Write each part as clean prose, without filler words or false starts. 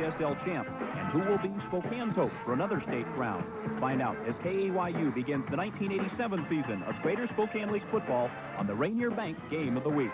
ISL champ, and who will be Spokane's hope for another state crown. Find out as KAYU begins the 1987 season of Greater Spokane League football on the Rainier Bank Game of the Week.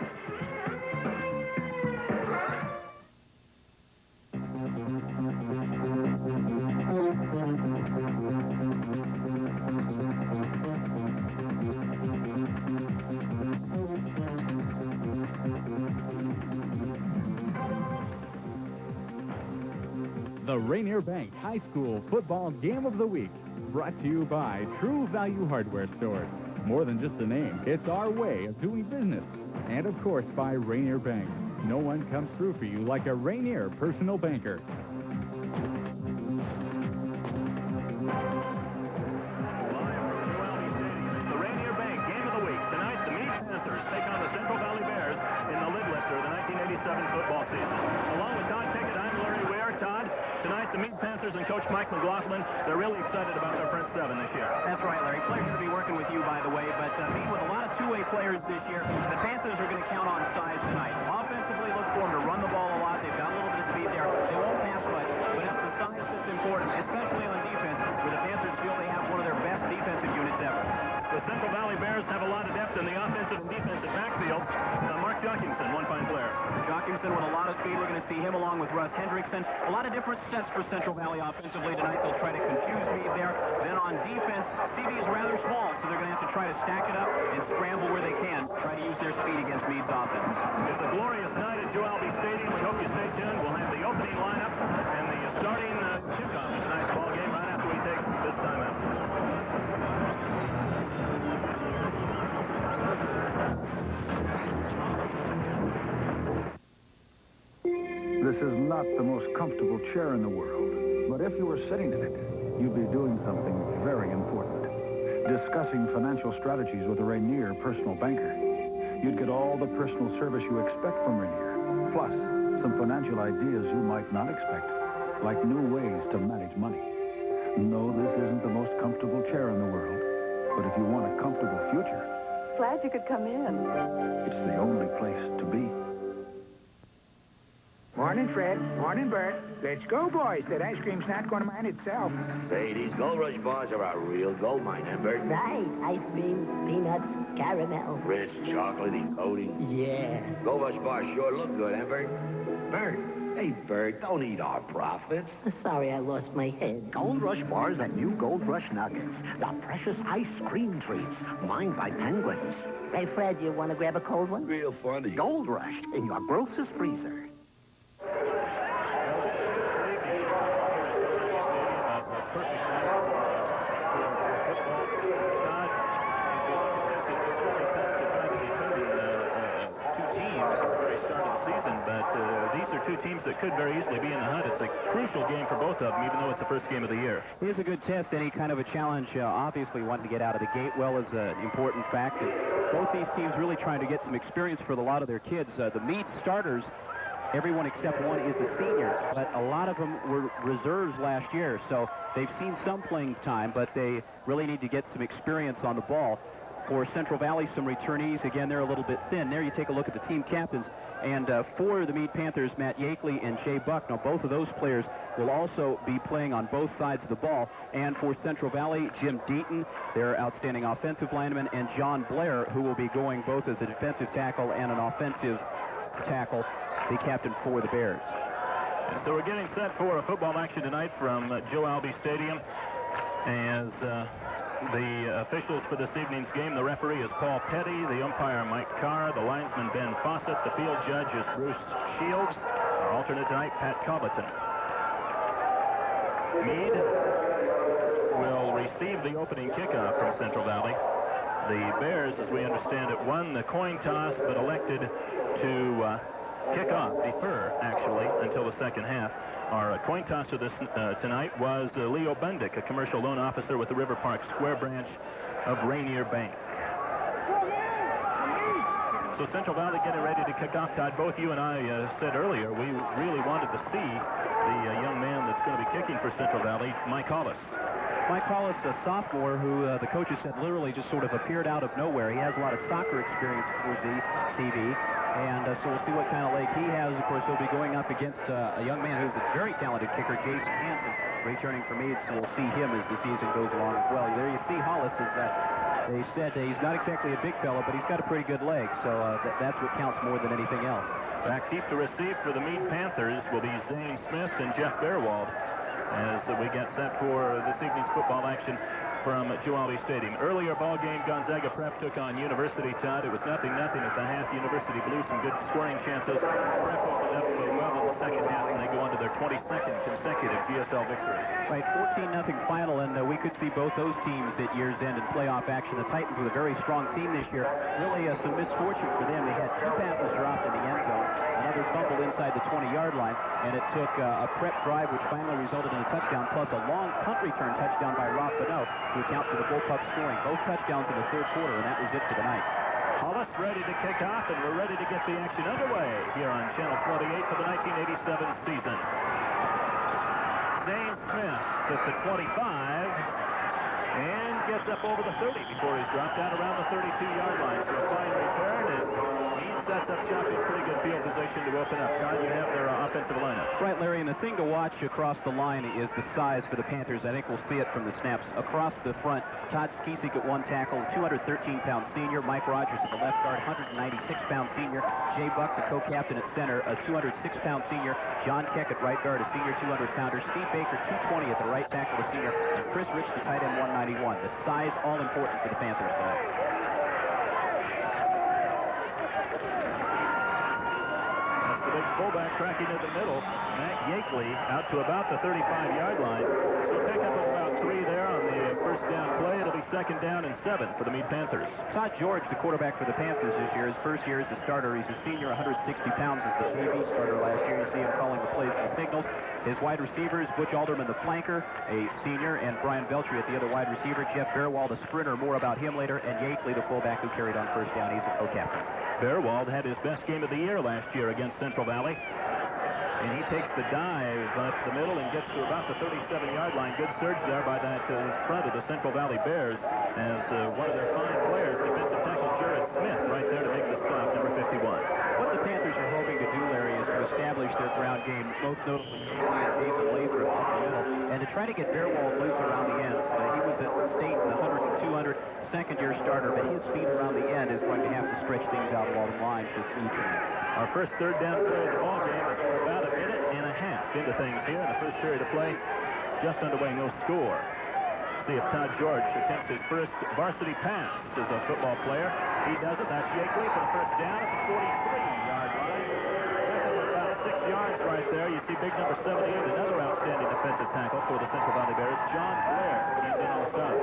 The Rainier Bank High School Football Game of the Week, brought to you by True Value Hardware Stores. More than just a name, it's our way of doing business. And of course, by Rainier Bank. No one comes through for you like a Rainier personal banker. The Rainier Bank Game of the Week. Tonight, the Mead Panthers take on the Central Valley Bears in the lid lifter of the 1987 football season. Along with Todd Pickett, I'm Larry Ware. Todd, tonight the Mead Panthers and Coach Mike McLaughlin, they're really excited about their front seven this year. That's right, Larry. Pleasure to be working with you, by the way. But Mead with a lot of two-way players this year. The Panthers are going to count on size tonight. Offensively, look for them to run the ball a lot. They've got a little bit of speed there. They won't pass much, but it's the size that's important, especially on defense, where the Panthers feel they have one of their best defensive units ever. The Central Valley Bears have a lot of depth in the offensive and defensive backfields. Mark Jockingson, one fine player. Jockingson with a lot of speed. We're going to see him along with Russ Hendrickson. A lot of different sets for Central Valley offensively tonight. They'll try to confuse Mead there. Then on defense, CV is rather small, so they're going to have to try to stack it up and scramble where they can. Try to use their speed against Mead's offense. It's a glorious night at Joe Albee Stadium. We hope you stay tuned. We'll have the opening lineup and the starting kickoff of tonight's ball game right after we take this time out. This is not the most comfortable chair in the world, but if you were sitting in it, you'd be doing something very important. Discussing financial strategies with a Rainier personal banker. You'd get all the personal service you expect from Rainier, plus some financial ideas you might not expect, like new ways to manage money. No, this isn't the most comfortable chair in the world, but if you want a comfortable future... Glad you could come in. It's the only place to be. Morning, Fred. Morning, Bert. Let's go, boys. That ice cream's not going to mind itself. Say, these Gold Rush bars are a real gold mine, eh, Bert? Right. Ice cream, peanuts, caramel. Rich, chocolatey coating. Yeah. Gold Rush bars sure look good, eh, Bert? Bert. Hey, Bert, don't eat our profits. Sorry, I lost my head. Gold Rush bars and new Gold Rush nuggets. The precious ice cream treats, mined by penguins. Hey, Fred, you want to grab a cold one? Real funny. Gold Rush in your grocer's freezer. Two teams that could very easily be in the hunt. It's a crucial game for both of them, even though it's the first game of the year. Here's a good test, any kind of a challenge. Obviously, wanting to get out of the gate well is an important fact. And both these teams really trying to get some experience for a lot of their kids. The Mead starters, everyone except one is a senior, but a lot of them were reserves last year, so they've seen some playing time, but they really need to get some experience on the ball. For Central Valley, some returnees, again, they're a little bit thin. There you take a look at the team captains. And for the Mead Panthers, Matt Yakeley and Jay Buck. Now, both of those players will also be playing on both sides of the ball. And for Central Valley, Jim Deaton, their outstanding offensive lineman, and John Blair, who will be going both as a defensive tackle and an offensive tackle, the captain for the Bears. And so we're getting set for a football action tonight from Joe Albee Stadium. As the officials for this evening's game, the referee is Paul Petty, the umpire Mike Carr, the linesman Ben Fawcett, the field judge is Bruce Shields, our alternate tonight, Pat Cobbleton. Mead will receive the opening kickoff from Central Valley. The Bears, as we understand it, won the coin toss, but elected to kick off, defer, actually, until the second half. Our coin tosser this tonight was Leo Bendick, a commercial loan officer with the River Park Square branch of Rainier Bank. So Central Valley getting ready to kick off. Todd, both you and I said earlier we really wanted to see the young man that's going to be kicking for Central Valley, Mike Hollis. Mike Hollis, a sophomore who the coaches said literally just sort of appeared out of nowhere. He has a lot of soccer experience for CV. And so we'll see what kind of leg he has. Of course, he'll be going up against a young man who's a very talented kicker, Jason Hansen, returning from Mead. So we'll see him as the season goes along as well. There you see Hollis is they said he's not exactly a big fellow, but he's got a pretty good leg. So that's what counts more than anything else. Back deep to receive for the Mead Panthers will be Zane Smith and Jeff Bearwald as we get set for this evening's football action from Joalby Stadium. Earlier ball game, Gonzaga Prep took on University, Todd. It was 0-0 at the half. University blew some good scoring chances. Prep opened up well in the second half, and they go on to their 22nd consecutive GSL victory. Right, 14-0 final, and we could see both those teams at year's end in playoff action. The Titans with a very strong team this year. Really some misfortune for them. They had 2 passes dropped in the end zone. Another fumbled inside the 20-yard line, and it took a prep drive, which finally resulted in a touchdown, plus a long punt return touchdown by Rob Bonneau to account for the Bullpup scoring. Both touchdowns in the third quarter, and that was it for the night. Hollis ready to kick off, and we're ready to get the action underway here on Channel 28 for the 1987 season. Zane Smith gets to 25 and gets up over the 30 before he's dropped down around the 32-yard line for a fine return, and he sets up shop in pretty good field position to open up. John, you have their offensive lineup. Right, Larry, and the thing to watch across the line is the size for the Panthers. I think we'll see it from the snaps. Across the front, Todd Skisik at 1 tackle, 213-pound senior. Mike Rogers at the left guard, 196-pound senior. Jay Buck, the co-captain at center, a 206-pound senior. John Keck at right guard, a senior 200-pounder. Steve Baker, 220 at the right tackle, a senior. And Chris Rich, the tight end, 191. The size, all important for the Panthers tonight. That's the big fullback tracking in the middle. Matt Yakeley out to about the 35-yard line. He'll pick up about 3 there on the first down play. It'll be 2nd down and 7 for the Mead Panthers. Todd George, the quarterback for the Panthers this year, his first year as a starter. He's a senior, 160 pounds as the JV starter last year. You see him calling the plays and the signals. His wide receivers, Butch Alderman, the flanker, a senior, and Brian Beltry at the other wide receiver. Jeff Bearwald, a sprinter, more about him later, and Yakeley, the fullback who carried on first down. He's a co-captain. Bearwald had his best game of the year last year against Central Valley. And he takes the dive up the middle and gets to about the 37-yard line. Good surge there by that front of the Central Valley Bears as one of their fine players, defensive tackle Jared Smith, right there to make the stop, number 51. What the Panthers are hoping to do, Larry, is to establish their ground game, most notably Jason Lathrop up the middle, and to try to get Bearwald loose around the ends. He was at State in the 100 and 200 second-year starter, but his speed around the end is going to have to stretch things out along the line for speed tonight. Our first 3rd down play of the ball game is for about 1.5 minutes into things here in the first period of play. Just underway, no score. See if Todd George attempts his first varsity pass as a football player. He does it. That's Yakeley for the first down at the 43-yard line. About 6 yards right there. You see big number 78, another outstanding defensive tackle for the Central Valley Bears, John Blair. He's in on the side.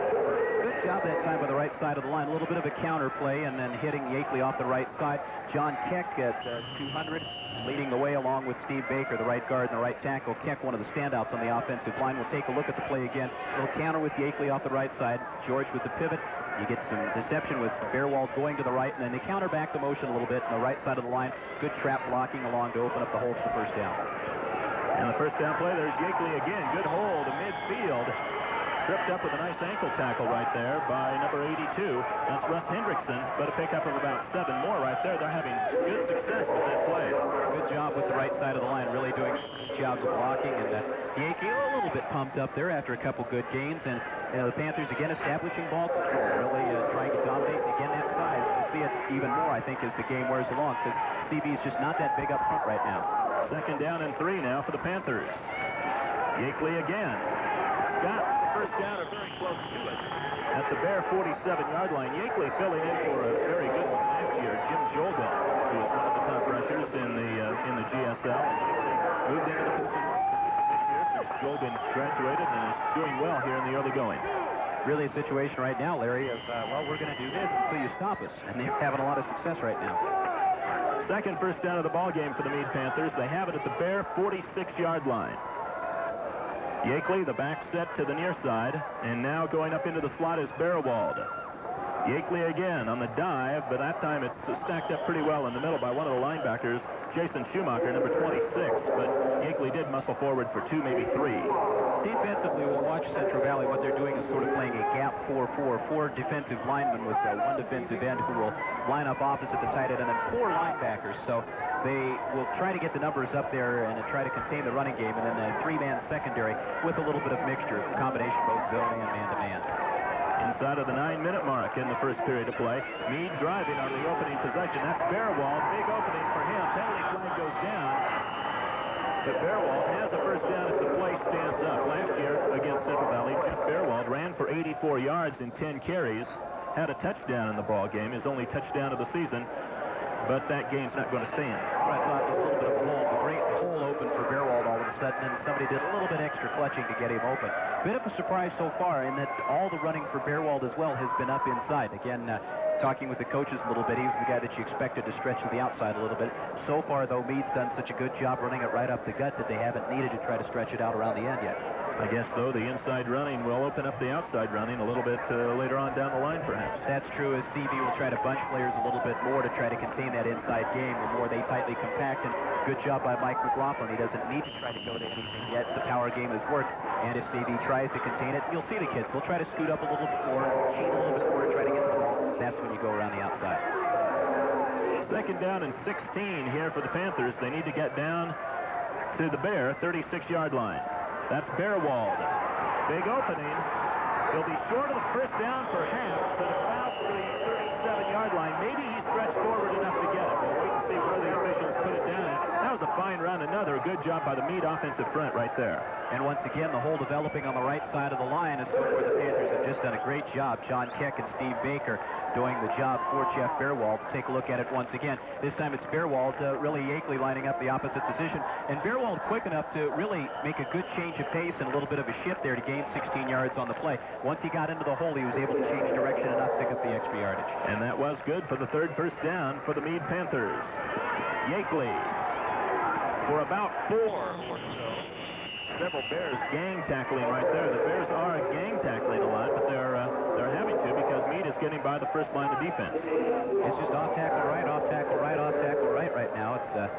Good job that time on the right side of the line. A little bit of a counter play and then hitting Yakeley off the right side. John Keck at 200, leading the way along with Steve Baker, the right guard and the right tackle. Keck, one of the standouts on the offensive line. We'll take a look at the play again. A little counter with Yakeley off the right side. George with the pivot. You get some deception with Bearwald going to the right, and then they counter back the motion a little bit on the right side of the line. Good trap blocking along to open up the hole for the first down. And the first down play, there's Yakeley again. Good hole to midfield. Tripped up with a nice ankle tackle right there by number 82. That's Russ Hendrickson, but a pickup of about 7 more right there. They're having good success with that play. Good job with the right side of the line, really doing jobs of blocking. And Yakeley a little bit pumped up there after a couple good gains. And the Panthers again establishing ball control, really trying to dominate. And again, that size, we'll see it even more, I think, as the game wears along, because CB is just not that big up front right now. 2nd down and 3 now for the Panthers. Yakeley again. Scott, first down, are very close to it. At the bare 47-yard line, Yakeley filling in for a very good one last year, Jim Jolgon, who was one of the top rushers in the GSL. Moved into the position this year since Jolgon graduated and is doing well here in the early going. Really a situation right now, Larry, of, well, we're going to do this until you stop us. And they're having a lot of success right now. Second first down of the ball game for the Mead Panthers. They have it at the bare 46-yard line. Yakeley, the back set to the near side, and now going up into the slot is Bearwald. Yakeley again on the dive, but that time it's stacked up pretty well in the middle by one of the linebackers, Jason Schumacher, number 26. But Yakeley really did muscle forward for 2, maybe 3. Defensively, we'll watch Central Valley. What they're doing is sort of playing a gap 4-4. 4 defensive linemen with 1 defensive end who will line up opposite the tight end, and then 4 linebackers. So they will try to get the numbers up there and try to contain the running game, and then a 3-man secondary with a little bit of mixture, combination both zone and man-to-man. Inside of the 9-minute mark in the first period of play. Mead driving on the opening possession. That's Bearwald. Big opening for him. Penalty flag goes down. But Bearwald has a first down as the play stands up. Last year against Central Valley, Jeff Bearwald ran for 84 yards in 10 carries. Had a touchdown in the ball game. His only touchdown of the season. But that game's not going to stand. I thought it was a little bit of a hole. A great hole open for Bearwald all of a sudden, and somebody did a little bit extra clutching to get him open. Bit of a surprise so far in that all the running for Bearwald as well has been up inside. Again, talking with the coaches a little bit, he was the guy that you expected to stretch to the outside a little bit. So far, though, Mead's done such a good job running it right up the gut that they haven't needed to try to stretch it out around the end yet. I guess, though, the inside running will open up the outside running a little bit later on down the line, perhaps. That's true, as CV will try to bunch players a little bit more to try to contain that inside game. The more they tightly compact, and good job by Mike McLaughlin. He doesn't need to try to go to anything yet. The power game has worked, and if CV tries to contain it, you'll see the kids. They'll try to scoot up a little bit more, cheat a little bit more to try to get the ball. That's when you go around the outside. Second down and 16 here for the Panthers. They need to get down to the Bear 36-yard line. That's Bearwald. Big opening. He'll be short of the first down perhaps, but about the 37-yard line. Maybe he stretched forward enough to get it. We'll wait and see where the officials put it down at. That was a fine run. Another good job by the Mead offensive front right there. And once again, the hole developing on the right side of the line is where the Panthers have just done a great job. John Keck and Steve Baker doing the job for Jeff Bearwald. Take a look at it once again. This time it's Bearwald, really Yakeley lining up the opposite position. And Bearwald quick enough to really make a good change of pace and a little bit of a shift there to gain 16 yards on the play. Once he got into the hole, he was able to change direction enough to pick up the extra yardage. And that was good for the third first down for the Mead Panthers. Yakeley for about 4 or so. Several Bears gang tackling right there. The Bears are gang tackling a lot, but they're having to because Mead is getting by the first line of defense. It's just off tackle right, off tackle right, off tackle right now. It's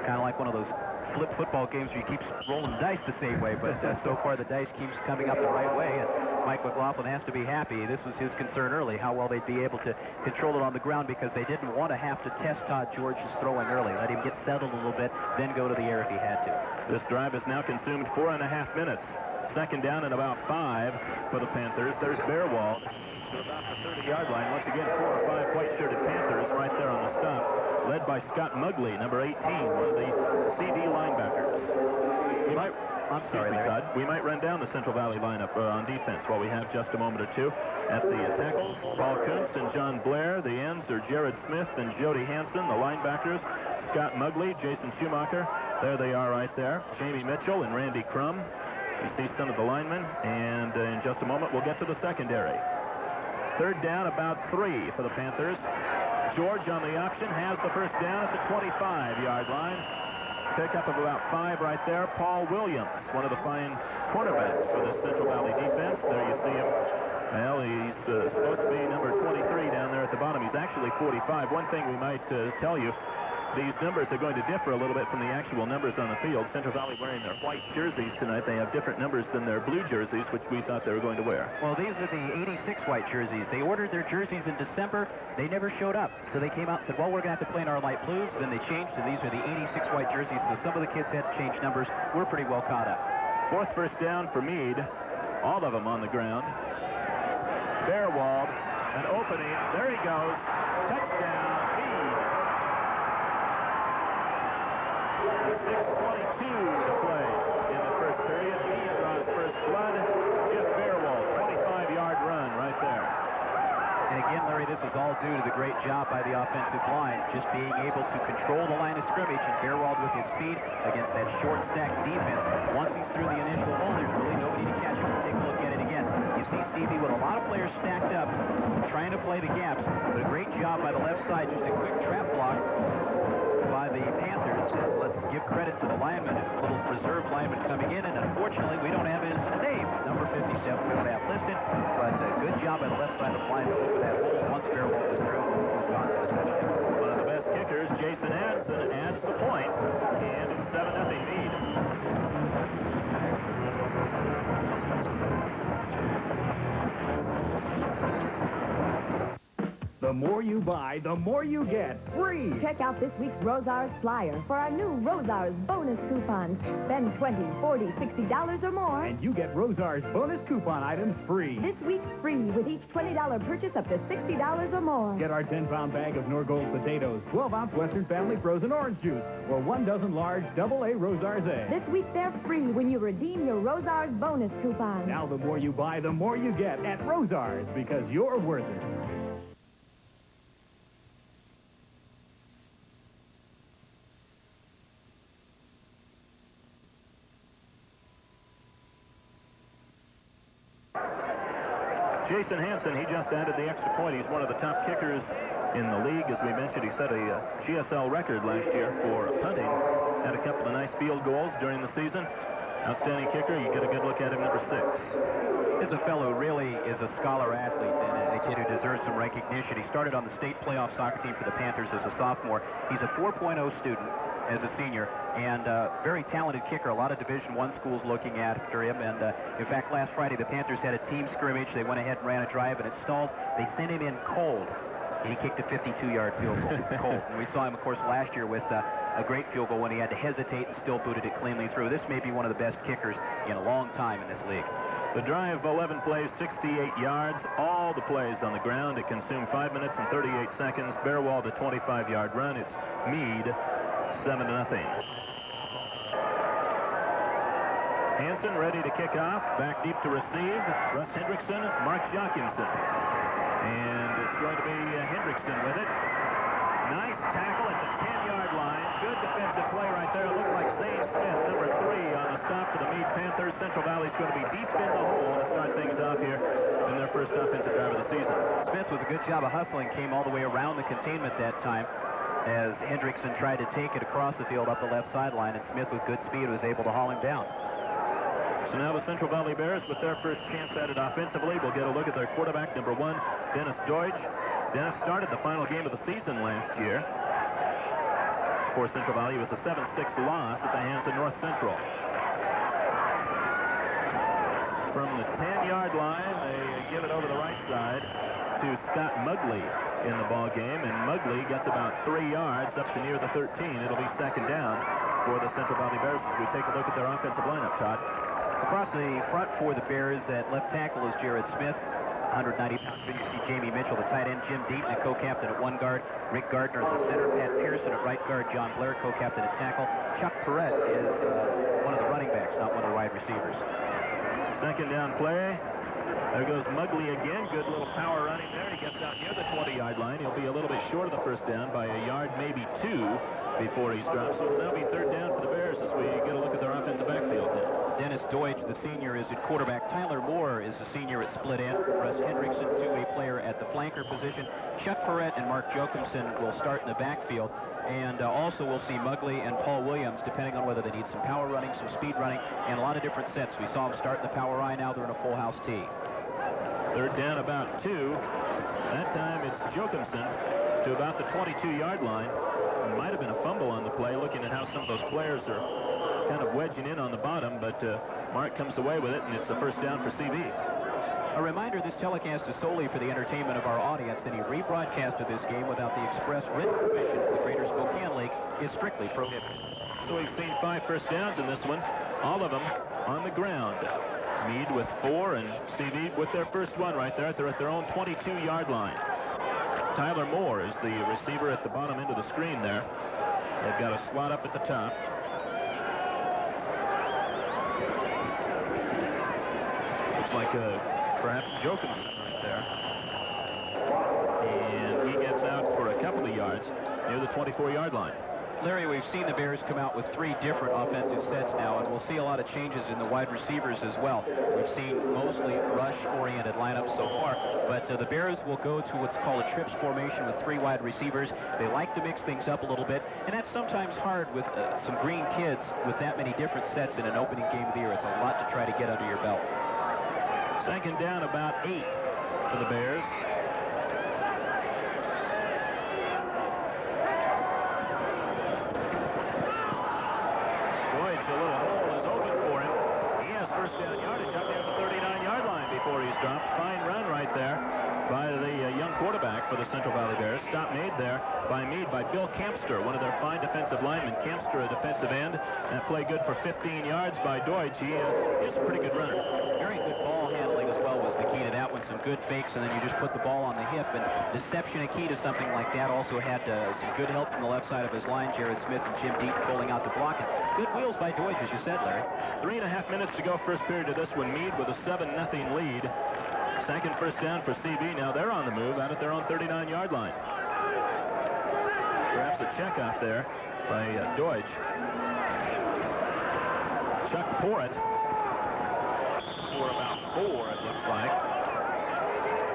kind of like one of those flip football games where you keep rolling dice the same way, but so far the dice keeps coming up the right way, and Mike McLaughlin has to be happy. This was his concern early, how well they'd be able to control it on the ground, because they didn't want to have to test Todd George's throwing early. Let him get settled a little bit, then go to the air if he had to. This drive has now consumed 4.5 minutes. Second down and about 5 for the Panthers. There's Bearwald to about the 30-yard line. Once again, 4 or 5 white-shirted Panthers right there on the stop, led by Scott Mugley, number 18, one of the CD linebackers. Todd. We might run down the Central Valley lineup on defense while we have just a moment or two. At the tackles, Paul Kuntz and John Blair. The ends are Jared Smith and Jody Hansen. The linebackers, Scott Mugley, Jason Schumacher. There they are right there. Jamie Mitchell and Randy Crum. You see some of the linemen. And in just a moment, we'll get to the secondary. Third down, about 3 for the Panthers. George on the option has the first down at the 25-yard line. Pickup of about 5 right there. Paul Williams, one of the fine cornerbacks for the Central Valley defense. There you see him. Well, he's supposed to be number 23 down there at the bottom. He's actually 45. One thing we might tell you, these numbers are going to differ a little bit from the actual numbers on the field. Central Valley wearing their white jerseys tonight. They have different numbers than their blue jerseys, which we thought they were going to wear. Well, these are the 86 white jerseys. They ordered their jerseys in December. They never showed up. So they came out and said, well, we're going to have to play in our light blues. Then they changed, and these are the 86 white jerseys. So some of the kids had to change numbers. We're pretty well caught up. Fourth first down for Mead. All of them on the ground. Bearwald, an opening. There he goes. Touchdown, Mead. 6:22 to play in the first period. Mead draws first blood. Jeff Bearwald, 25-yard run right there. And again, Larry, this is all due to the great job by the offensive line, just being able to control the line of scrimmage, and Bearwald with his speed against that short stack defense. Once he's through the initial hole, there's really nobody to catch him. Take a look at it again. You see CV with a lot of players stacked up, trying to play the gaps. But a great job by the left side, just a quick trap block by the Panthers. Let's give credit to the lineman, a little reserve lineman coming in, and unfortunately we don't have his name, number 57, we don't have listed, but a good job by the left side of the line to open that hole. Once Bearwald was through, he was gone for the touchdown. One of the best kickers, Jason Adson, adds the point, and it's 7-0 Mead. The more you buy, the more you get free. Check out this week's Rosars flyer for our new Rosars bonus coupons. Spend $20, $40, $60 or more. And you get Rosars bonus coupon items free. This week's free with each $20 purchase up to $60 or more. Get our 10-pound bag of Norgold potatoes, 12-ounce Western Family frozen orange juice, or 1 dozen large AA Rosars eggs. This week they're free when you redeem your Rosars bonus coupons. Now the more you buy, the more you get at Rosars, because you're worth it. Jason Hansen, he just added the extra point. He's one of the top kickers in the league. As we mentioned, he set a GSL record last year for punting. Had a couple of nice field goals during the season. Outstanding kicker. You get a good look at him, number 6. This is a fellow who really is a scholar athlete and a kid who deserves some recognition. He started on the state playoff soccer team for the Panthers as a sophomore. He's a 4.0 student as a senior, and very talented kicker. A lot of Division I schools looking after him, and in fact, last Friday, the Panthers had a team scrimmage. They went ahead and ran a drive, and it stalled. They sent him in cold. He kicked a 52-yard field goal, cold. And we saw him, of course, last year with a great field goal when he had to hesitate and still booted it cleanly through. This may be one of the best kickers in a long time in this league. The drive, 11 plays, 68 yards, all the plays on the ground. It consumed 5 minutes and 38 seconds. Bearwald, a 25-yard run. It's Mead, 7-0. Hansen ready to kick off. Back deep to receive. Russ Hendrickson, Mark Jochimson. And it's going to be Hendrickson with it. Nice tackle at the 10-yard line. Good defensive play right there. It looked like Zane Smith, number 3, on the stop for the Mead Panthers. Central Valley's going to be deep in the hole to start things off here in their first offensive drive of the season. Smith, with a good job of hustling, came all the way around the containment that time as Hendrickson tried to take it across the field up the left sideline, and Smith, with good speed, was able to haul him down. So now the Central Valley Bears, with their first chance at it offensively, will get a look at their quarterback, number 1, Dennis Deutsch. Dennis started the final game of the season last year for Central Valley. It was a 7-6 loss at the hands of North Central. From the 10-yard line, they give it over the right side to Scott Mugley in the ball game, and Mugley gets about 3 yards up to near the 13. It'll be second down for the Central Valley Bears as we take a look at their offensive lineup, Todd. Across the front for the Bears at left tackle is Jared Smith, 190-pound. You see Jamie Mitchell, the tight end, Jim Deaton, the co-captain at 1 guard, Rick Gardner at the center, Pat Pearson at right guard, John Blair, co-captain at tackle. Chuck Perrette is one of the running backs, not one of the wide receivers. Second down play. There goes Mugley again. Good little power running there. He gets out near the 20-yard line. He'll be a little bit short of the first down by a yard, maybe 2, before he's dropped. So it'll now be third down for the Bears as we get a look at their offensive backfield now. Dennis Deutsch, the senior, is at quarterback. Tyler Moore is the senior at split end. Russ Hendrickson, 2A player at the flanker position. Chuck Perrette and Mark Jochimson will start in the backfield. And also we'll see Mugley and Paul Williams, depending on whether they need some power running, some speed running, and a lot of different sets. We saw them start in the power I. Now they're in a full house tee. Third down about 2. That time it's Jochimson to about the 22-yard line. It might have been a fumble on the play, looking at how some of those players are kind of wedging in on the bottom, but Mark comes away with it, and it's the first down for CV. A reminder, this telecast is solely for the entertainment of our audience. Any rebroadcast of this game without the express written permission of the Greater Spokane League is strictly prohibited. So we've seen 5 first downs in this one, all of them on the ground. Mead with 4 and CV with their first one right there. They're at their own 22-yard line. Tyler Moore is the receiver at the bottom end of the screen there. They've got a slot up at the top. Looks like perhaps Jochimson right there. And he gets out for a couple of yards near the 24-yard line. Larry, we've seen the Bears come out with 3 different offensive sets now, and we'll see a lot of changes in the wide receivers as well. We've seen mostly rush-oriented lineups so far, but the Bears will go to what's called a trips formation with 3 wide receivers. They like to mix things up a little bit, and that's sometimes hard with some green kids with that many different sets in an opening game of the year. It's a lot to try to get under your belt. Second down, about 8 for the Bears. A little hole is open for him. He has first down yardage up near the 39-yard line before he's dropped. Fine run right there by the young quarterback for the Central Valley by Mead by Bill Campster, one of their fine defensive linemen. Campster, a defensive end. That play good for 15 yards by Deutsch. He is a pretty good runner. Very good ball handling as well was the key to that one. Some good fakes, and then you just put the ball on the hip. And deception a key to something like that. Also had some good help from the left side of his line. Jared Smith and Jim Deaton pulling out the block. And good wheels by Deutsch, as you said, Larry. 3.5 minutes to go, first period of this one. Mead with a 7-0 lead. Second first down for CB. Now they're on the move out at their own 39-yard line. Perhaps a check out there by Deutsch. Chuck Porrett for about 4, it looks like.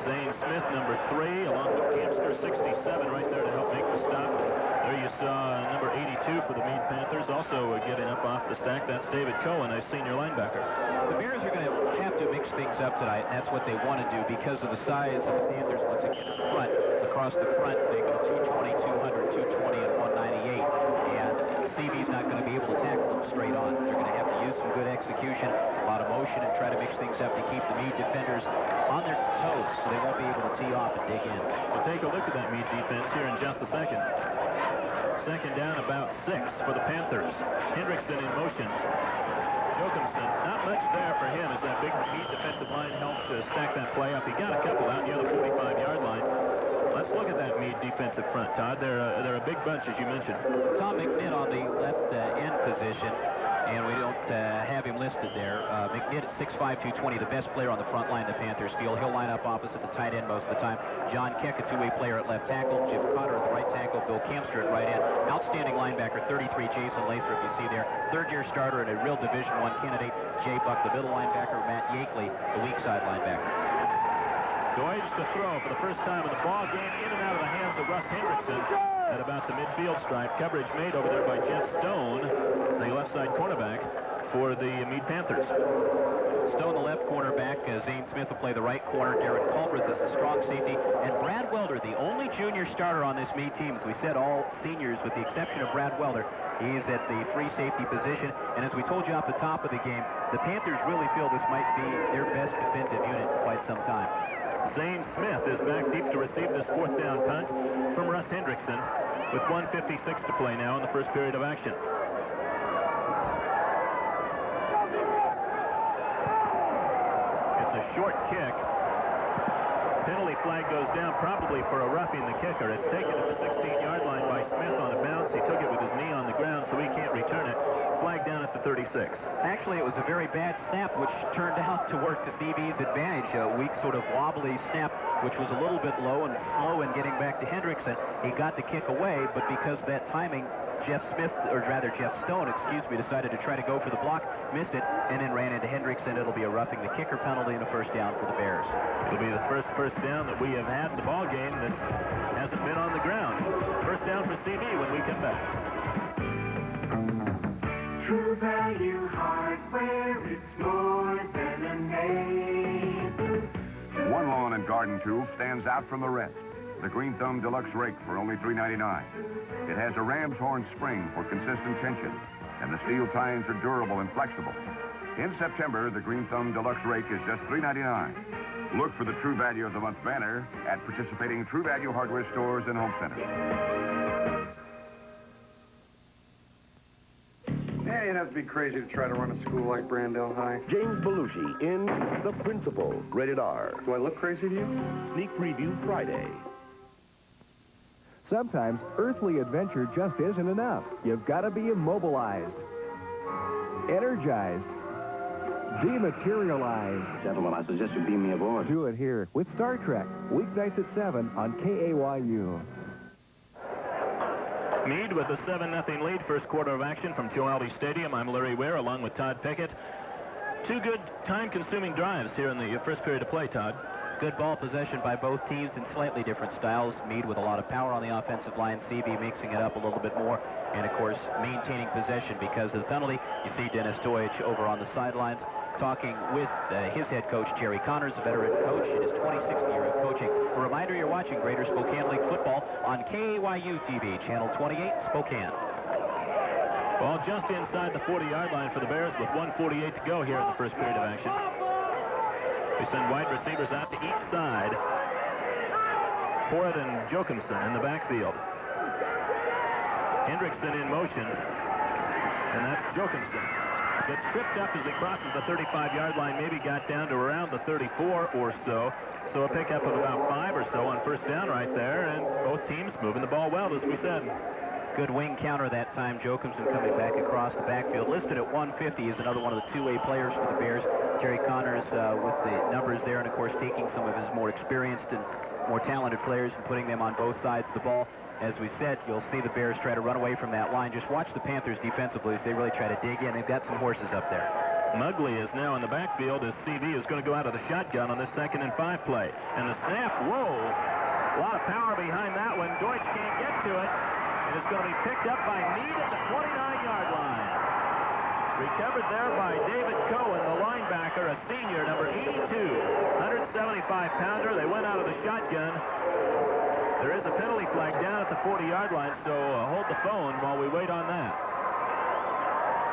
Zane Smith, number 3, along with Campster, 67, right there to help make the stop. There you saw number 82 for the Mead Panthers, also getting up off the stack. That's David Cohen, a senior linebacker. The Bears are going to have to mix things up tonight, and that's what they want to do because of the size of the Panthers once again in front. Across the front, they go 220, 200, 220, and 198. And CB's not going to be able to tackle them straight on. They're going to have to use some good execution, a lot of motion, and try to mix things up to keep the Mead defenders on their toes so they won't be able to tee off and dig in. We'll take a look at that Mead defense here in just a second. Second down, about 6 for the Panthers. Hendrickson in motion. Jokumsen, not much there for him as that big Mead defensive line helps to stack that play up. He got a couple out near the 45-yard line. Let's look at that Mead defensive front, Todd. They're a big bunch, as you mentioned. Tom McNitt on the left end position, and we don't have him listed there. McNitt at 6'5", 220, the best player on the front line of the Panthers field. He'll line up opposite the tight end most of the time. John Keck, a two-way player at left tackle. Jim Cotter at the right tackle. Bill Campster at right end. Outstanding linebacker, 33, Jason Lathrop, you see there. Third-year starter and a real Division I candidate. Jay Buck, the middle linebacker. Matt Yakeley, the weak side linebacker. Deutsch to throw for the first time in the ball game, in and out of the hands of Russ Hendrickson at about the midfield stripe. Coverage made over there by Jeff Stone, the left side cornerback for the Mead Panthers. Stone, the left cornerback. Zane Smith will play the right corner. Derek Culbreth is the strong safety. And Brad Welder, the only junior starter on this Mead team. As we said, all seniors with the exception of Brad Welder. He's at the free safety position. And as we told you off the top of the game, the Panthers really feel this might be their best defensive unit in quite some time. Zane Smith is back deep to receive this fourth down punt from Russ Hendrickson with 1:56 to play now in the first period of action. It's a short kick. Penalty flag goes down probably for a roughing the kicker. It's taken at the 16-yard line by Smith on a bounce. He took it with his knee on the ground, so he can't return it. Flag down at the 36. Actually, it was a very bad snap, which turned out to work to CB's advantage. A weak sort of wobbly snap, which was a little bit low and slow in getting back to Hendrickson. He got the kick away, but because of that timing, Jeff Stone, decided to try to go for the block, missed it, and then ran into Hendrickson. It'll be a roughing the kicker penalty and a first down for the Bears. It'll be the first down that we have had in the ball game that hasn't been on the ground. First down for CB when we come back. True Value Hardware, it's more than a name. One lawn and garden tool stands out from the rest. The Green Thumb Deluxe Rake for only $3.99. It has a ram's horn spring for consistent tension, and the steel tines are durable and flexible. In September, the Green Thumb Deluxe Rake is just $3.99. Look for the True Value of the Month banner at participating True Value hardware stores and home centers. Yeah, you'd have to be crazy to try to run a school like Brandell High. James Belushi in The Principal, rated R. Do I look crazy to you? Sneak preview Friday. Sometimes earthly adventure just isn't enough. You've got to be immobilized, energized, dematerialized. Gentlemen, I suggest you beam me aboard. Do it here with Star Trek, weeknights at 7 on KAYU. Mead with a 7-0 lead, first quarter of action from Joe Stadium. I'm Larry Ware along with Todd Pickett. Two good time-consuming drives here in the first period of play, Todd. Good ball possession by both teams in slightly different styles. Mead with a lot of power on the offensive line. CB mixing it up a little bit more. And, of course, maintaining possession because of the penalty. You see Dennis Deutsch over on the sidelines talking with his head coach, Jerry Connors, a veteran coach in his 26th year of coaching. A reminder, you're watching Greater Spokane League football on KAYU TV, Channel 28, Spokane. Ball just inside the 40-yard line for the Bears with 1:48 to go here in the first period of action. We send wide receivers out to each side. Porrett and Jokumsen in the backfield. Hendrickson in motion, and that's Jokumsen. Gets tripped up as he crosses the 35-yard line, maybe got down to around the 34 or so. So a pickup of about 5 or so on first down right there, and both teams moving the ball well, as we said. Good wing counter that time. Jokumsen coming back across the backfield. Listed at 150 is another one of the two-way players for the Bears. Jerry Connors with the numbers there, and of course taking some of his more experienced and more talented players and putting them on both sides of the ball. As we said, you'll see the Bears try to run away from that line. Just watch the Panthers defensively as they really try to dig in. They've got some horses up there. Mugley is now in the backfield as CV is going to go out of the shotgun on this 2nd and 5 play. And the snap, whoa, a lot of power behind that one. Deutsch can't get to it. And it's going to be picked up by Mead at the 29-yard line. Recovered there by David Cohen, the linebacker, a senior, number 82, 175-pounder. They went out of the shotgun. There is a penalty flag down at the 40-yard line, so hold the phone while we wait on that.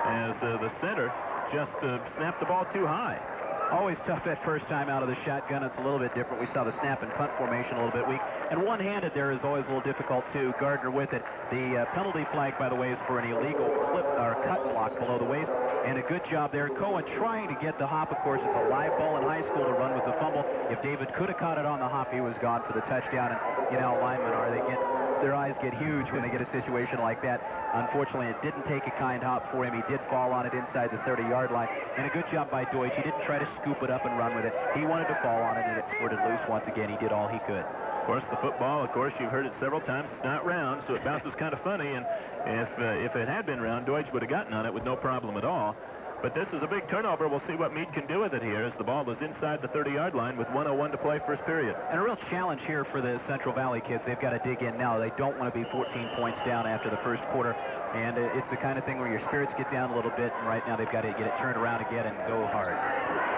As the center just snapped the ball too high. Always tough that first time out of the shotgun. It's a little bit different. We saw the snap and punt formation a little bit weak. And one-handed there is always a little difficult, too. Gardner with it. The penalty flag, by the way, is for an illegal flip or cut block below the waist. And a good job there. Cohen trying to get the hop. Of course, it's a live ball in high school to run with the fumble. If David could have caught it on the hop, he was gone for the touchdown. And you know how linemen are. Their eyes get huge when they get a situation like that. Unfortunately, it didn't take a kind hop for him. He did fall on it inside the 30-yard line. And a good job by Deutsch. He didn't try to scoop it up and run with it. He wanted to fall on it, and it squirted loose once again. He did all he could. Of course, the football, of course, you've heard it several times, it's not round, so it bounces kind of funny. And if it had been round, Deutsch would have gotten on it with no problem at all. But this is a big turnover. We'll see what Mead can do with it here as the ball is inside the 30-yard line with 1:01 to play first period. And a real challenge here for the Central Valley kids. They've got to dig in now. They don't want to be 14 points down after the first quarter. And it's the kind of thing where your spirits get down a little bit, and right now they've got to get it turned around again and go hard.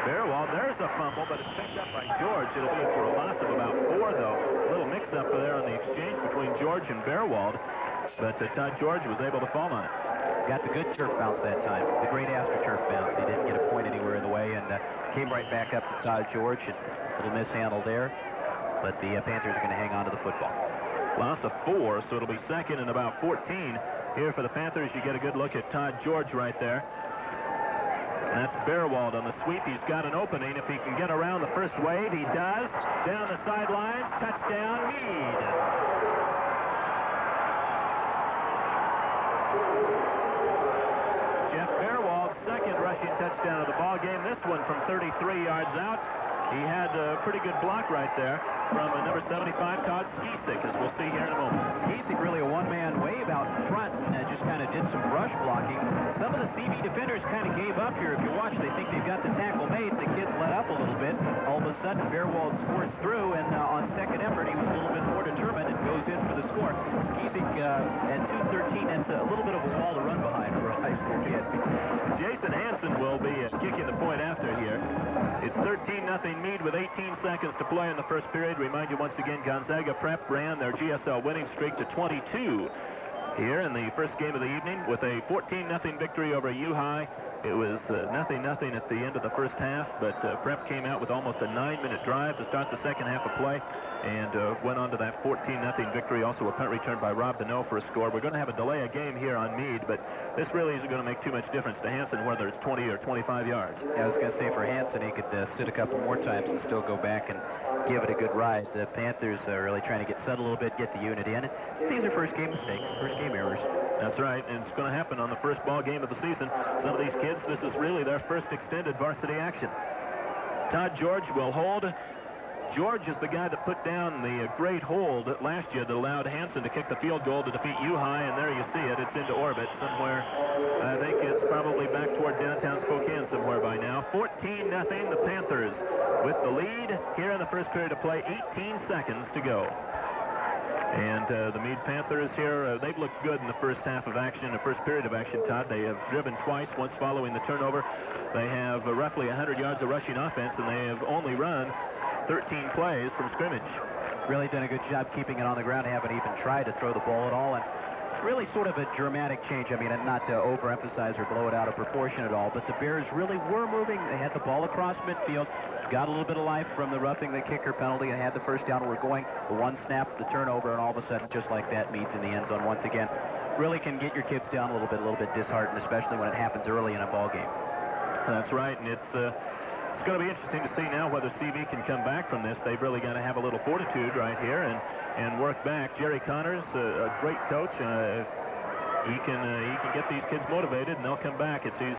Bearwald, there's a fumble, but it's picked up by George. It'll be for a loss of about 4, though. A little mix-up there on the exchange between George and Bearwald, but Todd George was able to fall on it. Got the good turf bounce that time, the great AstroTurf bounce. He didn't get a point anywhere in the way, and came right back up to Todd George, and a little mishandle there. But the Panthers are going to hang on to the football. Loss of 4, so it'll be 2nd and about 14. Here for the Panthers, you get a good look at Todd George right there. And that's Bearwald on the sweep. He's got an opening. If he can get around the first wave, he does. Down the sidelines, touchdown, Mead. Jeff Bearwald's 2nd rushing touchdown of the ball game. This one from 33 yards out. He had a pretty good block right there from number 75, Todd Skisick, as we'll see here in a moment. Skisick really a one-man wave out front and just kind of did some rush blocking. Some of the CV defenders kind of gave up here. If you watch, they think they've got the tackle made. The kids let up a little bit. All of a sudden, Bearwald scores through, and on second effort, he was a little bit more determined and goes in for the score. Skisick at 2:13, that's a little bit of a wall to run behind for a high school kid. Jason Hansen will be kicking the point after here. It's 13-0 Mead with 18 seconds to play in the first period. Remind you once again, Gonzaga Prep ran their GSL winning streak to 22 here in the first game of the evening with a 14-0 victory over U-High. It was 0-0 at the end of the first half, but Prep came out with almost a 9-minute drive to start the second half of play and went on to that 14-0 victory. Also a punt return by Rob Deneau for a score. We're going to have a delay of game here on Mead, but this really isn't going to make too much difference to Hansen whether it's 20 or 25 yards. Yeah, I was going to say for Hansen, he could sit a couple more times and still go back and give it a good ride. The Panthers are really trying to get set a little bit, get the unit in. These are first game mistakes, first game errors. That's right, and it's going to happen on the first ball game of the season. Some of these kids, this is really their first extended varsity action. Todd George will hold. George is the guy that put down the great hold last year that allowed Hansen to kick the field goal to defeat U-High, and there you see it. It's into orbit somewhere. I think it's probably back toward downtown Spokane somewhere by now. 14-0 the Panthers with the lead here in the first period of play. 18 seconds to go. And the Mead Panthers here, they've looked good in the first half of action, the first period of action, Todd. They have driven twice, once following the turnover. They have roughly 100 yards of rushing offense, and they have only run 13 plays from scrimmage. Really done a good job keeping it on the ground. They haven't even tried to throw the ball at all. And really sort of a dramatic change. I mean, not to overemphasize or blow it out of proportion at all, but the Bears really were moving. They had the ball across midfield, got a little bit of life from the roughing the kicker penalty, and had the first down. We're going the one snap, the turnover, and all of a sudden, just like that, Mead's in the end zone once again. really can get your kids down a little bit disheartened, especially when it happens early in a ball game. That's right, and it's going to be interesting to see now whether CV can come back from this. They've really got to have a little fortitude right here and work back. Jerry Connors, a great coach. He can get these kids motivated, and they'll come back. It's his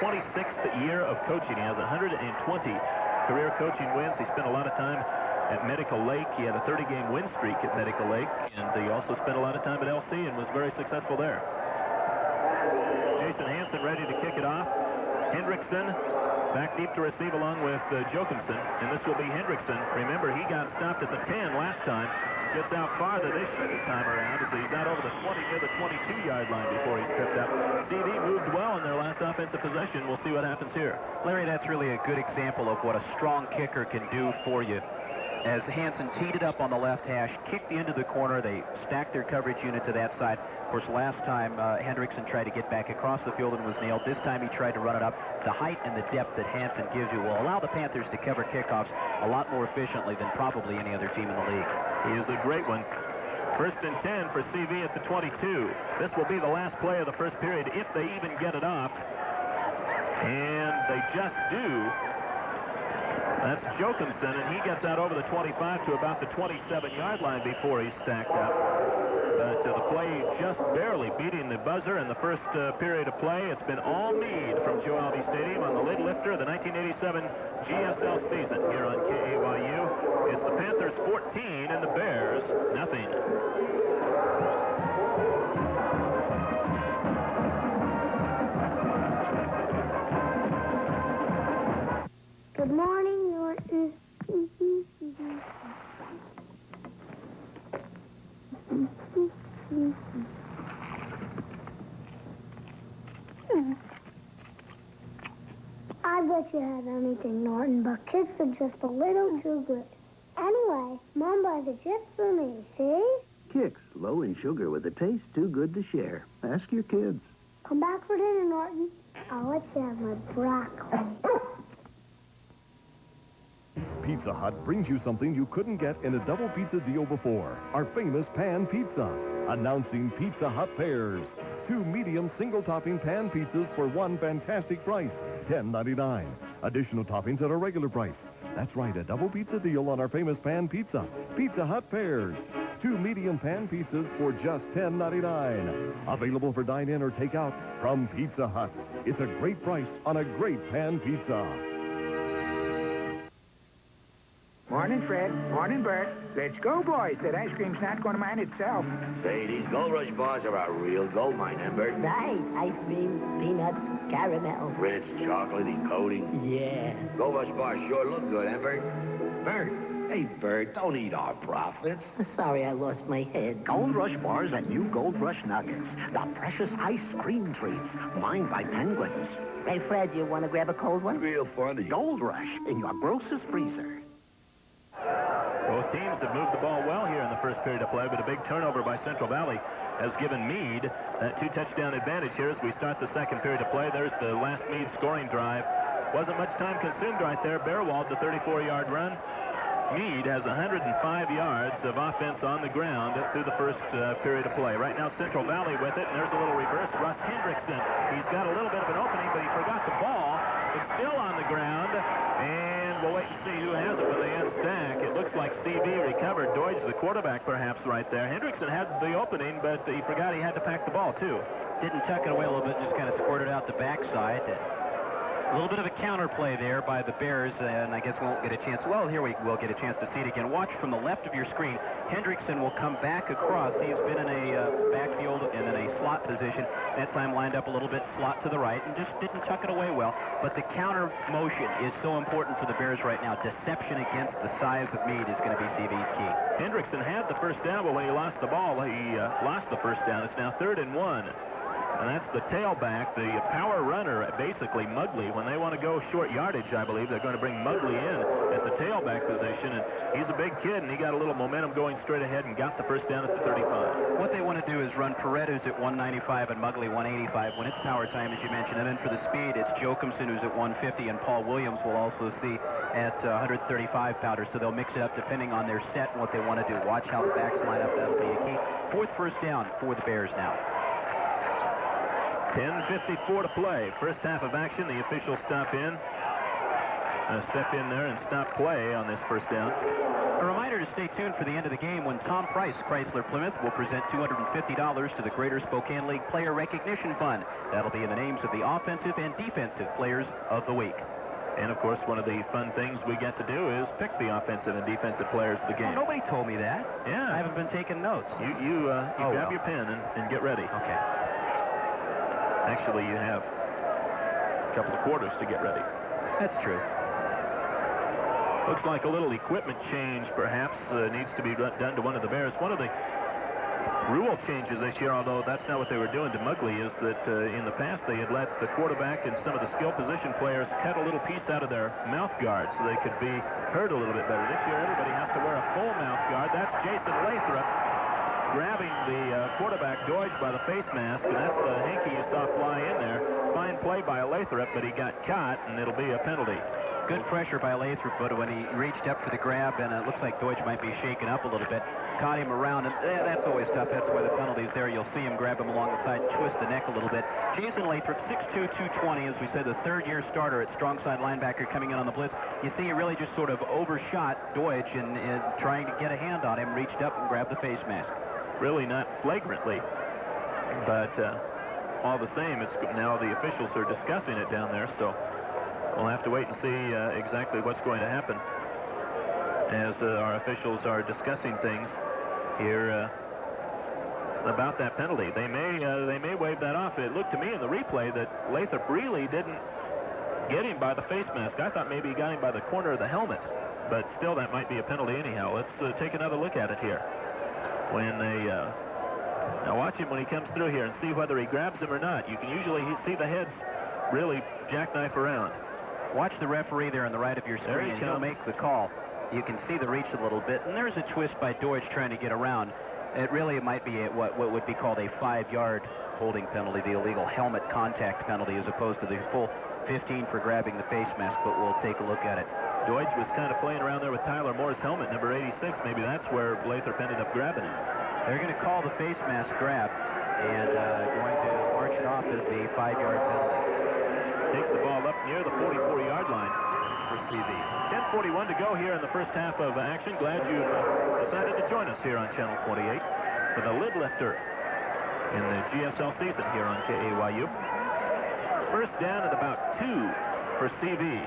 26th year of coaching. He has 120 career coaching wins. He spent a lot of time at Medical Lake. He had a 30-game win streak at Medical Lake, and he also spent a lot of time at LC and was very successful there. Jason Hansen ready to kick it off. Hendrickson back deep to receive along with Jochimson, and this will be Hendrickson. Remember, he got stopped at the 10 last time. Gets out farther this time around as he's out over the 20 near the 22-yard line before he's tripped up. CV moved well in their last offensive possession. We'll see what happens here. Larry, that's really a good example of what a strong kicker can do for you. As Hansen teed it up on the left hash, kicked into the corner, they stacked their coverage unit to that side. Of course, last time Hendrickson tried to get back across the field and was nailed. This time he tried to run it up. The height and the depth that Hansen gives you will allow the Panthers to cover kickoffs a lot more efficiently than probably any other team in the league. He is a great one. 1st and 10 for CV at the 22. This will be the last play of the first period if they even get it off. And they just do. That's Jochimson, and he gets out over the 25 to about the 27-yard line before he's stacked up. But the play just barely beating the buzzer in the first period of play. It's been all Mead from Joe Albi Stadium on the lid lifter of the 1987 GSL season here on KAYU. It's the Panthers 14 and the Bears nothing. Good morning, Norton. I bet you had anything, Norton, but kicks are just a little too good. Anyway, Mom buys a chip for me, see? Kicks, low in sugar with a taste too good to share. Ask your kids. Come back for dinner, Norton. I'll let you have my broccoli. Pizza Hut brings you something you couldn't get in a double pizza deal before. Our famous pan pizza. Announcing Pizza Hut Pairs. 2 medium single-topping pan pizzas for one fantastic price, $10.99. Additional toppings at a regular price. That's right, a double pizza deal on our famous pan pizza. Pizza Hut Pairs. 2 medium pan pizzas for just $10.99. Available for dine-in or takeout from Pizza Hut. It's a great price on a great pan pizza. Morning, Fred. Morning, Bert. Let's go, boys. That ice cream's not going to mine itself. Say, these Gold Rush bars are a real gold mine, eh, Bert? Right. Ice cream, peanuts, caramel. Rich, chocolatey coating. Yeah. Gold Rush bars sure look good, eh, Bert? Bert. Hey, Bert, don't eat our profits. Sorry, I lost my head. Gold Rush bars and new Gold Rush nuggets. The precious ice cream treats. Mined by penguins. Hey, Fred, you want to grab a cold one? Real funny. Gold Rush in your grocer's freezer. Both teams have moved the ball well here in the first period of play, but a big turnover by Central Valley has given Mead that 2-touchdown advantage here as we start the second period of play. There's the last Mead scoring drive. Wasn't much time consumed right there. Bearwald, the 34-yard run. Mead has 105 yards of offense on the ground through the first period of play. Right now, Central Valley with it, and there's a little reverse. Russ Hendrickson, he's got a little bit of an opening, but he forgot the ball. It's still on the ground, and we'll wait and see who has it when they unstack. It looks like CV recovered. Deutsch, the quarterback, perhaps right there. Hendrickson had the opening, but he forgot he had to pack the ball, too. Didn't tuck it away a little bit, just kind of squirted out the backside. A little bit of a counter play there by the Bears, and I guess we won't get a chance. Well, here we will get a chance to see it again. Watch from the left of your screen. Hendrickson will come back across. He's been in a backfield and in a slot position. That time lined up a little bit slot to the right and just didn't tuck it away well. But the counter motion is so important for the Bears right now. Deception against the size of Mead is going to be CV's key. Hendrickson had the first down, but when he lost the ball, he lost the first down. It's now 3rd and 1. And that's the tailback, the power runner, basically Mugley. When they want to go short yardage, I believe, they're going to bring Mugley in at the tailback position. And he's a big kid, and he got a little momentum going straight ahead and got the first down at the 35. What they want to do is run Paredes at 195 and Mugley 185 when it's power time, as you mentioned. And then for the speed, it's Jochimson who's at 150, and Paul Williams will also see at 135 powder. So they'll mix it up depending on their set and what they want to do. Watch how the backs line up. That'll be a key. 4th first down for the Bears now. 10:54 to play. First half of action. The officials step in there and stop play on this first down. A reminder to stay tuned for the end of the game when Tom Price, Chrysler Plymouth, will present $250 to the Greater Spokane League Player Recognition Fund. That'll be in the names of the offensive and defensive players of the week. And, of course, one of the fun things we get to do is pick the offensive and defensive players of the game. Oh, nobody told me that. Yeah. I haven't been taking notes. You grab your pen and get ready. Okay. Actually, you have a couple of quarters to get ready. That's true. Looks like a little equipment change, perhaps, needs to be done to one of the Bears. One of the rule changes this year, although that's not what they were doing to Muggley, is that in the past they had let the quarterback and some of the skill position players cut a little piece out of their mouth guard so they could be heard a little bit better. This year everybody has to wear a full mouth guard. That's Jason Lathrop grabbing the quarterback Deutsch by the face mask, and that's the hanky you saw fly in there. Fine play by Lathrop, but he got caught, and it'll be a penalty. Good pressure by Lathrop, but when he reached up for the grab, and it looks like Deutsch might be shaken up a little bit, caught him around, and that's always tough. That's why the penalty's there. You'll see him grab him along the side, twist the neck a little bit. Jason Lathrop, 6'2", 220, as we said, the third-year starter at strong side linebacker coming in on the blitz. You see he really just sort of overshot Deutsch and trying to get a hand on him, reached up and grabbed the face mask. Really not flagrantly, but all the same, it's now the officials are discussing it down there, so we'll have to wait and see exactly what's going to happen as our officials are discussing things here about that penalty. They may waive that off. It looked to me in the replay that Lathrop really didn't get him by the face mask. I thought maybe he got him by the corner of the helmet, but still that might be a penalty anyhow. Let's take another look at it here. When they now watch him when he comes through here and see whether he grabs him or not. You can usually see the heads really jackknife around. Watch the referee there on the right of your screen, and he'll make the call. You can see the reach a little bit, and there's a twist by Deutsch trying to get around. It really might be what would be called a 5-yard holding penalty, the illegal helmet contact penalty, as opposed to the full 15 for grabbing the face mask, but we'll take a look at it. Deutsch was kind of playing around there with Tyler Moore's helmet, number 86. Maybe that's where Lathrop ended up grabbing him. They're going to call the face mask grab and going to march it off as the 5-yard penalty. Takes the ball up near the 44-yard line for CV. 10:41 to go here in the first half of action. Glad you decided to join us here on Channel 28 for the lid lifter in the GSL season here on KAYU. First down at about 2 for CV.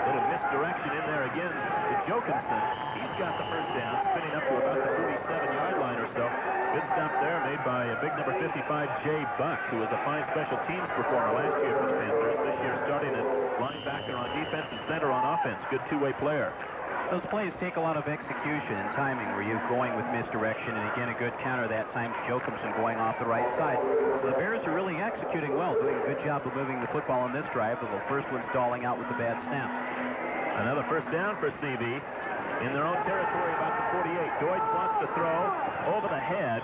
Little misdirection in there again to Jokinson. He's got the first down, spinning up to about the 47-yard line or so. Good stop there made by a big number 55, Jay Buck, who was a fine special teams performer last year for the Panthers. This year starting at linebacker on defense and center on offense. Good two-way player. Those plays take a lot of execution and timing where you're going with misdirection, and again a good counter that time to Jokinson going off the right side. So the Bears are really executing well, doing a good job of moving the football on this drive, but the first one stalling out with the bad snap. Another first down for CV in their own territory about the 48. Deutsch wants to throw over the head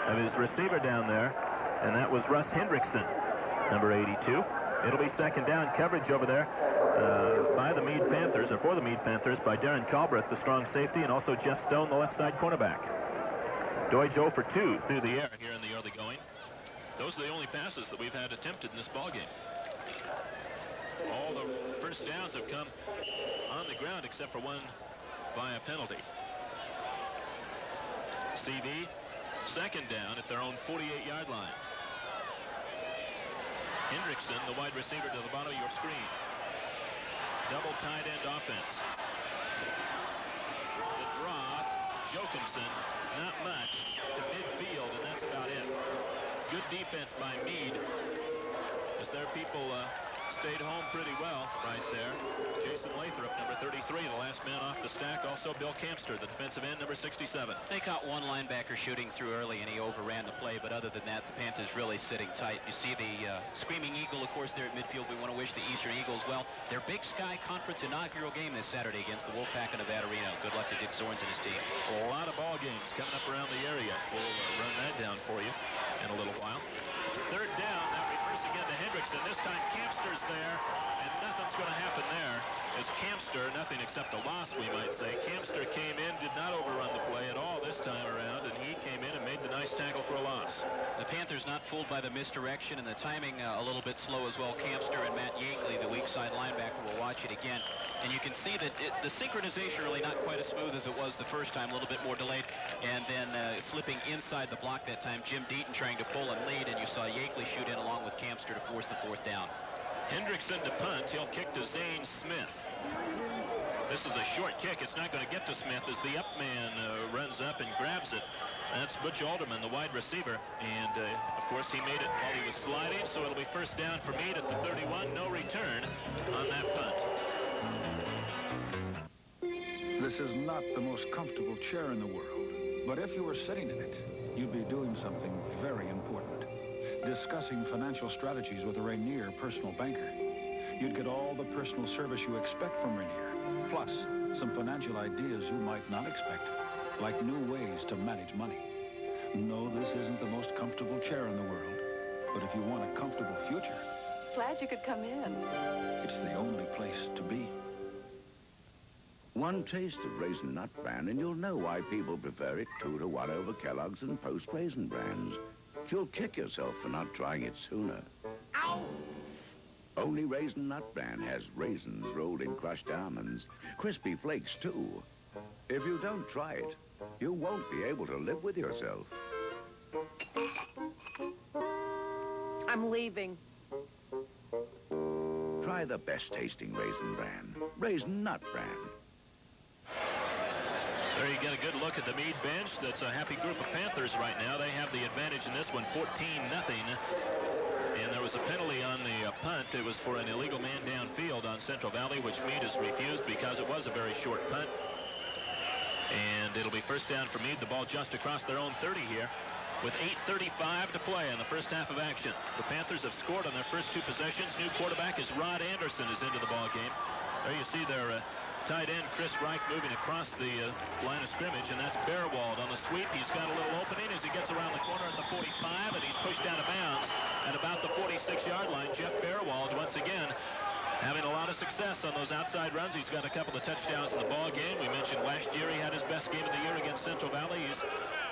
of his receiver down there, and that was Russ Hendrickson, number 82. It'll be second down coverage over there by the Mead Panthers, or for the Mead Panthers, by Darren Calbreth, the strong safety, and also Jeff Stone, the left side cornerback. Deutsch 0 for 2 through the air here in the early going. Those are the only passes that we've had attempted in this ballgame. All the first downs have come on the ground except for one by a penalty. CV, second down at their own 48-yard line. Hendrickson, the wide receiver, to the bottom of your screen. Double tight end offense. The draw, Jokinson, not much to midfield, and that's about it. Good defense by Mead, as their people stayed home pretty well right there. Jason Lathrop, number 33, the last man off the stack. Also Bill Campster, the defensive end, number 67. They caught one linebacker shooting through early, and he overran the play, but other than that, the Panthers really sitting tight. You see the Screaming Eagle, of course, there at midfield. We want to wish the Eastern Eagles well. Their Big Sky Conference inaugural game this Saturday against the Wolfpack of Nevada Reno. Good luck to Dick Zorns and his team. A lot of ball games coming up around the area. We'll run that down for you in a little while. Third down, that reverse again to Hendrickson. This time Campster's there, and nothing's going to happen there. As Campster, nothing except a loss, we might say. Campster came in, did not overrun the play at all this time around, and he came in and made the nice tackle for a loss. The Panthers not fooled by the misdirection and the timing a little bit slow as well. Campster and Matt Yakeley, the weak side linebacker, will watch it again. And you can see that the synchronization really not quite as smooth as it was the first time, a little bit more delayed. And then slipping inside the block that time, Jim Deaton trying to pull and lead, and you saw Yakeley shoot in along with Campster to force the fourth down. Hendrickson to punt. He'll kick to Zane Smith. This is a short kick. It's not going to get to Smith as the up man runs up and grabs it. That's Butch Alderman, the wide receiver. And, of course, he made it while he was sliding, so it'll be first down for Mead at the 31. No return on that punt. This is not the most comfortable chair in the world, but if you were sitting in it, you'd be doing something very important. Discussing financial strategies with a Rainier personal banker. You'd get all the personal service you expect from Rainier, plus some financial ideas you might not expect, like new ways to manage money. No, this isn't the most comfortable chair in the world, but if you want a comfortable future... Glad you could come in. It's the only place to be. One taste of Raisin Nut Bran, and you'll know why people prefer it 2-to-1 over Kellogg's and Post Raisin Brands. You'll kick yourself for not trying it sooner. Ow! Only Raisin Nut Bran has raisins rolled in crushed almonds, crispy flakes too. If you don't try it, you won't be able to live with yourself. I'm leaving. Try the best tasting Raisin Bran, Raisin Nut Bran. There you get a good look at the Mead bench. That's a happy group of Panthers right now. They have the advantage in this one, 14-0. And there was a penalty on the punt. It was for an illegal man downfield on Central Valley, which Mead has refused because it was a very short punt. And it'll be first down for Mead. The ball just across their own 30 here with 8:35 to play in the first half of action. The Panthers have scored on their first two possessions. New quarterback is Rod Anderson is into the ball game. There you see their tight end Chris Reich moving across the line of scrimmage, and that's Bearwald on the sweep. He's got a little opening as he gets around the corner at the 45, and he's pushed out of bounds at about the 46-yard line. Jeff Bearwald once again having a lot of success on those outside runs. He's got a couple of touchdowns in the ball game. We mentioned last year he had his best game of the year against Central Valley. He's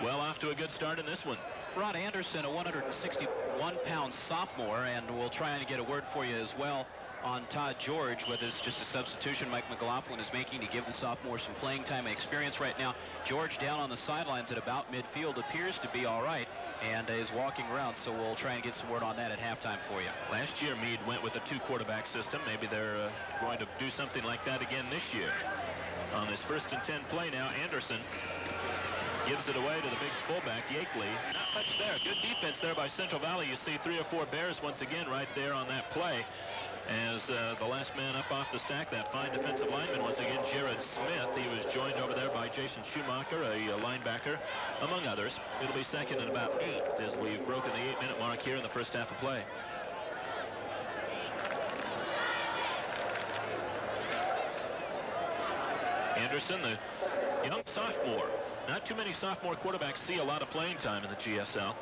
well off to a good start in this one. Rod Anderson, a 161-pound sophomore, and we'll try and get a word for you as well on Todd George, whether it's just a substitution Mike McLaughlin is making to give the sophomore some playing time and experience right now. George down on the sidelines at about midfield, appears to be all right and is walking around, so we'll try and get some word on that at halftime for you. Last year Mead went with a two-quarterback system. Maybe they're going to do something like that again this year. On his 1st and 10 play now, Anderson gives it away to the big fullback, Yakeley. Not much there. Good defense there by Central Valley. You see 3 or 4 Bears once again right there on that play. As the last man up off the stack, that fine defensive lineman, once again, Jared Smith. He was joined over there by Jason Schumacher, a linebacker, among others. It'll be second and about 8 as we've broken the 8-minute mark here in the first half of play. Anderson, the young sophomore. Not too many sophomore quarterbacks see a lot of playing time in the GSL.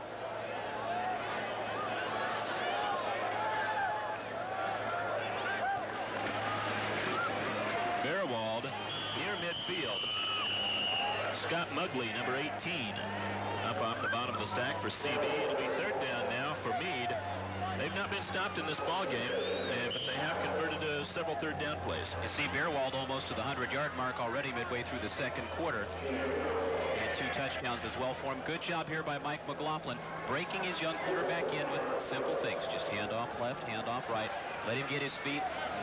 Bearwald near midfield. Scott Mugley, number 18, up off the bottom of the stack for CB. It'll be third down now for Mead. They've not been stopped in this ball game, but they have converted several third down plays. You see Bearwald almost to the 100-yard mark already midway through the second quarter. And 2 touchdowns as well for him. Good job here by Mike McLaughlin, breaking his young quarterback in with simple things. Just hand off left, hand off right. Let him get his feet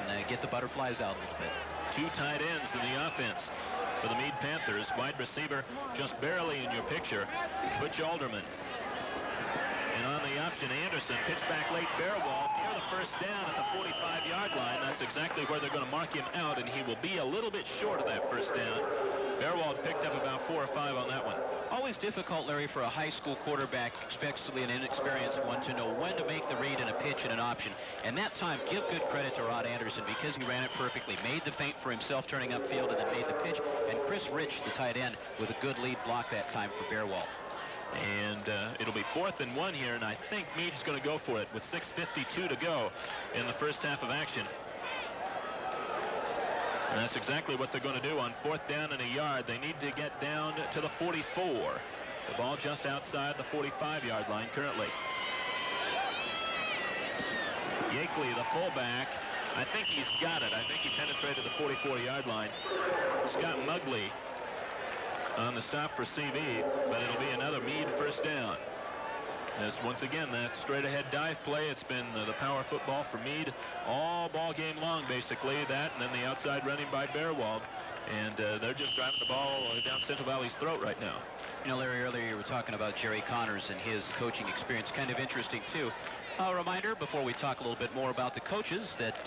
and get the butterflies out a little bit. 2 tight ends in the offense for the Mead Panthers. Wide receiver just barely in your picture, Butch Alderman. And on the option, Anderson, pitch back late, Bearwald near the first down at the 45-yard line. That's exactly where they're going to mark him out, and he will be a little bit short of that first down. Bearwald picked up about 4 or 5 on that one. Always difficult, Larry, for a high school quarterback, especially an inexperienced one, to know when to make the read in a pitch and an option. And that time, give good credit to Rod Anderson because he ran it perfectly, made the feint for himself turning upfield, and then made the pitch. And Chris Rich, the tight end, with a good lead block that time for Bearwald. And it'll be 4th and 1 here, and I think Mead's going to go for it with 6:52 to go in the first half of action. And that's exactly what they're going to do on 4th down and a yard. They need to get down to the 44. The ball just outside the 45-yard line currently. Yakeley, the fullback, I think he's got it. I think he penetrated the 44-yard line. Scott Mugley on the stop for CV, but it'll be another Mead first down. As once again, that straight-ahead dive play, it's been the power football for Mead all ball game long, basically. That, and then the outside running by Bearwald. And they're just driving the ball down Central Valley's throat right now. You know, Larry, earlier you were talking about Jerry Connors and his coaching experience. Kind of interesting, too. A reminder, before we talk a little bit more about the coaches, that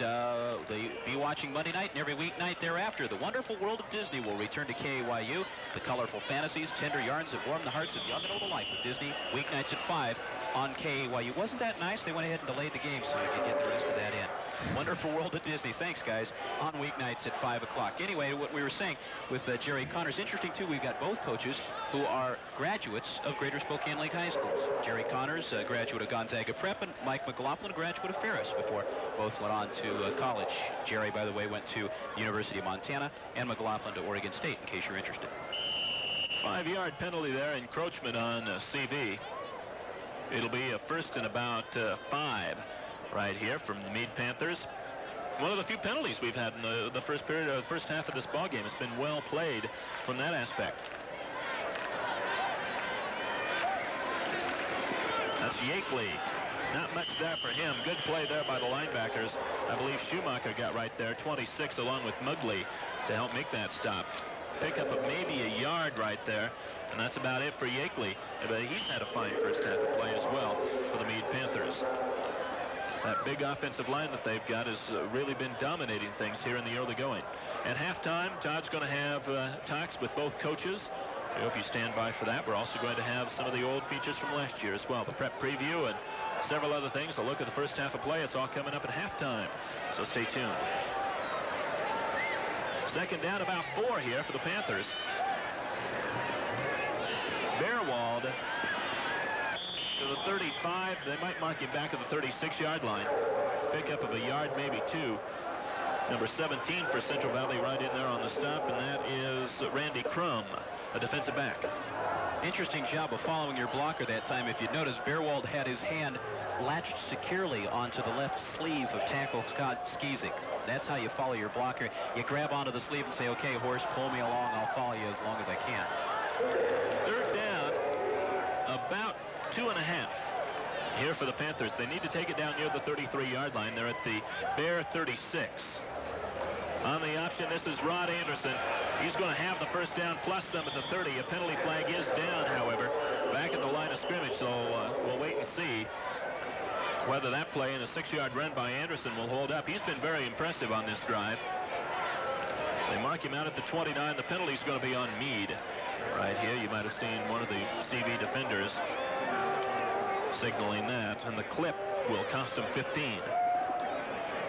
they be watching Monday night and every weeknight thereafter. The Wonderful World of Disney will return to KAYU. The colorful fantasies, tender yarns that warm the hearts of young and old alike with Disney. Weeknights at 5 on KAYU. Wasn't that nice? They went ahead and delayed the game so we could get the rest of that in. Wonderful World of Disney. Thanks, guys. On weeknights at 5 o'clock. Anyway, what we were saying with Jerry Connors, interesting, too, we've got both coaches who are graduates of Greater Spokane Lake High Schools. Jerry Connors, a graduate of Gonzaga Prep, and Mike McLaughlin, a graduate of Ferris, before both went on to college. Jerry, by the way, went to the University of Montana, and McLaughlin to Oregon State, in case you're interested. 5-yard penalty there, encroachment on CV. It'll be a first and about 5 right here from the Mead Panthers. One of the few penalties we've had in the first period, or the first half of this ball game. It's been well played from that aspect. That's Yakeley. Not much there for him. Good play there by the linebackers. I believe Schumacher got right there, 26, along with Mugley, to help make that stop. Pick up of maybe a yard right there, and that's about it for Yakeley. But he's had a fine first half of play as well for the Mead Panthers. That big offensive line that they've got has really been dominating things here in the early going. At halftime, Todd's going to have talks with both coaches. I hope you stand by for that. We're also going to have some of the old features from last year as well. The prep preview and several other things. A look at the first half of play. It's all coming up at halftime, so stay tuned. Second down, about 4 here for the Panthers. Bearwald to the 35. They might mark him back at the 36-yard line. Pickup of a yard, maybe 2. Number 17 for Central Valley right in there on the stop, and that is Randy Crum, a defensive back. Interesting job of following your blocker that time. If you notice, Bearwald had his hand latched securely onto the left sleeve of tackle Scott Skizik. That's how you follow your blocker. You grab onto the sleeve and say, okay, horse, pull me along. I'll follow you as long as I can. Third down, about 2.5 here for the Panthers. They need to take it down near the 33-yard line. They're at the Bear 36. On the option, this is Rod Anderson. He's going to have the first down plus some at the 30. A penalty flag is down, however, back at the line of scrimmage. So we'll wait and see whether that play and a 6-yard run by Anderson will hold up. He's been very impressive on this drive. They mark him out at the 29. The penalty's going to be on Mead. Right here, you might have seen one of the CV defenders signaling that, and the clip will cost him 15.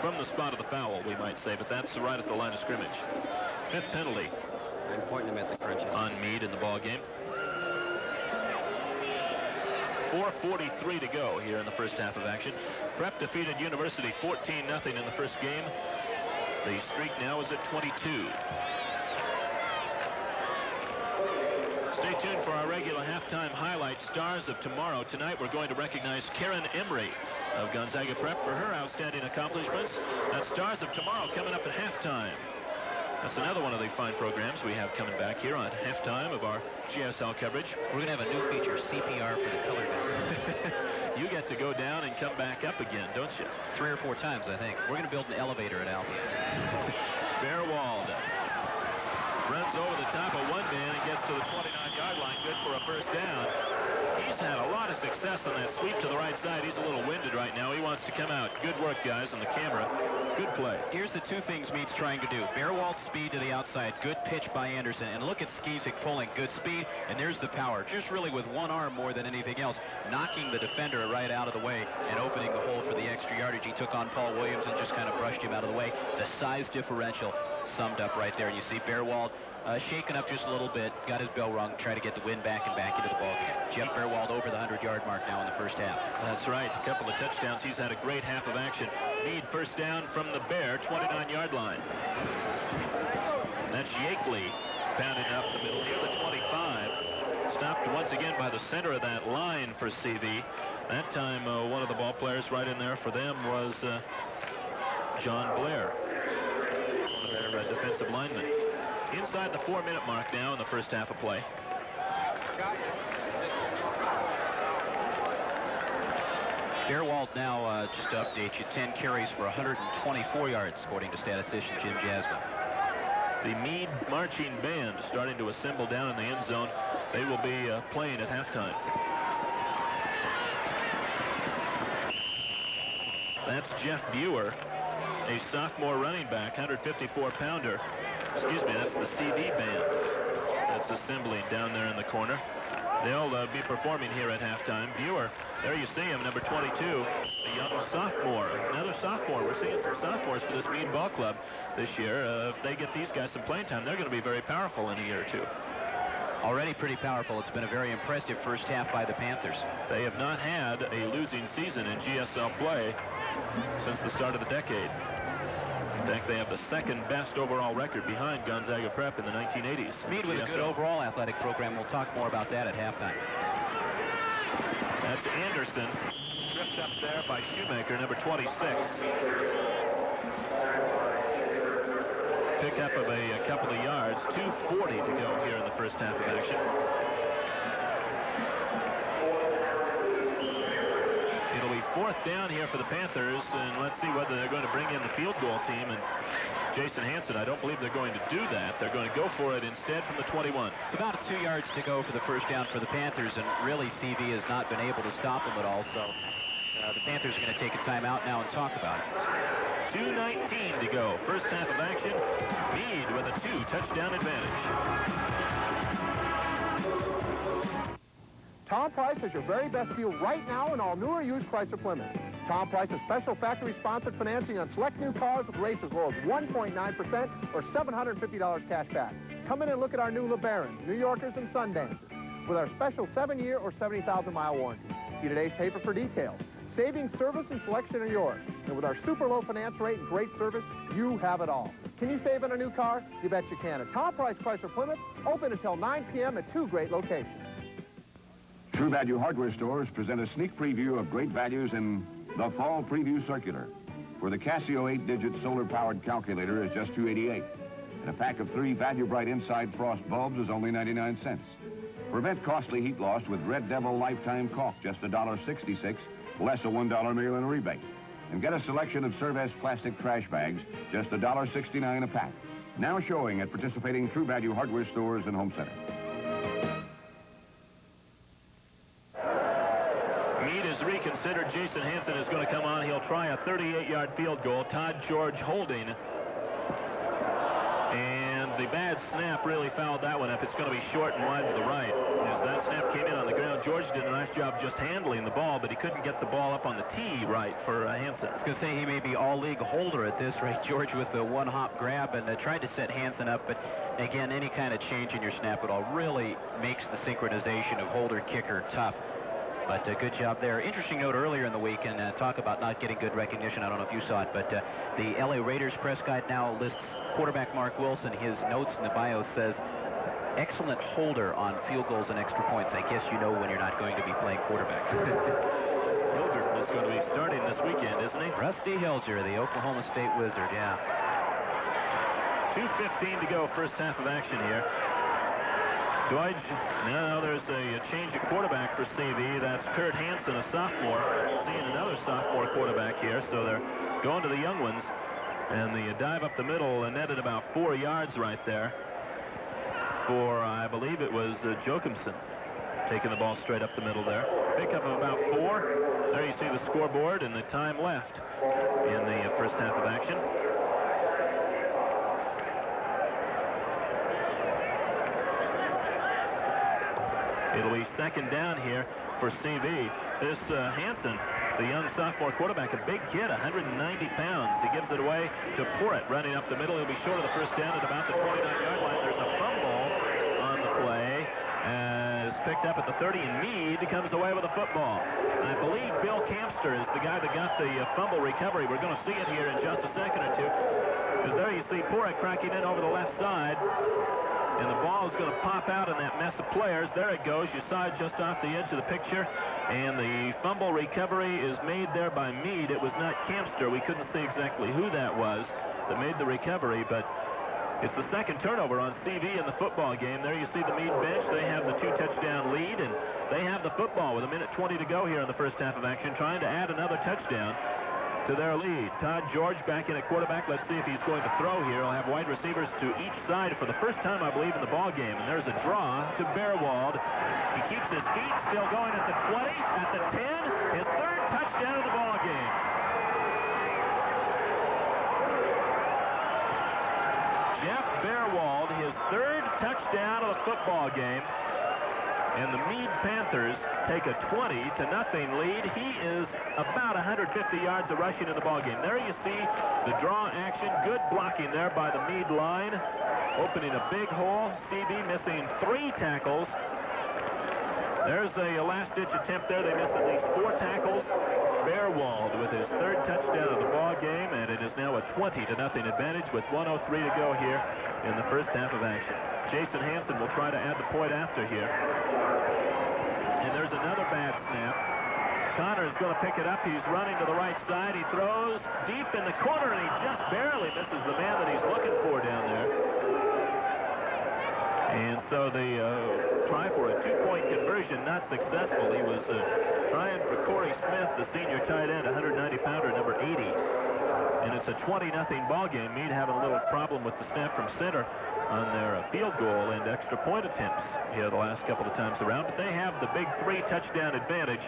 From the spot of the foul, we might say, but that's right at the line of scrimmage. 5th penalty. I'm pointing him at the crunches. On Mead in the ball game. 4:43 to go here in the first half of action. Prep defeated University 14-0 in the first game. The streak now is at 22. Stay tuned for our regular halftime highlight stars of tomorrow. Tonight we're going to recognize Karen Emery of Gonzaga Prep for her outstanding accomplishments. That's stars of tomorrow coming up at halftime. That's another one of the fine programs we have coming back here on halftime of our GSL coverage. We're going to have a new feature, CPR for the colored guys. You get to go down and come back up again, don't you? 3 or 4 times, I think. We're going to build an elevator at Albion. Bearwald runs over the top of one man and gets to the 29-yard line. Good for a first down. He's had a lot of success on that sweep to the right side. He's a little winded right now. He wants to come out. Good work, guys, on the camera. Good play. Here's the 2 things Mead's trying to do. Bearwald speed to the outside. Good pitch by Anderson. And look at Skizik pulling. Good speed. And there's the power. Just really with one arm more than anything else. Knocking the defender right out of the way and opening the hole for the extra yardage. He took on Paul Williams and just kind of brushed him out of the way. The size differential summed up right there. And you see Bearwald shaken up just a little bit, got his bell rung, try to get the wind back and back into the ballgame. Jeff Bearwald over the 100-yard mark now in the first half. That's right. A couple of touchdowns. He's had a great half of action. Mead first down from the Bear, 29-yard line. That's Yakeley pounding up the middle near the 25. stopped once again by the center of that line for CV. That time, one of the ball players right in there for them was John Blair, one of their defensive linemen. Inside the 4-minute mark now in the first half of play. Fairwald now, just to update you, 10 carries for 124 yards, according to statistician Jim Jasmine. The Mead marching band starting to assemble down in the end zone. They will be playing at halftime. That's Jeff Buer, a sophomore running back, 154-pounder. Excuse me, that's the CV band that's assembling down there in the corner. They'll be performing here at halftime. Buer, there you see him, number 22, a young sophomore. Another sophomore. We're seeing some sophomores for this Mead ball club this year. If they get these guys some playing time, they're going to be very powerful in a year or two. Already pretty powerful. It's been a very impressive first half by the Panthers. They have not had a losing season in GSL play since the start of the decade. In fact, they have the second best overall record behind Gonzaga Prep in the 1980s. Mead with a good overall athletic program. We'll talk more about that at halftime. That's Anderson, tripped up there by Shoemaker, number 26. Pick up of a couple of yards, 2:40 to go here in the first half of action. It'll be 4th down here for the Panthers, and let's see whether they're going to bring in the field goal team. And Jason Hansen, I don't believe they're going to do that. They're going to go for it instead from the 21. It's about 2 yards to go for the first down for the Panthers, and really CV has not been able to stop them at all, so the Panthers are going to take a timeout now and talk about it. 2:19 to go. First half of action. Mead with a 2-touchdown advantage. Tom Price has your very best deal right now in all new or used Chrysler Plymouth. Tom Price's special factory-sponsored financing on select new cars with rates as low as 1.9% or $750 cash back. Come in and look at our new LeBarons, New Yorkers, and Sundancers with our special 7-year or 70,000-mile warranty. See today's paper for details. Savings, service, and selection are yours. And with our super low finance rate and great service, you have it all. Can you save on a new car? You bet you can. At Tom Price Chrysler Plymouth, open until 9 p.m. at 2 great locations. True Value Hardware Stores present a sneak preview of great values in the Fall Preview Circular, where the Casio 8-digit solar-powered calculator is just $2.88, and a pack of 3 Value Bright Inside Frost bulbs is only 99 cents. Prevent costly heat loss with Red Devil Lifetime Caulk, just $1.66, less a $1 mail-in rebate. And get a selection of Cervest plastic trash bags, just $1.69 a pack. Now showing at participating True Value Hardware Stores and Home Center. Mead is reconsidered. Jason Hansen is going to come on. He'll try a 38-yard field goal. Todd George holding. And the bad snap really fouled that one up. It's going to be short and wide to the right. As that snap came in on the ground, George did a nice job just handling the ball, but he couldn't get the ball up on the tee right for Hansen. I was going to say he may be all-league holder at this rate. George with the one-hop grab and tried to set Hansen up, but again, any kind of change in your snap at all really makes the synchronization of holder-kicker tough. But good job there. Interesting note earlier in the week, and talk about not getting good recognition. I don't know if you saw it, but the LA Raiders press guide now lists quarterback Mark Wilson. His notes in the bio says, excellent holder on field goals and extra points. I guess you know when you're not going to be playing quarterback. Hilger is going to be starting this weekend, isn't he? Rusty Hilger, the Oklahoma State Wizard, yeah. 2:15 to go, first half of action here. Deutsch, now there's a change at quarterback for CV. That's Kurt Hansen, a sophomore. Seeing another sophomore quarterback here, so they're going to the young ones. And the dive up the middle netted about 4 yards right there for, I believe it was Joachimson, taking the ball straight up the middle there. Pickup of about 4. There you see the scoreboard and the time left in the first half of action. It'll be second down here for CV. This Hansen, the young sophomore quarterback, a big kid, 190 pounds. He gives it away to Porritt, running up the middle. He'll be short of the first down at about the 29-yard line. There's a fumble on the play. It's picked up at the 30, and Mead comes away with a football. I believe Bill Campster is the guy that got the fumble recovery. We're going to see it here in just a second or two. Because there you see Porritt cracking in over the left side. and the ball is going to pop out in that mess of players. There it goes. You saw it just off the edge of the picture, and the fumble recovery is made there by Mead. It was not Campster. We couldn't see exactly who that was that made the recovery, but it's the second turnover on CV in the football game. There you see the Mead bench. They have the 2-touchdown lead, and they have the football with 1:20 to go here in the first half of action, trying to add another touchdown to their lead. Todd George back in at quarterback. Let's see if he's going to throw here. He'll have wide receivers to each side for the first time, I believe, in the ball game. And there's a draw to Bearwald. He keeps his feet, still going at the 20, at the 10, his third touchdown of the ball game. Jeff Bearwald, his third touchdown of the football game. And the Mead Panthers take a 20-0 lead. He is about 150 yards of rushing in the ballgame. There you see the draw action. Good blocking there by the Mead line. Opening a big hole. CV missing 3 tackles. There's a last-ditch attempt there. They missed at least 4 tackles. Bearwald with his third touchdown of the ball game, and it is now a 20-0 advantage with 1:03 to go here in the first half of action. Jason Hansen will try to add the point after here. And there's another bad snap. Connor is going to pick it up. He's running to the right side. He throws deep in the corner, and he just barely misses the man that he's looking for down there. And so they try for a 2-point conversion, not successful. He was trying for Corey Smith, the senior tight end, 190-pounder, number 80. And it's a 20-0 ball game. Mead having a little problem with the snap from center on their field goal and extra point attempts here the last couple of times around. But they have the big 3-touchdown advantage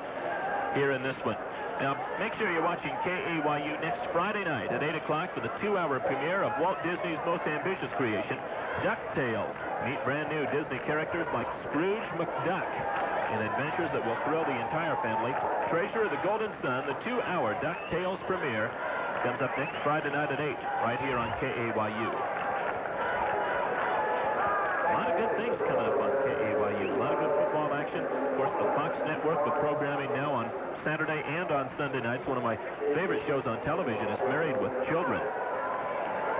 here in this one. Now, make sure you're watching KAYU next Friday night at 8 o'clock for the 2-hour premiere of Walt Disney's most ambitious creation, DuckTales. Meet brand new Disney characters like Scrooge McDuck in adventures that will thrill the entire family. Treasure of the Golden Sun, the 2-hour DuckTales premiere, comes up next Friday night at 8, right here on KAYU. A lot of good things coming up on KAYU. A lot of good football action. Of course, the Fox Network with programming now on Saturday and on Sunday nights. One of my favorite shows on television is Married with Children.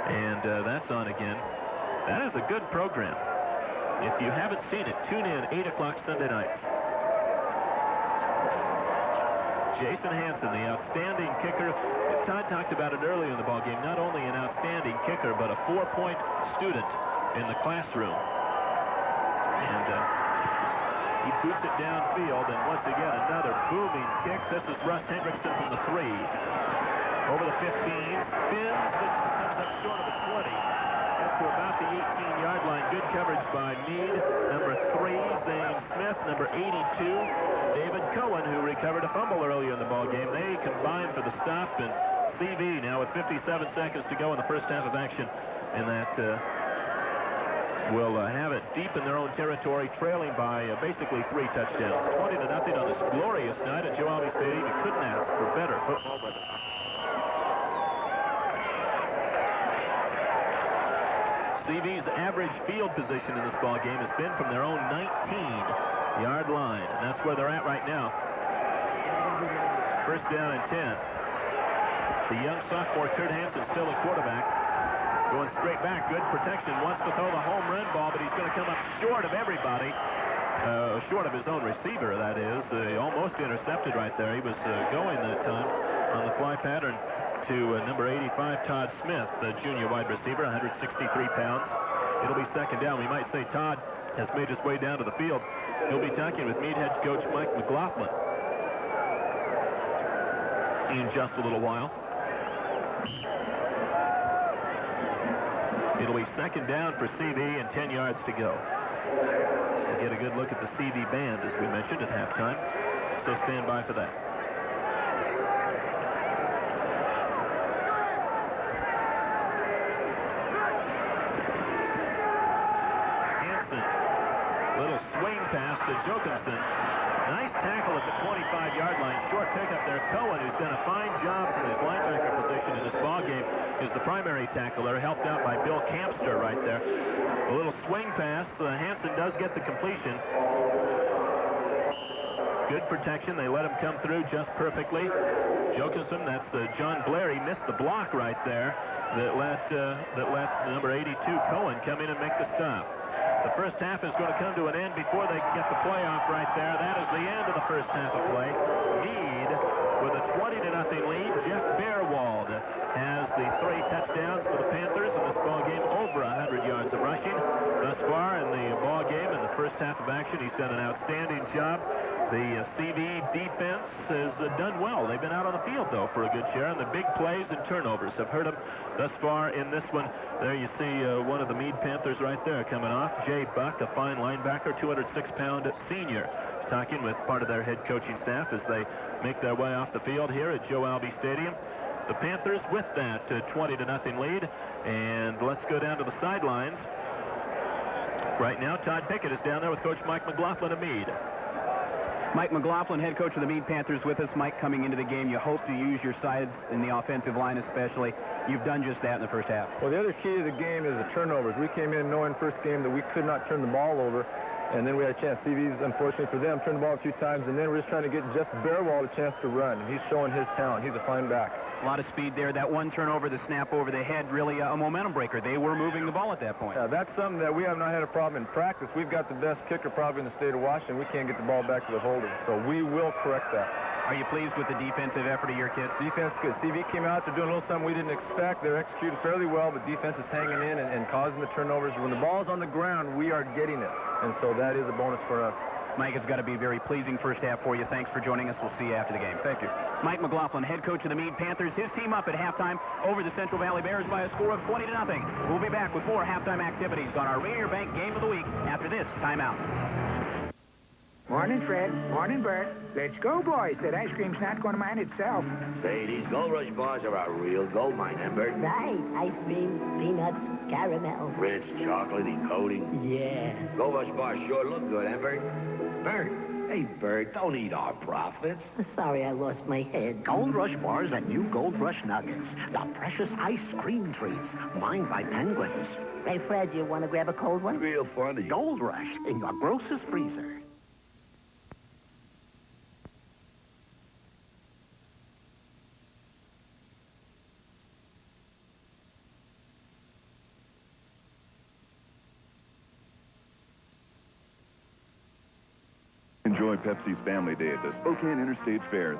And that's on again. That is a good program. If you haven't seen it, tune in 8 o'clock Sunday nights. Jason Hansen, the outstanding kicker. Todd talked about it earlier in the ballgame. Not only an outstanding kicker, but a 4-point student in the classroom. And he boots it downfield, and once again, another booming kick. This is Russ Hendrickson from the 3. Over the 15, spins, but comes up short of the 20. Gets to about the 18-yard line. Good coverage by Mead. Number 3, Zane Smith. Number 82, David Cohen, who recovered a fumble earlier in the ballgame. They combined for the stop, and CV now with 57 seconds to go in the first half of action, and that will have it deep in their own territory, trailing by basically 3 touchdowns. 20-0 on this glorious night at Joe Alvey Stadium. You couldn't ask for better football weather. CV's average field position in this ball game has been from their own 19-yard line, and that's where they're at right now. First down and 10. The young sophomore Kurt Hansen still a quarterback. Going straight back, good protection. Wants to throw the home run ball, but he's going to come up short of everybody. Short of his own receiver, that is. Almost intercepted right there. He was going that time on the fly pattern to number 85, Todd Smith, the junior wide receiver, 163 pounds. It'll be second down. We might say Todd has made his way down to the field. He'll be talking with Mead head coach Mike McLaughlin in just a little while. It'll be second down for CV and 10 yards to go. We'll get a good look at the CV band, as we mentioned, at halftime. So stand by for that. Hansen, little swing pass to Jokinson. Nice tackle at the 25-yard line. Short pickup there. Cohen, who's done a fine job from his linebacker position in this ballgame, is the primary tackler, helped out by Bill Campster right there. A little swing pass. Hansen does get the completion. Good protection. They let him come through just perfectly. Jokinson, that's John Blair. He missed the block right there that let number 82 Cohen come in and make the stop. The first half is going to come to an end before they can get the playoff right there. That is the end of the first half of play. Mead with a 20-0 lead. Jeff Beerwald has the 3 touchdowns for the Panthers in this ball game, over 100 yards of rushing. Thus far in the ball game, in the first half of action, he's done an outstanding job. The CV defense has done well. They've been out on the field, though, for a good share, and the big plays and turnovers have hurt them thus far in this one. There you see one of the Mead Panthers right there coming off. Jay Buck, a fine linebacker, 206-pound senior, talking with part of their head coaching staff as they make their way off the field here at Joe Albee Stadium. The Panthers with that 20-0 lead, and let's go down to the sidelines. Right now, Todd Pickett is down there with Coach Mike McLaughlin of Mead. Mike McLaughlin, head coach of the Mead Panthers, with us. Mike, coming into the game, you hope to use your sides in the offensive line especially. You've done just that in the first half. Well, the other key to the game is the turnovers. We came in knowing first game that we could not turn the ball over, and then we had a chance. CV's, unfortunately for them, turned the ball a few times, and then we're just trying to get Jeff Beerwald a chance to run. He's showing his talent. He's a fine back. A lot of speed there. That one turnover, the snap over the head, really a momentum breaker. They were moving the ball at that point. Yeah, that's something that we have not had a problem in practice. We've got the best kicker probably in the state of Washington. We can't get the ball back to the holder, so we will correct that. Are you pleased with the defensive effort of your kids? Defense is good. CV came out, they're doing a little something we didn't expect. They're executing fairly well, but defense is hanging in and causing the turnovers. When the ball's on the ground, we are getting it, and so that is a bonus for us. Mike, it's got to be a very pleasing first half for you. Thanks for joining us. We'll see you after the game. Thank you. Mike McLaughlin, head coach of the Mead Panthers. His team up at halftime over the Central Valley Bears by a score of 20-0. We'll be back with more halftime activities on our Rainier Bank Game of the Week after this timeout. Morning, Fred. Morning, Bert. Let's go, boys. That ice cream's not going to mind itself. Say, these Gold Rush bars are a real gold mine, eh, Bert? Right. Ice cream, peanuts, caramel. Rich, chocolatey coating. Yeah. Gold Rush bars sure look good, eh, Bert? Bert, hey, Bert, don't eat our profits. Sorry, I lost my head. Gold Rush bars and new Gold Rush nuggets. The precious ice cream treats, mined by penguins. Hey, Fred, you want to grab a cold one? Real funny. Gold Rush in your grocer's freezer. Enjoy Pepsi's Family Day at the Spokane Interstate Fair.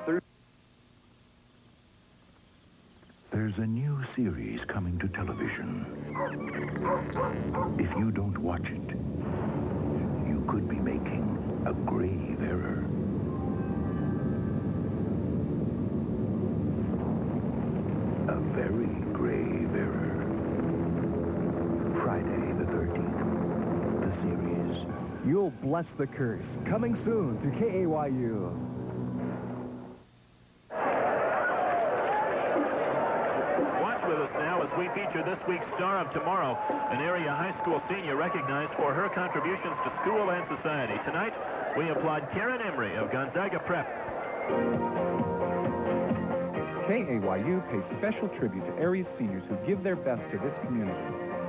There's a new series coming to television. If you don't watch it, you could be making a grave error. A very grave error. Friday the 13th. The series. You'll bless the curse. Coming soon to KAYU. Watch with us now as we feature this week's Star of Tomorrow, an area high school senior recognized for her contributions to school and society. Tonight, we applaud Karen Emery of Gonzaga Prep. KAYU pays special tribute to area seniors who give their best to this community.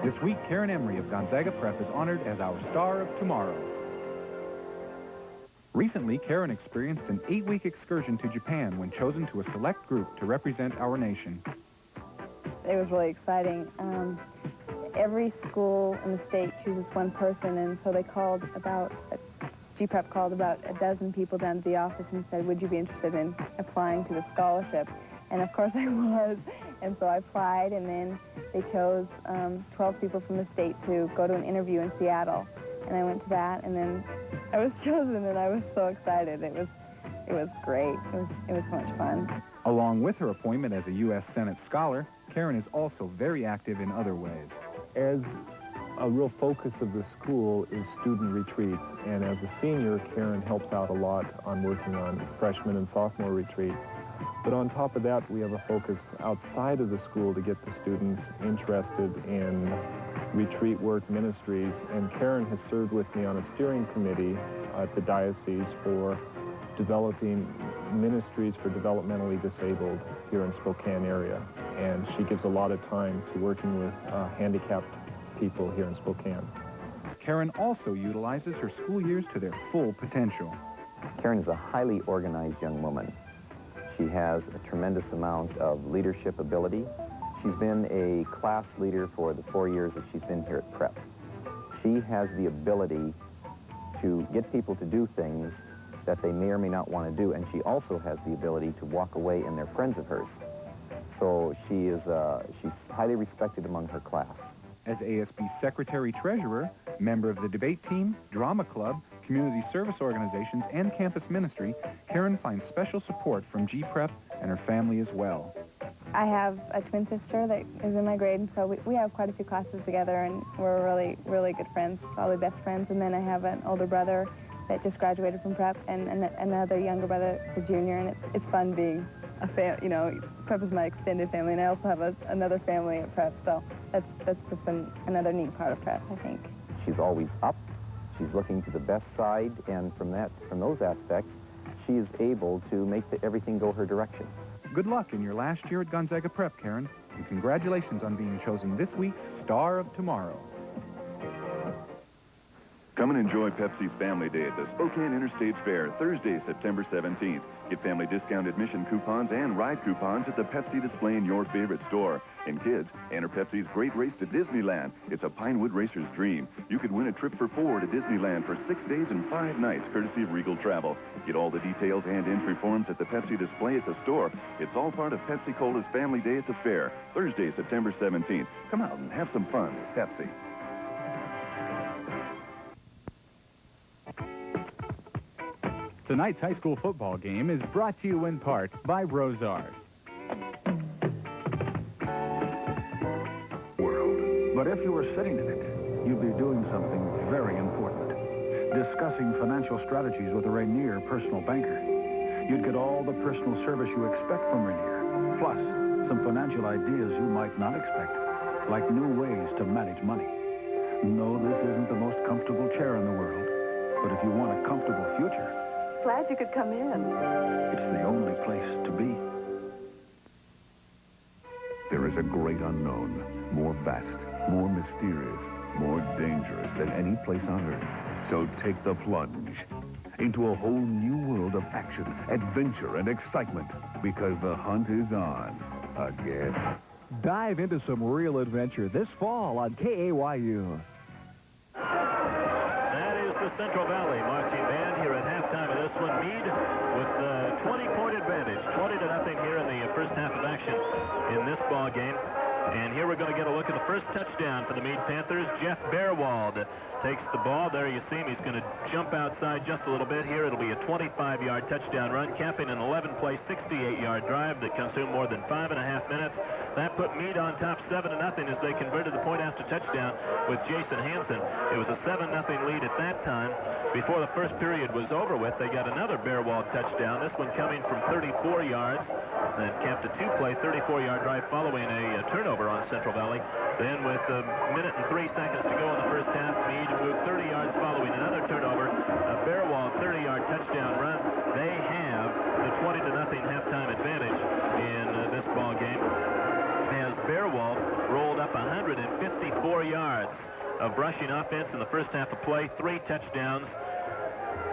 This week, Karen Emery of Gonzaga Prep is honored as our Star of Tomorrow. Recently, Karen experienced an 8-week excursion to Japan when chosen to a select group to represent our nation. It was really exciting. Every school in the state chooses one person, and so they called about, GPrep called about a dozen people down to the office and said, would you be interested in applying to the scholarship? And of course I was. And so I applied, and then they chose 12 people from the state to go to an interview in Seattle. And I went to that, and then I was chosen, and I was so excited. It was great. It was so much fun. Along with her appointment as a U.S. Senate scholar, Karen is also very active in other ways. As a real focus of the school is student retreats, and as a senior, Karen helps out a lot on working on freshman and sophomore retreats. But on top of that, we have a focus outside of the school to get the students interested in retreat work ministries, and Karen has served with me on a steering committee at the diocese for developing ministries for developmentally disabled here in Spokane area, and she gives a lot of time to working with handicapped people here in Spokane. Karen also utilizes her school years to their full potential. Karen is a highly organized young woman. She has a tremendous amount of leadership ability. She's been a class leader for the 4 years that she's been here at Prep. She has the ability to get people to do things that they may or may not want to do, and she also has the ability to walk away and they're friends of hers. So she's highly respected among her class. As ASB Secretary-Treasurer, member of the debate team, drama club, community service organizations, and campus ministry, Karen finds special support from G-Prep and her family as well. I have a twin sister that is in my grade, and so we have quite a few classes together, and we're really, really good friends, probably best friends. And then I have an older brother that just graduated from prep, and another younger brother, a junior, and it's fun being a you know, prep is my extended family, and I also have another family at prep, so that's just another neat part of prep, I think. She's always up, she's looking to the best side, and from those aspects, she is able to make everything go her direction. Good luck in your last year at Gonzaga Prep, Karen, and congratulations on being chosen this week's Star of Tomorrow. Come and enjoy Pepsi's Family Day at the Spokane Interstate Fair, Thursday, September 17th. Get family discount admission coupons and ride coupons at the Pepsi display in your favorite store. And kids, enter Pepsi's Great Race to Disneyland. It's a Pinewood racer's dream. You could win a trip for 4 to Disneyland for 6 days and 5 nights, courtesy of Regal Travel. Get all the details and entry forms at the Pepsi display at the store. It's all part of Pepsi Cola's Family Day at the fair, Thursday, September 17th. Come out and have some fun with Pepsi. Tonight's high school football game is brought to you in part by Rosars. World. But if you were sitting in it, you'd be doing something very important. Discussing financial strategies with a Rainier personal banker. You'd get all the personal service you expect from Rainier, plus some financial ideas you might not expect, like new ways to manage money. No, this isn't the most comfortable chair in the world, but if you want a comfortable future, Glad you could come in. it's the only place to be. There is a great unknown, more vast, more mysterious, more dangerous than any place on Earth. So take the plunge into a whole new world of action, adventure, and excitement, because the hunt is on again. Dive into some real adventure this fall on KAYU. That is the Central Valley Marching Band here at halftime of this one. Mead with the 20-point advantage, 20-0 here in the first half of action in this ball game. And here we're going to get a look at the first touchdown for the Mead Panthers. Jeff Bearwald takes the ball. There you see him. He's going to jump outside just a little bit here. It'll be a 25-yard touchdown run, capping an 11-play, 68-yard drive that consumed more than 5.5 minutes. That put Mead on top 7-0 as they converted the point after touchdown with Jason Hansen. It was a 7-0 lead at that time. Before the first period was over with, they got another Bearwald touchdown, this one coming from 34 yards. And it capped a 2-play, 34-yard drive following a turnover on Central Valley. Then with a minute and 3 seconds to go in the first half, Mead moved 30 yards following another turnover. A Bearwald 30-yard touchdown run. They have the 20-0 halftime advantage in this ball game, as Bearwald rolled up 154 yards of rushing offense in the first half of play, 3 touchdowns.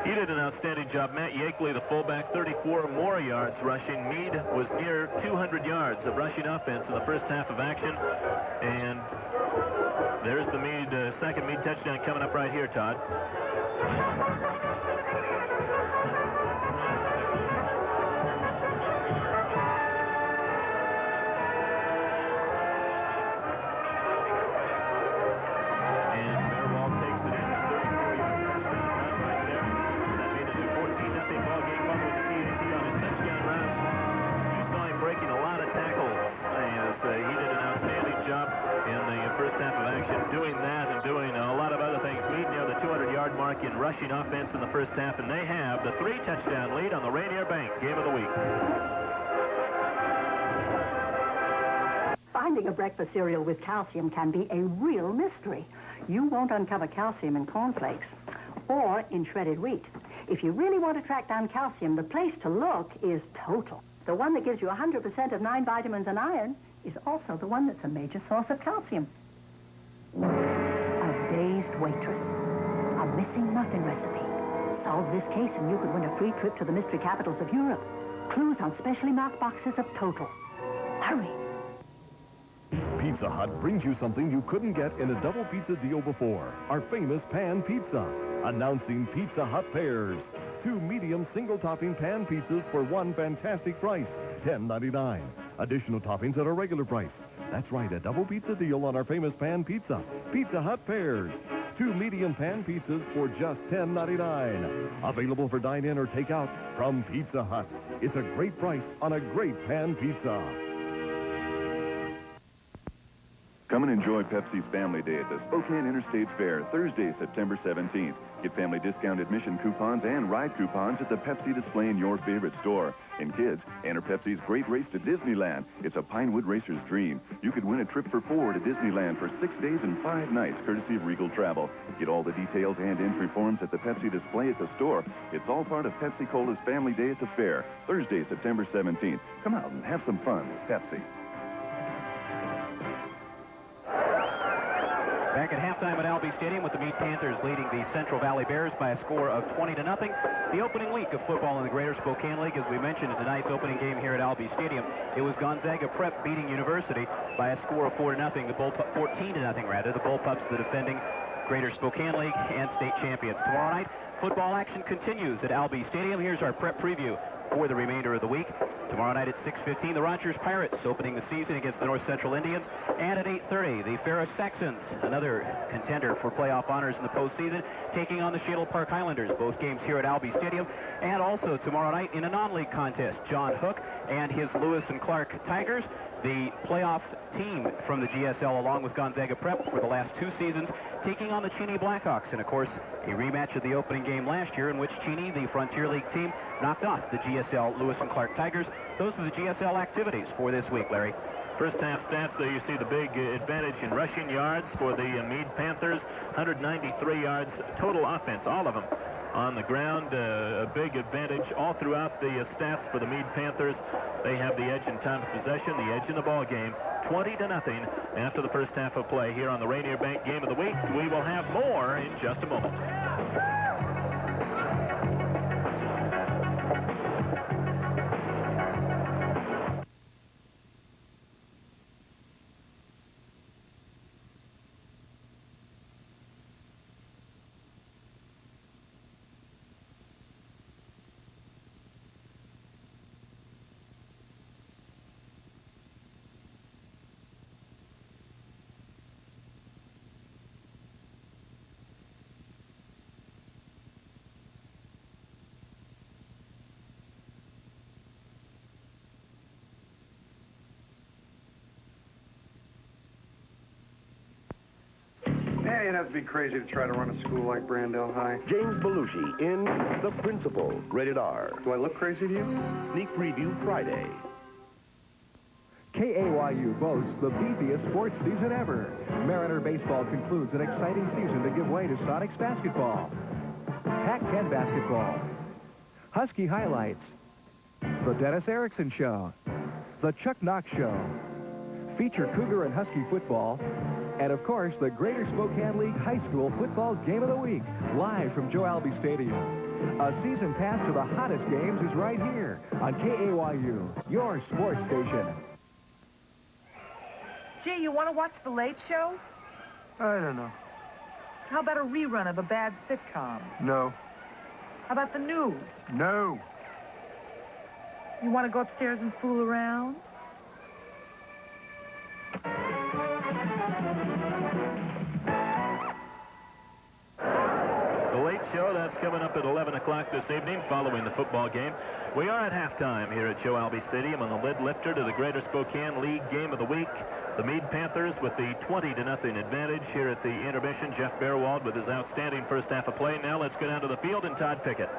He did an outstanding job. Matt Yakeley, the fullback, 34 more yards rushing. Mead was near 200 yards of rushing offense in the first half of action. And there's the Mead, second Mead touchdown coming up right here, Todd. In rushing offense in the first half, and they have the 3-touchdown lead on the Rainier Bank Game of the Week. Finding a breakfast cereal with calcium can be a real mystery. You won't uncover calcium in cornflakes or in shredded wheat. If you really want to track down calcium, the place to look is Total. The one that gives you 100% of 9 vitamins and iron is also the one that's a major source of calcium. A dazed waitress. A missing muffin recipe. Solve this case and you could win a free trip to the mystery capitals of Europe. Clues on specially marked boxes of Total. Hurry. Pizza Hut brings you something you couldn't get in a double pizza deal before. Our famous pan pizza. Announcing Pizza Hut Pairs. 2 medium single-topping pan pizzas for one fantastic price, $10.99. Additional toppings at a regular price. That's right, a double pizza deal on our famous pan pizza. Pizza Hut Pairs. 2 medium pan pizzas for just $10.99. Available for dine-in or takeout from Pizza Hut. It's a great price on a great pan pizza. Come and enjoy Pepsi's Family Day at the Spokane Interstate Fair, Thursday, September 17th. Get family discount admission coupons and ride coupons at the Pepsi display in your favorite store. And kids, enter Pepsi's Great Race to Disneyland. It's a Pinewood racer's dream. You could win a trip for 4 to Disneyland for 6 days and 5 nights, courtesy of Regal Travel. Get all the details and entry forms at the Pepsi display at the store. It's all part of Pepsi Cola's Family Day at the fair, Thursday, September 17th. Come out and have some fun with Pepsi. Back at halftime at Albee Stadium with the Mead Panthers leading the Central Valley Bears by a score of 20-0. The opening week of football in the Greater Spokane League, as we mentioned, is a nice opening game here at Albee Stadium. It was Gonzaga Prep beating University by a score of 4-0. The 14-0 rather. The Bullpups, the defending Greater Spokane League and state champions. Tomorrow night, football action continues at Albee Stadium. Here's our prep preview for the remainder of the week. Tomorrow night at 6:15, the Rogers Pirates opening the season against the North Central Indians. And at 8:30, the Ferris Saxons, another contender for playoff honors in the postseason, taking on the Shadle Park Highlanders. Both games here at Albee Stadium. And also tomorrow night in a non-league contest, John Hook and his Lewis and Clark Tigers, the playoff team from the GSL along with Gonzaga Prep for the last 2 seasons, taking on the Cheney Blackhawks. And of course, a rematch of the opening game last year in which Cheney, the Frontier League team, knocked off the GSL Lewis and Clark Tigers. Those are the GSL activities for this week, Larry. First half stats there, you see the big advantage in rushing yards for the Mead Panthers. 193 yards total offense, all of them on the ground. A big advantage all throughout the stats for the Mead Panthers. They have the edge in time of possession, the edge in the ball game. 20-0 after the first half of play here on the Rainier Bank Game of the Week. We will have more in just a moment. Yeah, you'd have to be crazy to try to run a school like Brandell High. James Belushi in The Principal, rated R. Do I look crazy to you? Sneak preview Friday. KAYU boasts the beefiest sports season ever. Mariner baseball concludes an exciting season to give way to Sonics basketball, Pac-10 basketball, Husky highlights, the Dennis Erickson Show, the Chuck Knox Show, feature Cougar and Husky football, and of course, the Greater Spokane League High School Football Game of the Week, live from Joe Albee Stadium. A season pass to the hottest games is right here on KAYU, your sports station. Gee, you want to watch The Late Show? I don't know. How about a rerun of a bad sitcom? No. How about the news? No. You want to go upstairs and fool around? The Late Show, that's coming up at 11 o'clock this evening following the football game. We are at halftime here at Joe Albee Stadium on the lid lifter to the Greater Spokane League Game of the Week. The Mead Panthers with the 20-0 advantage here at the intermission. Jeff Bearwald with his outstanding first half of play. Now let's go down to the field and Todd Pickett.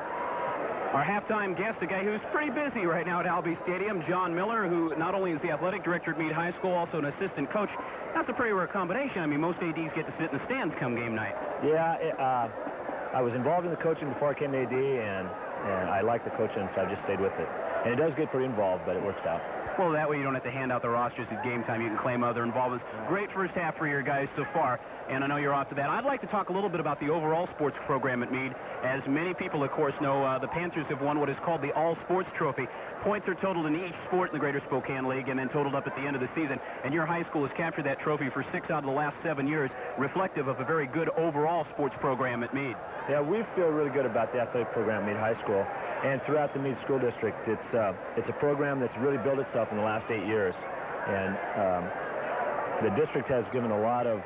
Our halftime guest, a guy who's pretty busy right now at Albee Stadium, John Miller, who not only is the athletic director at Mead High School, also an assistant coach. That's a pretty rare combination. I mean, most ADs get to sit in the stands come game night. Yeah, I was involved in the coaching before I came to AD, and I like the coaching, so I just stayed with it. And it does get pretty involved, but it works out. Well, that way you don't have to hand out the rosters at game time. You can claim other involvements. Great first half for your guys so far, and I know you're off to that. I'd like to talk a little bit about the overall sports program at Mead. As many people, of course, know, the Panthers have won what is called the All-Sports Trophy. Points are totaled in each sport in the Greater Spokane League and then totaled up at the end of the season. And your high school has captured that trophy for 6 out of the last 7 years, reflective of a very good overall sports program at Mead. Yeah, we feel really good about the athletic program at Mead High School. And throughout the Mead School District, it's a program that's really built itself in the last 8 years. And the district has given a lot of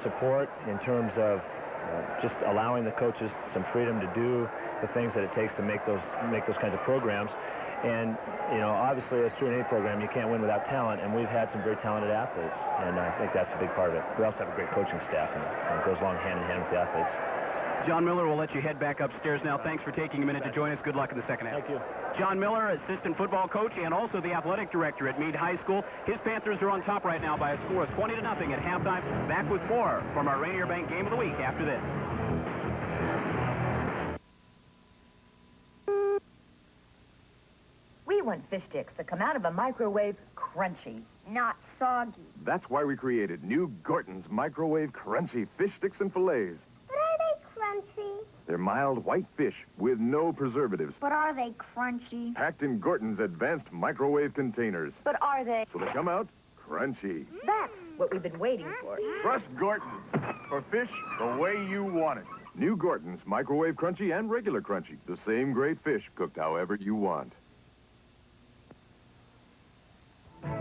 support in terms of just allowing the coaches some freedom to do the things that it takes to make those kinds of programs. And, you know, obviously, as through an A program, you can't win without talent, and we've had some very talented athletes, and I think that's a big part of it. We also have a great coaching staff, and it goes along hand in hand with the athletes. John Miller, will let you head back upstairs now. Thanks for taking a minute to join us. Good luck in the second half. Thank you. John Miller, assistant football coach and also the athletic director at Mead High School. His Panthers are on top right now by a score of 20-0 at halftime. Back with more from our Rainier Bank Game of the Week after this. We want fish sticks that come out of a microwave crunchy, not soggy. That's why we created new Gorton's Microwave Crunchy Fish Sticks and Fillets. But are they crunchy? They're mild white fish with no preservatives, But are they crunchy? packed in Gorton's advanced microwave containers. But are they? So they come out crunchy. That's what we've been waiting for. Trust Gorton's for fish the way you want it. New Gorton's Microwave Crunchy and regular crunchy. The same great fish cooked however you want.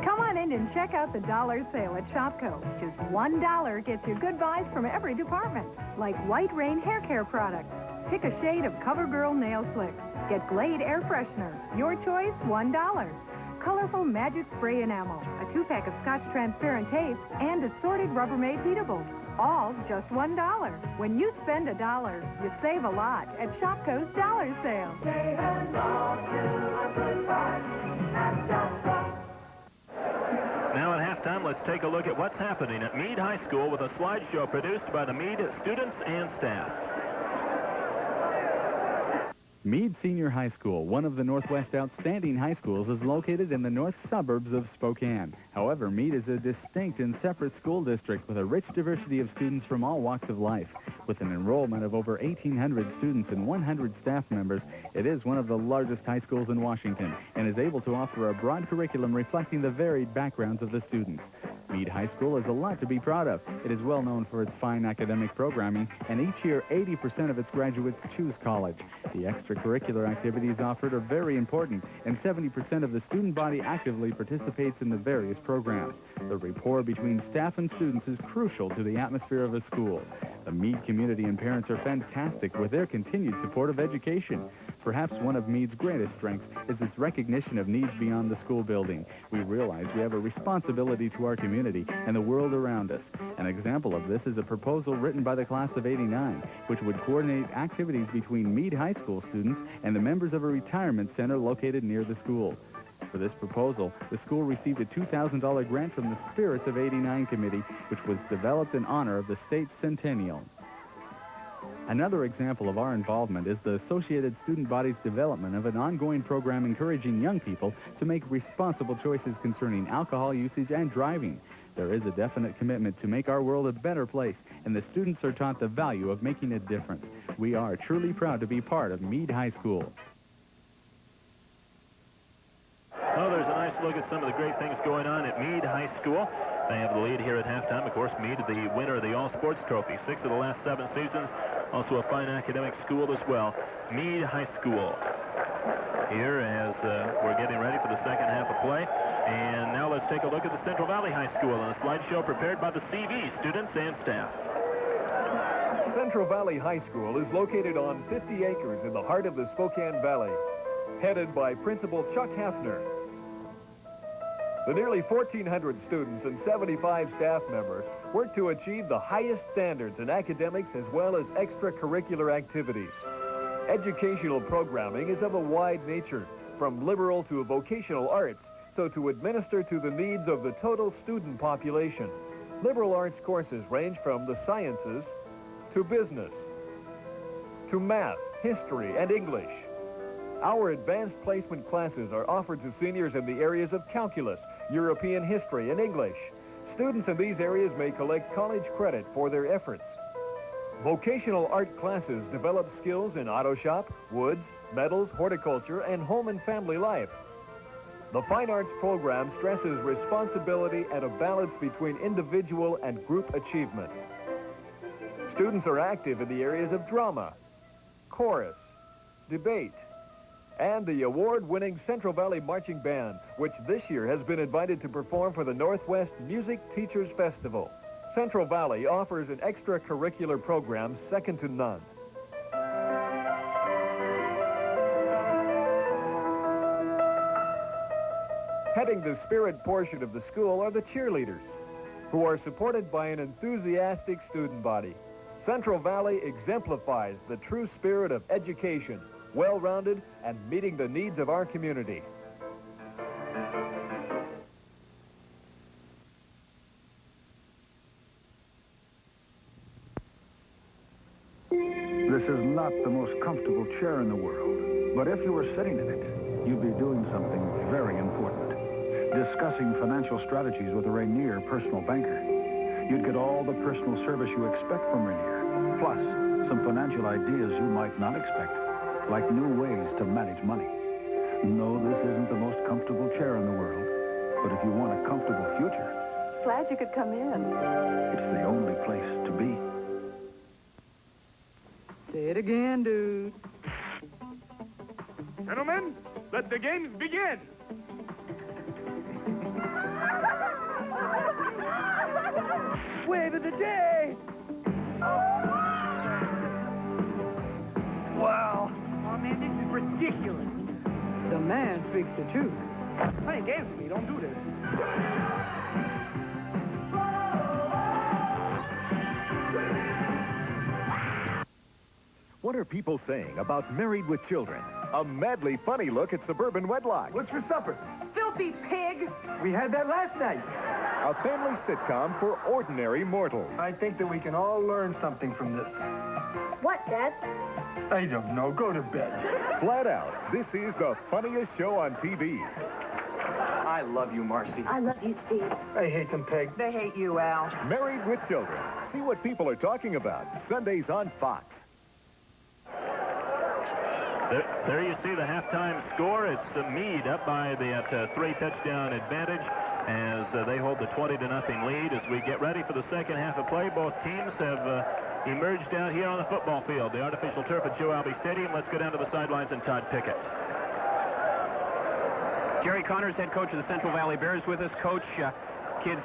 Come on in and check out the dollar sale at Shopko. Just $1 gets you good buys from every department, like White Rain hair care products. Pick a shade of CoverGirl nail slicks. Get Glade air freshener. Your choice, $1. Colorful Magic Spray enamel, a 2-pack of Scotch transparent tape, and assorted Rubbermaid heatables. All just $1. When you spend $1, you save a lot at Shopko's dollar sale. Say hello to a good buy at Shopko. Now at halftime, let's take a look at what's happening at Mead High School with a slideshow produced by the Mead students and staff. Mead Senior High School, one of the Northwest outstanding high schools, is located in the north suburbs of Spokane. However, Mead is a distinct and separate school district with a rich diversity of students from all walks of life. With an enrollment of over 1,800 students and 100 staff members, it is one of the largest high schools in Washington and is able to offer a broad curriculum reflecting the varied backgrounds of the students. Mead High School is a lot to be proud of. It is well known for its fine academic programming, and each year 80% of its graduates choose college. The extracurricular activities offered are very important, and 70% of the student body actively participates in the various programs. The rapport between staff and students is crucial to the atmosphere of a school. The Mead community and parents are fantastic with their continued support of education. Perhaps one of Mead's greatest strengths is its recognition of needs beyond the school building. We realize we have a responsibility to our community and the world around us. An example of this is a proposal written by the class of '89, which would coordinate activities between Mead High School students and the members of a retirement center located near the school. For this proposal, the school received a $2,000 grant from the Spirits of '89 committee, which was developed in honor of the state's centennial. Another example of our involvement is the Associated Student Body's development of an ongoing program encouraging young people to make responsible choices concerning alcohol usage and driving. There is a definite commitment to make our world a better place, and the students are taught the value of making a difference. We are truly proud to be part of Mead High School. Oh, there's a nice look at some of the great things going on at Mead High School. They have the lead here at halftime. Of course, Mead, the winner of the All-Sports Trophy. 6 of the last 7 seasons. Also a fine academic school as well. Mead High School. Here as we're getting ready for the second half of play. And now let's take a look at the Central Valley High School and a slideshow prepared by the CV students and staff. Central Valley High School is located on 50 acres in the heart of the Spokane Valley. Headed by Principal Chuck Hafner. The nearly 1,400 students and 75 staff members work to achieve the highest standards in academics as well as extracurricular activities. Educational programming is of a wide nature, from liberal to vocational arts, so to administer to the needs of the total student population. Liberal arts courses range from the sciences to business, to math, history, and English. Our advanced placement classes are offered to seniors in the areas of calculus, European history, and English. Students in these areas may collect college credit for their efforts. Vocational art classes develop skills in auto shop, woods, metals, horticulture, and home and family life. The Fine Arts program stresses responsibility and a balance between individual and group achievement. Students are active in the areas of drama, chorus, debate, and the award-winning Central Valley Marching Band, which this year has been invited to perform for the Northwest Music Teachers Festival. Central Valley offers an extracurricular program second to none. Heading the spirit portion of the school are the cheerleaders, who are supported by an enthusiastic student body. Central Valley exemplifies the true spirit of education, well-rounded and meeting the needs of our community. This is not the most comfortable chair in the world, but if you were sitting in it, you'd be doing something very important. Discussing financial strategies with a Rainier personal banker. You'd get all the personal service you expect from Rainier, plus some financial ideas you might not expect, like new ways to manage money. No, this isn't the most comfortable chair in the world, but if you want a comfortable future, Glad you could come in. it's the only place to be. Say it again, dude. Gentlemen, let the games begin. Wave of the day! Wow. Oh, man, this is ridiculous. The man speaks the truth. Playing games with me, don't do this. What are people saying about Married with Children? A madly funny look at suburban wedlock. What's for supper? Filthy pig! We had that last night. A family sitcom for ordinary mortals. I think that we can all learn something from this. What, Dad? I don't know. Go to bed. Flat out, this is the funniest show on TV. I love you, Marcy. I love you, Steve. I hate them, Peg. They hate you, Al. Married with Children. See what people are talking about. Sundays on Fox. There you see the halftime score. It's Mead up by the 3-touchdown advantage as they hold the 20-0 lead. As we get ready for the second half of play, both teams have emerged out here on the football field, the artificial turf at Joe Albee Stadium. Let's go down to the sidelines and Todd Pickett. Jerry Connors, head coach of the Central Valley Bears, with us. Coach, kids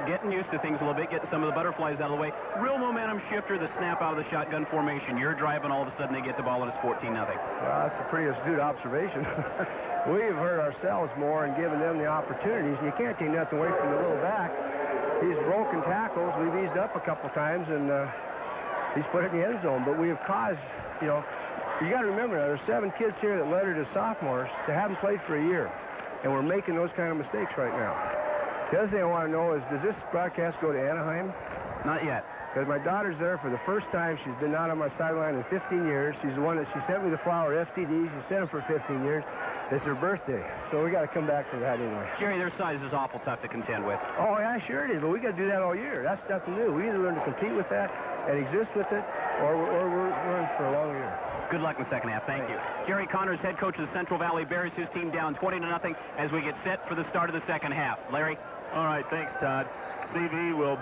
getting used to things a little bit, getting some of the butterflies out of the way. Real momentum shifter, the snap out of the shotgun formation. You're driving, all of a sudden they get the ball and it's 14-0. Well, that's a pretty astute observation. We've hurt ourselves more and given them the opportunities. You can't take nothing away from the little back. He's broken tackles. We've eased up a couple times, and he's put it in the end zone. But we have caused, you got to remember, there's 7 kids here that lettered as sophomores that haven't played for a year. And we're making those kind of mistakes right now. The other thing I want to know is, does this broadcast go to Anaheim? Not yet. Because my daughter's there for the first time. She's been out on my sideline in 15 years. She's the one that she sent me the flower FTD. She sent them for 15 years. It's her birthday. So we got to come back for that anyway. Jerry, their size is awful tough to contend with. Oh, yeah, sure it is. But we got to do that all year. That's nothing new. We either learn to compete with that and exist with it, or we're in for a long year. Good luck in the second half. Thank you. Jerry Connors, head coach of the Central Valley Bears, his team down 20-0 as we get set for the start of the second half. Larry? All right, thanks, Todd. CV will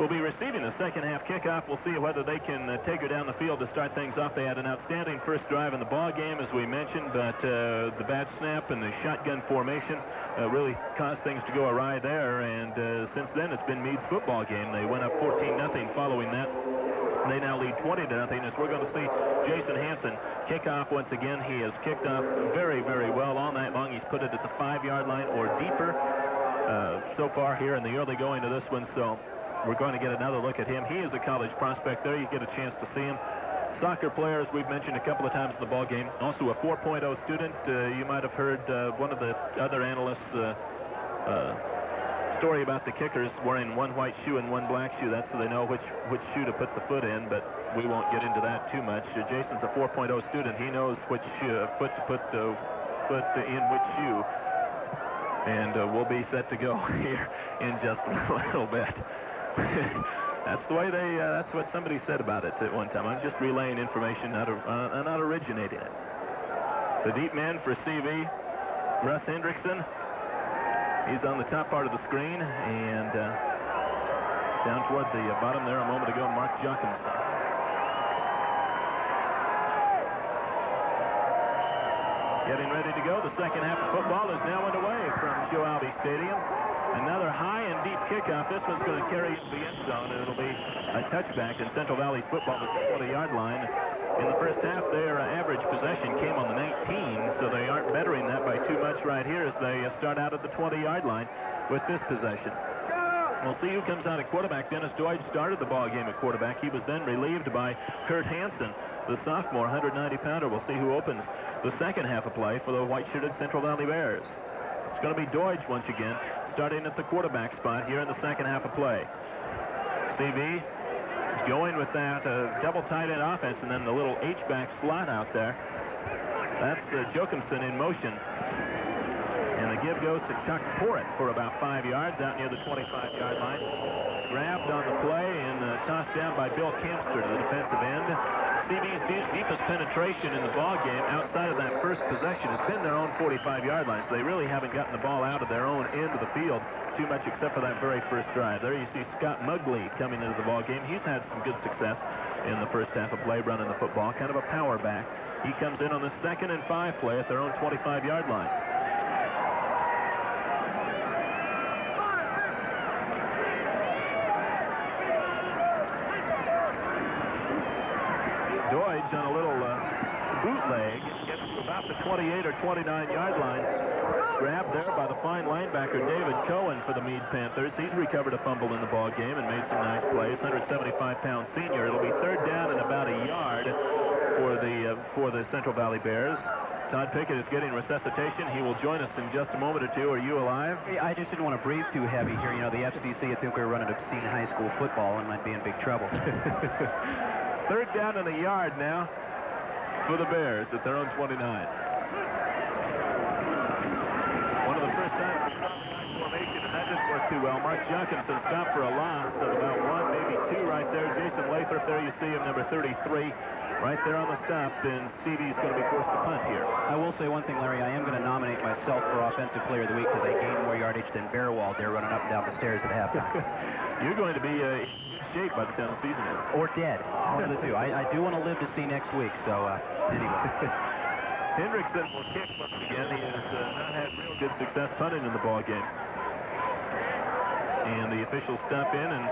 be receiving the second half kickoff. We'll see whether they can take her down the field to start things off. They had an outstanding first drive in the ball game, as we mentioned, but the bad snap and the shotgun formation really caused things to go awry there. And since then, it's been Mead's football game. They went up 14-0 following that. They now lead 20-0 as we're going to see Jason Hansen kick off once again. He has kicked off very, very well all night long. He's put it at the 5-yard line or deeper so far here in the early going to this one. So we're going to get another look at him. He is a college prospect there. You get a chance to see him. Soccer player, as we've mentioned a couple of times in the ball game. Also a 4.0 student. You might have heard one of the other analysts story about the kickers wearing one white shoe and one black shoe. That's so they know which shoe to put the foot in. But we won't get into that too much. Jason's a 4.0 student. He knows which foot to put in which shoe. And we'll be set to go here in just a little bit. That's the way that's what somebody said about it at one time. I'm just relaying information, not originating it. The deep man for CV, Russ Hendrickson. He's on the top part of the screen, and down toward the bottom there a moment ago, Mark Jockinson. Getting ready to go. The second half of football is now underway from Joe Alvey Stadium. Another high and deep kickoff. This one's going to carry into the end zone, and it'll be a touchback in Central Valley's football at the 20-yard line. In the first half, their average possession came on the 19, so they aren't bettering that by too much right here as they start out at the 20-yard line with this possession. We'll see who comes out at quarterback. Dennis Doig started the ball game at quarterback. He was then relieved by Kurt Hansen, the sophomore 190-pounder. We'll see who opens the second half of play for the white-shirted Central Valley Bears. It's going to be Doig once again, starting at the quarterback spot here in the second half of play. CV going with that double tight end offense, and then the little H-back slot out there. That's Jochimson in motion. And the give goes to Chuck Porritt for about 5 yards out near the 25-yard line. Grabbed on the play and tossed down by Bill Kempster to the defensive end. CV's deepest penetration in the ball game outside of that first possession has been their own 45-yard line, so they really haven't gotten the ball out of their own end of the field too much except for that very first drive. There you see Scott Mugley coming into the ball game. He's had some good success in the first half of play running the football, kind of a power back. He comes in on the 2nd and 5 play at their own 25-yard line. Doig on a little bootleg gets to about the 28 or 29-yard line. Grabbed there by the fine linebacker David Cohen for the Mead Panthers. He's recovered a fumble in the ball game and made some nice plays. 175-pound senior. It'll be third down and about a yard for the Central Valley Bears. Todd Pickett is getting resuscitation. He will join us in just a moment or two. Are you alive? Hey, I just didn't want to breathe too heavy here. You know, the FCC, I think we were running obscene high school football and might be in big trouble. Third down and a yard now for the Bears at their own 29. One of the first times formation, and that didn't work too well. Mark Jockinson stopped for a loss of about 1, maybe 2 right there. Jason Lathrop, there you see him, number 33. Right there on the stop, and CV's going to be forced to punt here. I will say one thing, Larry. I am going to nominate myself for Offensive Player of the Week because I gained more yardage than Bearwald there running up and down the stairs at halftime. You're going to be in shape by the time the season ends. Or dead. One of the two. I do want to live to see next week, so anyway. Hendrickson will kick once again. He has not had real good success punting in the ball game. And the officials stop in and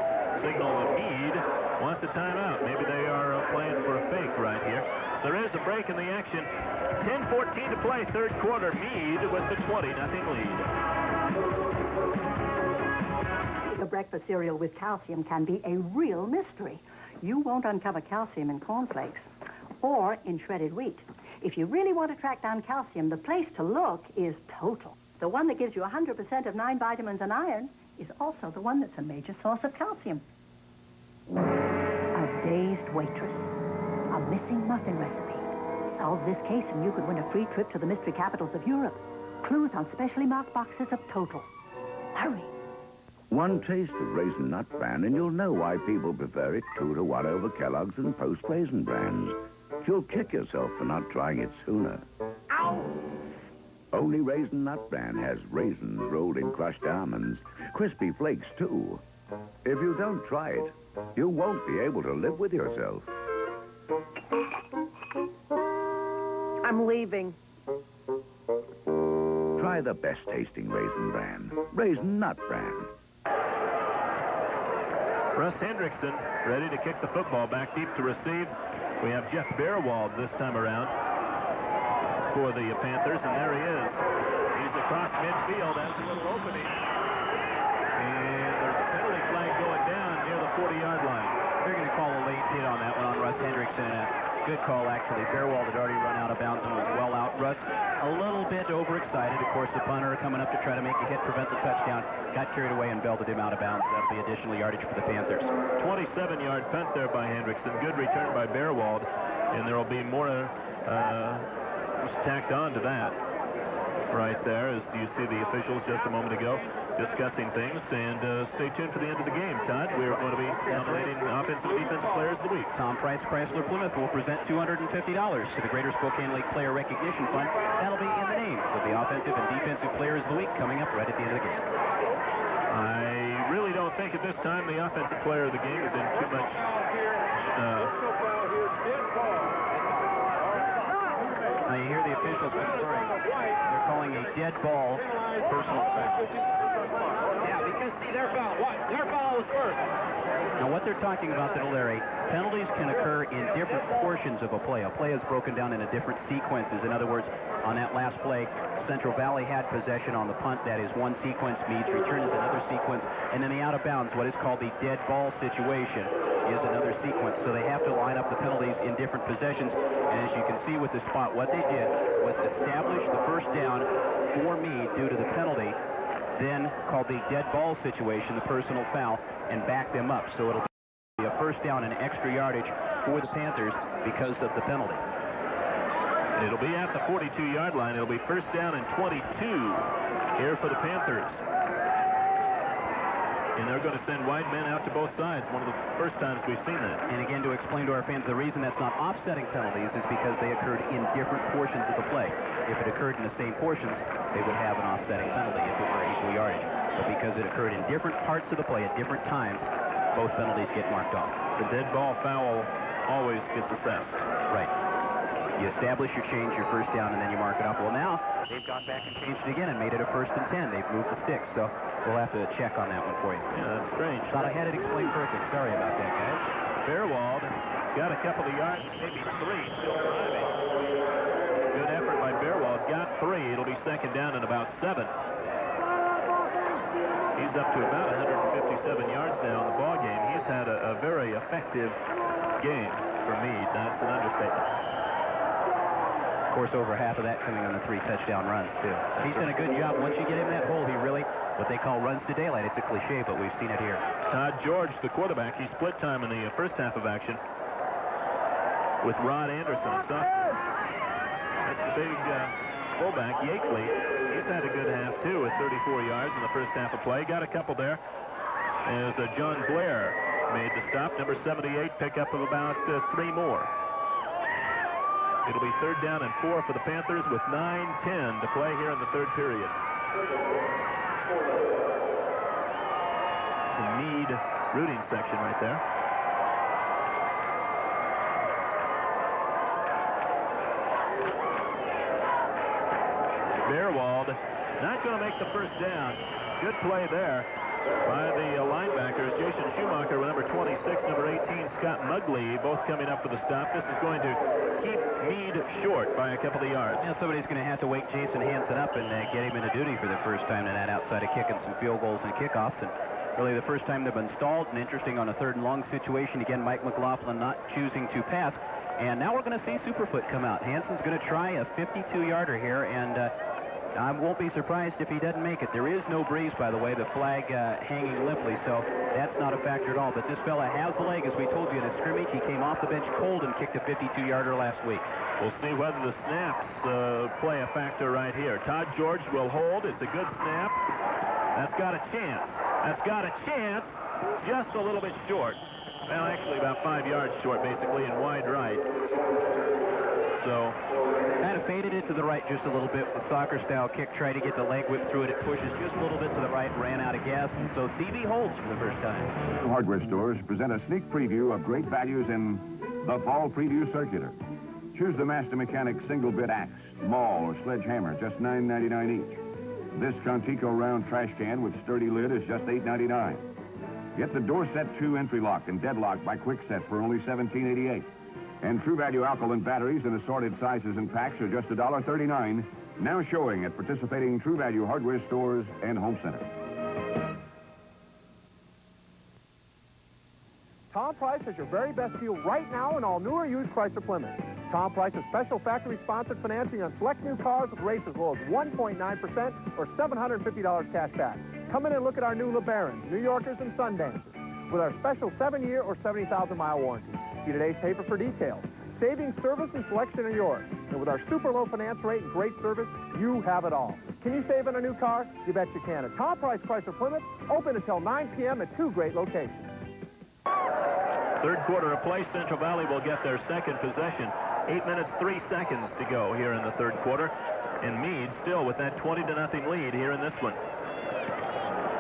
signal that Mead wants a timeout. Maybe they are playing for a fake right here. So there is a break in the action. 10-14 to play, third quarter. Mead with the 20-0 lead. The breakfast cereal with calcium can be a real mystery. You won't uncover calcium in cornflakes or in shredded wheat. If you really want to track down calcium, the place to look is Total. The one that gives you 100% of 9 vitamins and iron is also the one that's a major source of calcium. A dazed waitress. A missing muffin recipe. Solve this case and you could win a free trip to the mystery capitals of Europe. Clues on specially marked boxes of Total. Hurry. One taste of Raisin Nut Bran and you'll know why people prefer it 2-1 over Kellogg's and Post Raisin Brands. You'll kick yourself for not trying it sooner. Ow! Only Raisin Nut Bran has raisins rolled in crushed almonds. Crispy flakes, too. If you don't try it, you won't be able to live with yourself. I'm leaving. Try the best tasting Raisin Bran. Raisin Nut Bran. Russ Hendrickson ready to kick the football back deep to receive. We have Jeff Bearwald this time around for the Panthers, and there he is. He's across midfield, has a little opening. And there's a penalty flag going down near the 40-yard line. They're going to call a late hit on that one on Russ Hendrickson. Good call, actually. Fairwald had already run out of bounds and was well out. Russ a little bit overexcited. Of course, the punter coming up to try to make a hit, prevent the touchdown, got carried away and belted him out of bounds. That'll be additional yardage for the Panthers. 27-yard punt there by Hendrickson. Good return by Fairwald, and there will be more tacked on to that right there as you see the officials just a moment ago discussing things. And stay tuned for the end of the game, Todd. We're going to be nominating Offensive and Defensive Players of the Week. Tom Price Chrysler Plymouth will present $250 to the Greater Spokane Lake Player Recognition Fund. That'll be in the names of the Offensive and Defensive Players of the Week coming up right at the end of the game. I really don't think at this time the Offensive Player of the game is in too much now you hear the officials conferring. They're calling a dead ball personal foul. Yeah, because see, their foul. What? Their foul was first. Now what they're talking about, there, Larry, penalties can occur in different portions of a play. A play is broken down into different sequences. In other words, on that last play, Central Valley had possession on the punt. That is one sequence. Mead's return is another sequence. And then the out of bounds, what is called the dead ball situation, is another sequence. So they have to line up the penalties in different possessions. And as you can see with the spot, what they did was establish the first down for Mead due to the penalty, then called the dead ball situation, the personal foul, and back them up. So it'll be a first down and extra yardage for the Panthers because of the penalty. It'll be at the 42-yard line. It'll be first down and 22 here for the Panthers. And they're going to send wide men out to both sides. One of the first times we've seen that. And again, to explain to our fans, the reason that's not offsetting penalties is because they occurred in different portions of the play. If it occurred in the same portions, they would have an offsetting penalty if it were equal yardage. But because it occurred in different parts of the play at different times, both penalties get marked off. The dead ball foul always gets assessed. Right. You establish your change, your first down, and then you mark it off. Well, now they've gone back and changed it again and made it a 1st and 10. They've moved the sticks, so we'll have to check on that one for you. Yeah, that's strange. Thought I had it explained perfect. Sorry about that, guys. Fairwald got a couple of yards, maybe 3, still driving. Good effort by Fairwald. Got 3. It'll be second down and about 7. He's up to about 157 yards now in the ball game. He's had a very effective game for Mead. That's an understatement. Of course, over half of that coming on the 3 touchdown runs, too. He's done a good job. Once you get him in that hole, he really, what they call runs to daylight. It's a cliche, but we've seen it here. Todd George, the quarterback, he split time in the first half of action with Rod Anderson, a sophomore. That's the big fullback, Yakeley. He's had a good half, too, with 34 yards in the first half of play. Got a couple there as John Blair made the stop. Number 78, pickup of about 3 more. It'll be third down and 4 for the Panthers with 9:10 to play here in the third period. The Mead rooting section right there. Fairwald not going to make the first down. Good play there by the linebackers, Jason Schumacher with number 26, number 18, Scott Mugley, both coming up for the stop. This is going to keep Mead short by a couple of yards. Yeah, somebody's going to have to wake Jason Hansen up and get him into duty for the first time tonight outside of kicking some field goals and kickoffs. And really the first time they've been stalled, and interesting on a 3rd and long situation. Again, Mike McLaughlin not choosing to pass. And now we're going to see Superfoot come out. Hansen's going to try a 52-yarder here, and I won't be surprised if he doesn't make it. There is no breeze, by the way, the flag hanging limply, so that's not a factor at all. But this fella has the leg, as we told you in a scrimmage. He came off the bench cold and kicked a 52-yarder last week. We'll see whether the snaps play a factor right here. Todd George will hold. It's a good snap. That's got a chance. That's got a chance. Just a little bit short. Well, actually about 5 yards short, basically, and wide right. So kind of faded it to the right just a little bit with the soccer-style kick. Tried to get the leg whip through it. It pushes just a little bit to the right, ran out of gas, and so CB holds for the first time. Hardware stores present a sneak preview of great values in the Fall Preview Circular. Choose the Master Mechanic single-bit axe, maul, or sledgehammer, just $9.99 each. This Contico round trash can with sturdy lid is just $8.99. Get the Dorset 2 entry lock and deadlock by Kwikset for only $17.88. And True Value alkaline batteries in assorted sizes and packs are just $1.39, now showing at participating True Value hardware stores and home centers. Tom Price has your very best deal right now on all new or used Chrysler Plymouth. Tom Price has special factory-sponsored financing on select new cars with rates as low as 1.9% or $750 cash back. Come in and look at our new LeBarons, New Yorkers, and Sundancers with our special 7-year or 70,000-mile warranty. See today's paper for details. Savings, service, and selection are yours. And with our super low finance rate and great service, you have it all. Can you save on a new car? You bet you can. At Tom Price Chrysler Plymouth, open until 9 p.m. at 2 great locations. Third quarter of play, Central Valley will get their second possession. 8 minutes, 3 seconds to go here in the third quarter. And Mead still with that 20-0 lead here in this one.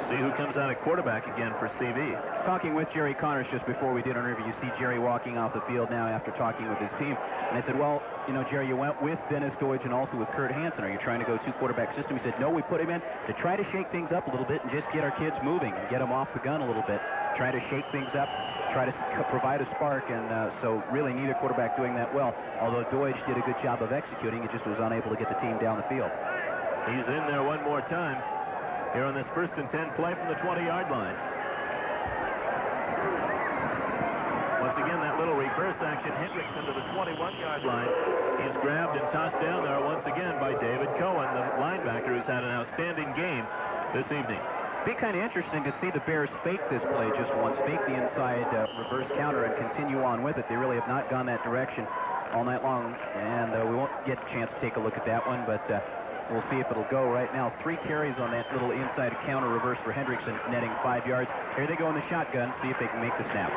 See who comes out at quarterback again for CV. Talking with Jerry Connors just before we did our interview, you see Jerry walking off the field now after talking with his team. And I said, well, you know, Jerry, you went with Dennis Deutsch and also with Kurt Hansen. Are you trying to go two-quarterback system? He said, no, we put him in to try to shake things up a little bit and just get our kids moving and get them off the gun a little bit. Try to shake things up, try to provide a spark, and so really neither quarterback doing that well. Although Deutsch did a good job of executing, he just was unable to get the team down the field. He's in there one more time here on this 1st and 10 play from the 20-yard line. Once again, that little reverse action, Hendricks into the 21-yard line. He's grabbed and tossed down there once again by David Cohen, the linebacker who's had an outstanding game this evening. Be kind of interesting to see the Bears fake this play just once, fake the inside reverse counter and continue on with it. They really have not gone that direction all night long, and we won't get a chance to take a look at that one, but we'll see if it'll go. Right now, 3 carries on that little inside counter reverse for Hendrickson, netting 5 yards. Here they go in the shotgun, see if they can make the snap.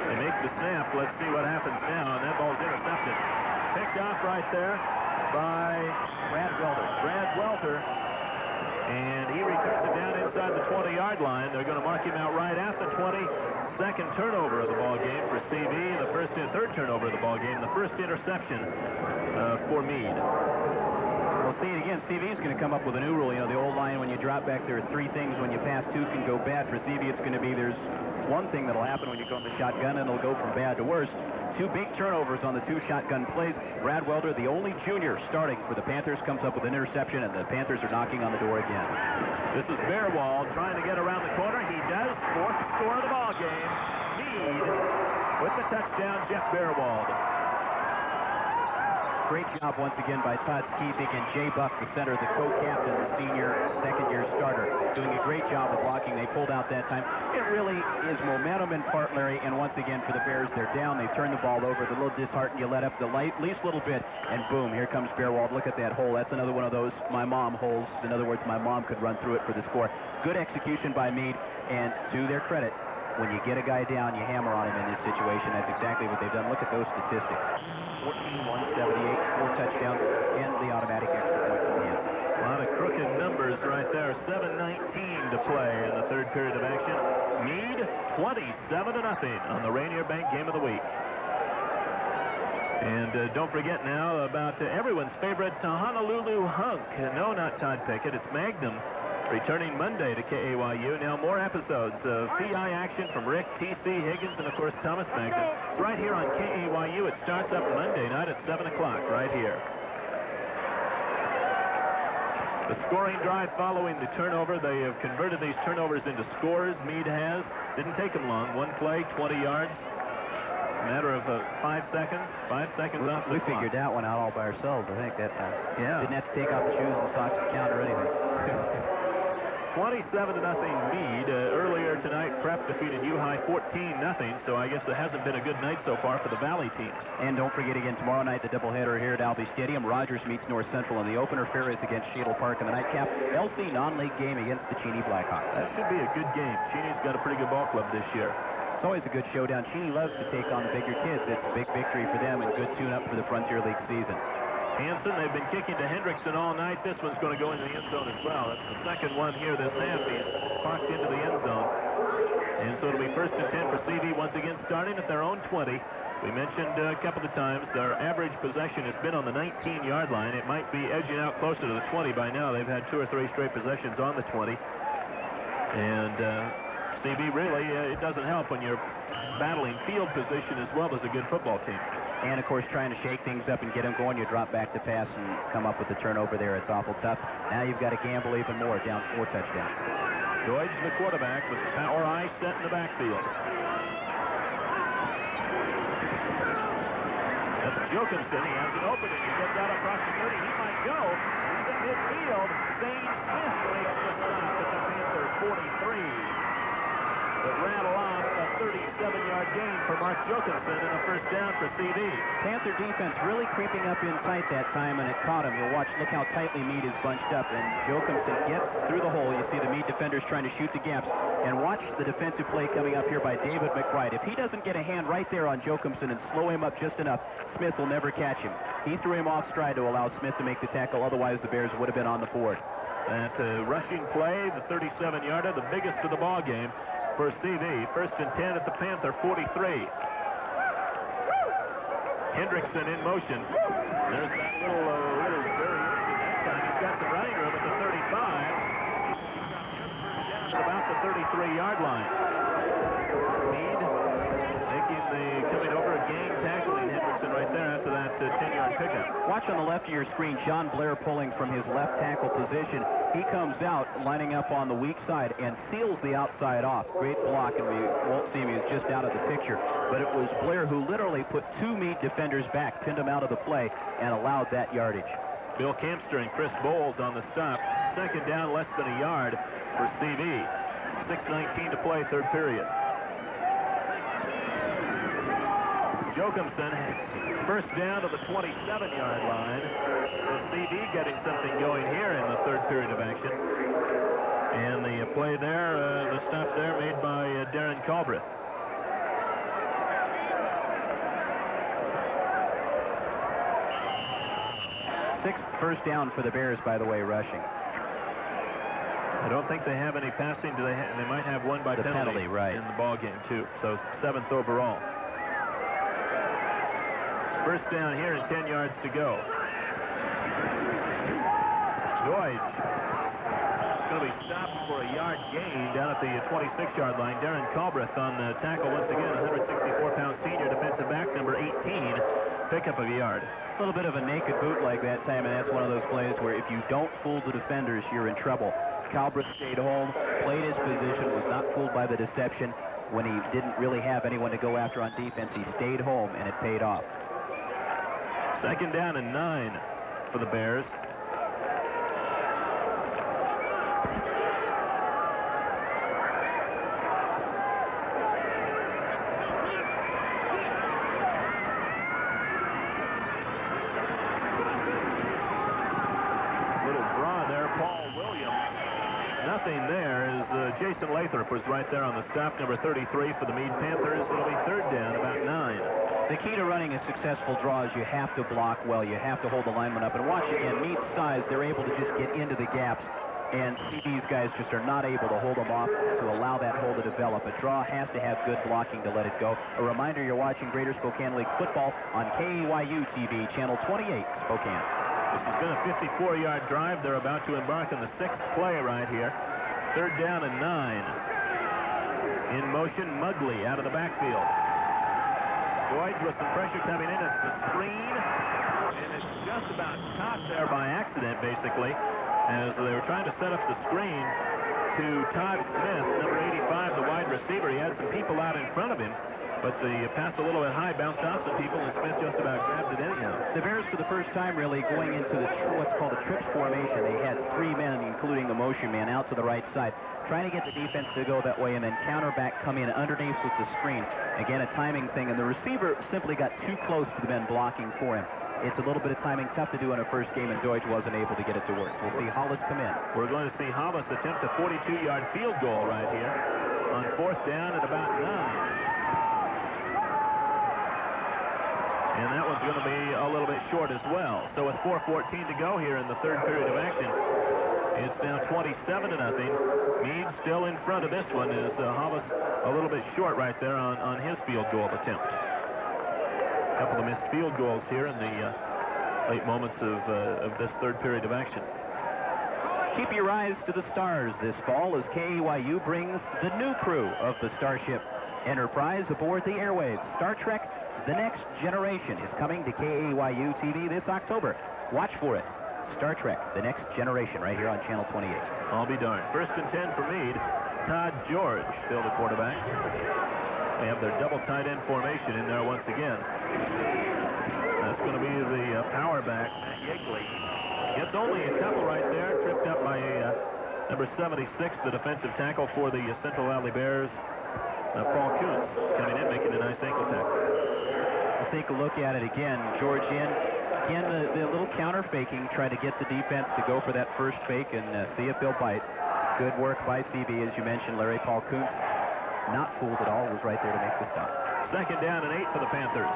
They make the snap. Let's see what happens now, and that ball's intercepted. Picked off right there by Brad Welter. Brad Welter. And he returns it down inside the 20-yard line. They're going to mark him out right at the 20. Second turnover of the ball game for CV. The third turnover of the ball game. The first interception for Mead. We'll see it again. CV is going to come up with a new rule. You know, the old line, when you drop back, there are 3 things. When you pass 2 can go bad. For CV, it's going to be there's 1 thing that'll happen when you go in the shotgun, and it'll go from bad to worse. 2 big turnovers on the 2 shotgun plays. Brad Welter, the only junior starting for the Panthers, comes up with an interception, and the Panthers are knocking on the door again. This is Bearwald trying to get around the corner. He does. 4th score of the ball game. Mead with the touchdown, Jeff Bearwald. Great job once again by Todd Skiesik and Jay Buck, the center, the co-captain, the senior second-year starter, doing a great job of blocking. They pulled out that time. It really is momentum in part, Larry, and once again for the Bears, they're down. They turn the ball over. They're a little disheartened. You let up the least little bit, and boom, here comes Bearwald. Look at that hole. That's another one of those my mom holes. In other words, my mom could run through it for the score. Good execution by Mead, and to their credit, when you get a guy down, you hammer on him in this situation. That's exactly what they've done. Look at those statistics. 14-178, 4 touchdowns, and the automatic extra point from Hansen. A lot of crooked numbers right there. 7:19 to play in the third period of action. Mead 27-0 on the Rainier Bank Game of the Week. And don't forget now about everyone's favorite Honolulu Hunk. No, not Todd Pickett. It's Magnum. Returning Monday to KAYU. Now more episodes of PI action from Rick, T.C. Higgins, and of course Thomas Magnum. It's right here on KAYU. It starts up Monday night at 7 o'clock right here. The scoring drive following the turnover. They have converted these turnovers into scores. Mead has. Didn't take them long. 1 play, 20 yards. A matter of 5 seconds. 5 seconds off the clock. We figured that one out all by ourselves, I think, that time. Yeah. Didn't have to take off the shoes and socks to count or anything. 27-0 Mead. Earlier tonight, Prep defeated U-High 14-0, so I guess it hasn't been a good night so far for the Valley teams. And don't forget again, tomorrow night, the doubleheader here at Albee Stadium. Rogers meets North Central in the opener. Ferris against Shadle Park in the nightcap. LC non-league game against the Cheney Blackhawks. That should be a good game. Cheney's got a pretty good ball club this year. It's always a good showdown. Cheney loves to take on the bigger kids. It's a big victory for them and good tune-up for the Frontier League season. Hansen, they've been kicking to Hendrickson all night. This one's going to go into the end zone as well. That's the second one here this half. He's parked into the end zone. And so it'll be 1st and 10 for CV once again, starting at their own 20. We mentioned a couple of times their average possession has been on the 19-yard line. It might be edging out closer to the 20 by now. They've had 2 or 3 straight possessions on the 20. And CV really, it doesn't help when you're battling field position as well as a good football team. And, of course, trying to shake things up and get them going. You drop back to pass and come up with the turnover there. It's awful tough. Now you've got to gamble even more, down 4 touchdowns. Deutsch, the quarterback, with Power Eye set in the backfield. Jokumsen. He has an opening. He gets out across the 30. He might go. He's in midfield. Zane Smith makes the stop at the Panther 43. But rattle off a 37-yard gain for Mark Jokumsen and a first down for CD. Panther defense really creeping up in sight that time, and it caught him. You'll watch, look how tightly Mead is bunched up, and Jokumsen gets through the hole. You see the Mead defenders trying to shoot the gaps, and watch the defensive play coming up here by David McBride. If he doesn't get a hand right there on Jokumsen and slow him up just enough, Smith will never catch him. He threw him off stride to allow Smith to make the tackle. Otherwise, the Bears would have been on the board. That rushing play, the 37-yarder, the biggest of the ball game for CV. First and 10 at the Panther 43. Hendrickson in motion. There's that little variation that time. He's got some running room at the 35. It's about the 33-yard line. Mead making the coming over a gang tackling Hendrickson right there after that 10-yard pickup. Watch on the left of your screen, John Blair pulling from his left tackle position. He comes out, lining up on the weak side, and seals the outside off. Great block, and we won't see him. He was just out of the picture. But it was Blair who literally put two Mead defenders back, pinned them out of the play, and allowed that yardage. Bill Campster and Chris Bowles on the stop. Second down, less than a yard for CV. 6:19 to play, third period. Jokumsen, first down to the 27-yard line. So CD getting something going here in the third period of action. And the play there, the stop there made by Darren Culbreth. Sixth first down for the Bears, by the way, rushing. I don't think they have any passing. Do they? They might have one by penalty right in the ball game too. So 7th overall. First down here and 10 yards to go. Deutsch is going to be stopped for a yard gain down at the 26-yard line. Darren Culbreth on the tackle once again. 164-pound senior defensive back, number 18. Pickup of a yard. A little bit of a naked bootleg that time, and that's one of those plays where if you don't fool the defenders, you're in trouble. Culbreth stayed home, played his position, was not fooled by the deception. When he didn't really have anyone to go after on defense, he stayed home, and it paid off. Second down and 9 for the Bears. Little draw there, Paul Williams. Nothing there as Jason Lathrop was right there on the stop, number 33 for the Mead Panthers. It'll be third down, about 9. The key to running a successful draw is you have to block well. You have to hold the lineman up. And watch again, Mead's size, they're able to just get into the gaps. And these guys just are not able to hold them off to allow that hole to develop. A draw has to have good blocking to let it go. A reminder, you're watching Greater Spokane League football on KAYU TV, Channel 28, Spokane. This has been a 54-yard drive. They're about to embark on the 6th play right here. Third down and 9. In motion, Mugley out of the backfield. Deutsch with some pressure coming in. It's the screen, and it's just about caught there by accident, basically, as they were trying to set up the screen to Todd Smith, number 85, the wide receiver. He had some people out in front of him, but the pass a little bit high, bounced off some people, and Smith just about grabbed it anyhow. The Bears, for the first time, really going into what's called a trips formation. They had 3 men, including the motion man, out to the right side, trying to get the defense to go that way, and then counterback come in underneath with the screen. Again, a timing thing, and the receiver simply got too close to the men blocking for him. It's a little bit of timing, tough to do in a first game, and Deutsch wasn't able to get it to work. We'll see Hollis come in. We're going to see Hollis attempt a 42-yard field goal right here on 4th down at about 9. And that one's going to be a little bit short as well. So with 4:14 to go here in the third period of action, it's now 27-0. Mead still in front of this one. Is Hollis a little bit short right there on his field goal attempt. A couple of missed field goals here in the late moments of this third period of action. Keep your eyes to the stars this fall as KAYU brings the new crew of the Starship Enterprise aboard the airwaves. Star Trek: The Next Generation is coming to KAYU TV this October. Watch for it. Star Trek: The Next Generation right here on Channel 28. I'll be darned. First and 10 for Mead. Todd George still the quarterback. They have their double tight end formation in there once again. going to be the power back, Matt Yakeley. Gets only a couple right there, tripped up by number 76, the defensive tackle for the Central Valley Bears, Paul Kuntz, coming in, making a nice ankle tackle. We'll take a look at it again. George in. Again, the little counter faking, try to get the defense to go for that first fake and see if they'll bite. Good work by CB, as you mentioned. Larry Paul Kuntz, not fooled at all, was right there to make the stop. 2nd down and 8 for the Panthers.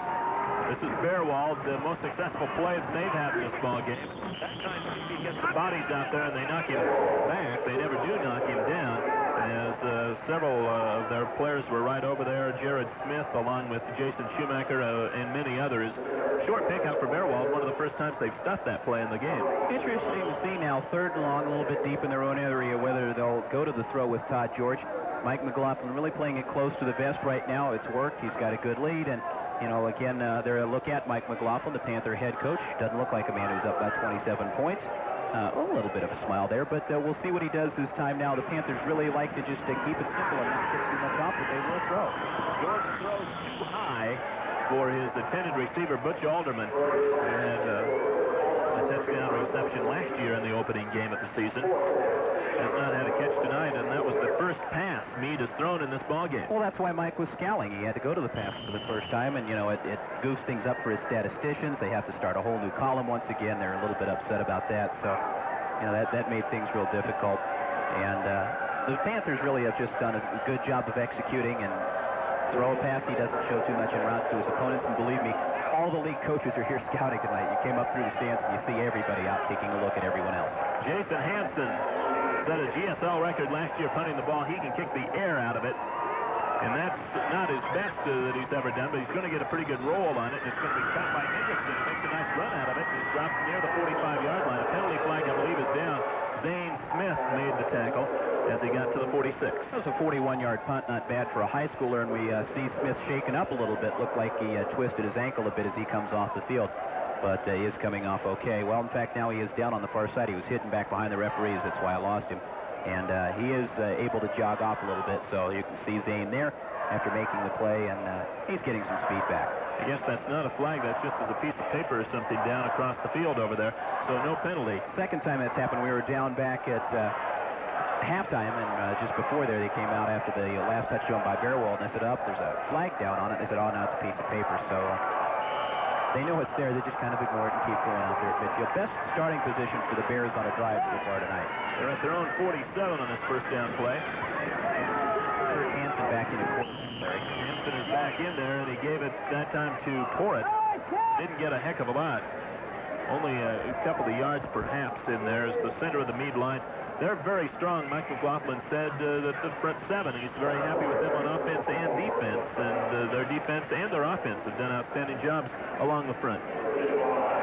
This is Bearwald, the most successful play that they've had in this ball game. That time he gets some bodies out there and they knock him back. They never do knock him down, as several of their players were right over there. Jared Smith, along with Jason Schumacher and many others. Short pickup for Bearwald, one of the first times they've stuffed that play in the game. Interesting to see now, 3rd and long, a little bit deep in their own area, whether they'll go to the throw with Todd George. Mike McLaughlin really playing it close to the vest right now. It's worked. He's got a good lead, and you know, again, they're a look at Mike McLaughlin, the Panther head coach. Doesn't look like a man who's up by 27 points. A little bit of a smile there, but we'll see what he does this time now. The Panthers really like to just keep it simple and not get too much off, but they will throw. George throws too high for his intended receiver, Butch Alderman. And a touchdown reception last year in the opening game of the season. Has not had a catch tonight, and that was the first pass Mead has thrown in this ball game. Well, that's why Mike was scowling. He had to go to the pass for the first time, and, you know, it goosed things up for his statisticians. They have to start a whole new column once again. They're a little bit upset about that, so, you know, that made things real difficult. And the Panthers really have just done a good job of executing, and throw a pass. He doesn't show too much in routes to his opponents, and believe me, all the league coaches are here scouting tonight. You came up through the stands, and you see everybody out taking a look at everyone else. Jason Hansen set a GSL record last year punting the ball. He can kick the air out of it, and that's not his best that he's ever done, but he's going to get a pretty good roll on it, and it's going to be caught by Hendrickson. He makes a nice run out of it, and he drops near the 45-yard line. A penalty flag, I believe, is down. Zane Smith made the tackle as he got to the 46. That was a 41-yard punt, not bad for a high schooler, and we see Smith shaken up a little bit. Looked like he twisted his ankle a bit as he comes off the field, but he is coming off okay. Well, in fact, now he is down on the far side. He was hidden back behind the referees. That's why I lost him. And he is able to jog off a little bit, so you can see Zane there after making the play, and he's getting some speed back. I guess that's not a flag. That's just as a piece of paper or something down across the field over there, so no penalty. Second time that's happened, we were down back at halftime, and just before there, they came out after the last touchdown by Bearwald, and I said, there's a flag down on it. They said, oh, no, it's a piece of paper, so they know it's there. They just kind of ignore it and keep going out there at midfield. Best starting position for the Bears on a drive so far tonight. They're at their own 47 on this first down play. Kurt Hansen back in at quarterback. Hansen is back in there, and he gave it that time to Porritt. Didn't get a heck of a lot. Only a couple of yards perhaps in there is the center of the Mead line. They're very strong. Mike McLaughlin said that the front seven, he's very happy with them on offense and defense, and their defense and their offense have done outstanding jobs along the front.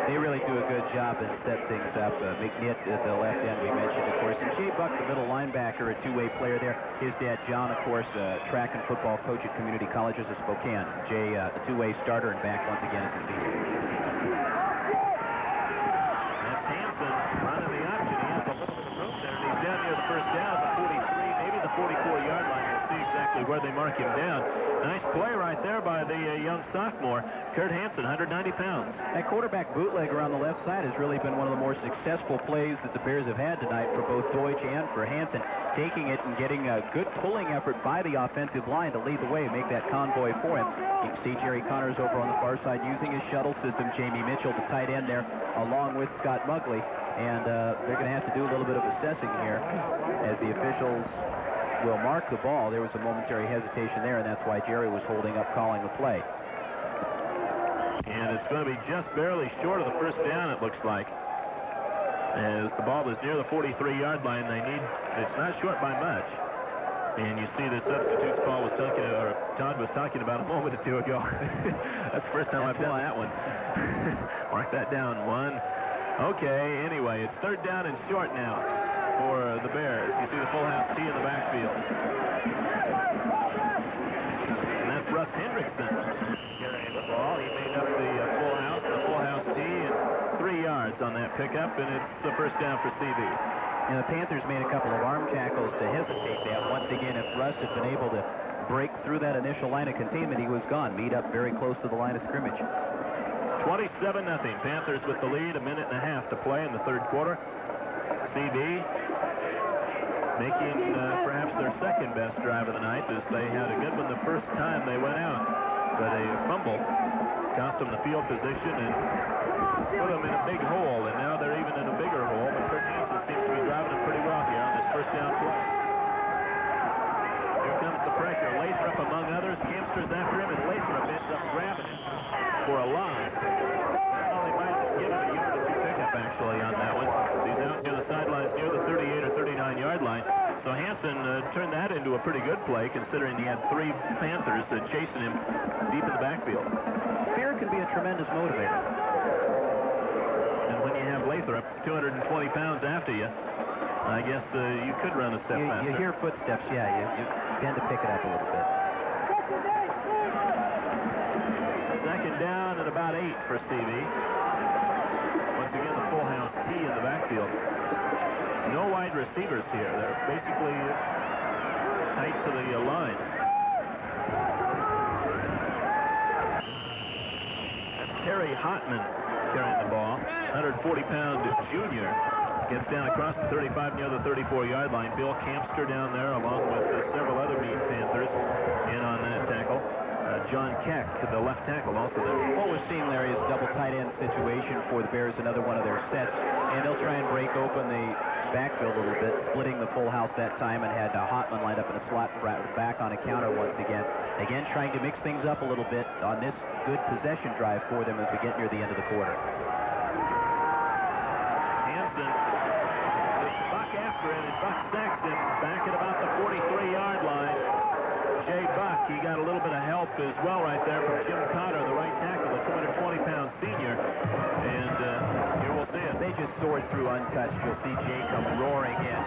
They really do a good job and set things up. McNitt at the left end, we mentioned, of course. And Jay Buck, the middle linebacker, a two-way player there. His dad, John, of course, track and football coach at community colleges of Spokane. Jay, a two-way starter and back once again as a senior. That's Hansen running the option. He has a little bit of room there, and he's down near the first down, the 43, maybe the 44-yard line. We'll see exactly where they mark him down. Nice play right there by the young sophomore, Kurt Hansen, 190 pounds. That quarterback bootlegger on the left side has really been one of the more successful plays that the Bears have had tonight for both Deutsch and for Hansen. Taking it and getting a good pulling effort by the offensive line to lead the way, make that convoy for him. You can see Jerry Connors over on the far side using his shuttle system. Jamie Mitchell, the tight end there, along with Scott Mugley. And they're going to have to do a little bit of assessing here as the officials will mark the ball. There was a momentary hesitation there, and that's why Jerry was holding up calling the play. And it's going to be just barely short of the first down, it looks like. As the ball is near the 43-yard line, it's not short by much. And you see the substitutes Todd was talking about a moment or two ago. That's the first time I've done that one. Mark that down, one. Okay, anyway, it's third down and short now for the Bears. You see the full house tee in the backfield. And that's Russ Hendrickson carrying the ball. He made up the full house tee, and 3 yards on that pickup, and it's the first down for CV. And the Panthers made a couple of arm tackles to hesitate that. Once again, if Russ had been able to break through that initial line of containment, he was gone. Mead up very close to the line of scrimmage. 27-0. Panthers with the lead, 1.5 minutes to play in the third quarter. CV making perhaps their second best drive of the night, as they had a good one the first time they went out. But a fumble cost them the field position and put them in a big hole, and now they're even in a bigger hole. But Kirk Hansen seems to be driving them pretty well here on this first down play. Here comes the pressure. Lathrop among others. Kempster's after him, and Lathrop ends up grabbing it for a loss. Well, they might have given a yard or two pickup actually on that one. He's out near the sidelines near the 38 or 39-yard line. So Hansen turned that into a pretty good play, considering he had 3 Panthers chasing him deep in the backfield. Fear can be a tremendous motivator. And when you have Lathrop 220 pounds after you, I guess you could run a step faster. You hear footsteps, yeah, you tend to pick it up a little bit. Second down and about 8 for CV. Once again, the full house T in the backfield. No wide receivers here. They're basically tight to the line. That's Terry Hotman carrying the ball. 140-pound junior. Gets down across the 35 near the 34-yard line. Bill Campster down there along with several other Mead Panthers in on that tackle. John Keck, the left tackle, also there. What we're seeing there is double tight end situation for the Bears, another one of their sets. And they'll try and break open the backfield a little bit, splitting the full house that time, and had Hotman lined up in a slot back on a counter once again. Again, trying to mix things up a little bit on this good possession drive for them as we get near the end of the quarter. Hansen, Buck after it, and Buck sacks him back at about the 43-yard line. Jay Buck, he got a little bit of help as well right there from Jim Cotter, the right tackle, the 220-pound senior. And here we'll see it. They just soared through untouched. You'll see Jay come roaring in.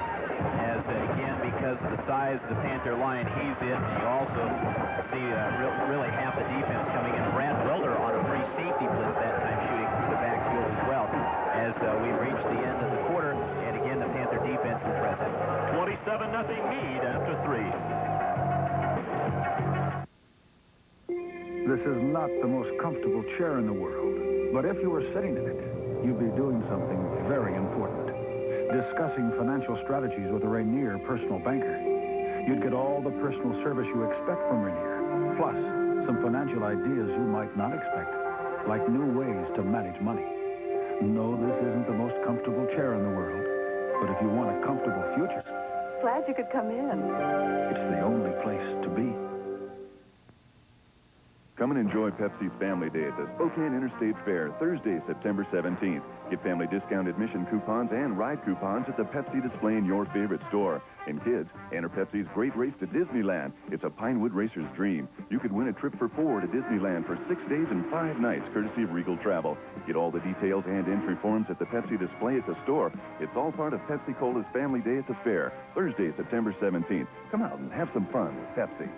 As, again, because of the size of the Panther line, he's in. You also see really half the defense coming in. Brad Wilder on a free safety blitz that time, shooting through the backfield as well. As we've reached the end of the quarter, and again, the Panther defense impressive. 27-0 Mead after 3. This is not the most comfortable chair in the world, but if you were sitting in it, you'd be doing something very important. Discussing financial strategies with a Rainier personal banker. You'd get all the personal service you expect from Rainier, plus some financial ideas you might not expect, like new ways to manage money. No, this isn't the most comfortable chair in the world, but if you want a comfortable future, Glad you could come in. it's the only place to be. Come and enjoy Pepsi's Family Day at the Spokane Interstate Fair, Thursday, September 17th. Get family discount admission coupons and ride coupons at the Pepsi display in your favorite store. And kids, enter Pepsi's Great Race to Disneyland. It's a Pinewood racer's dream. You could win a trip for 4 to Disneyland for 6 days and 5 nights, courtesy of Regal Travel. Get all the details and entry forms at the Pepsi display at the store. It's all part of Pepsi Cola's Family Day at the fair, Thursday, September 17th. Come out and have some fun with Pepsi.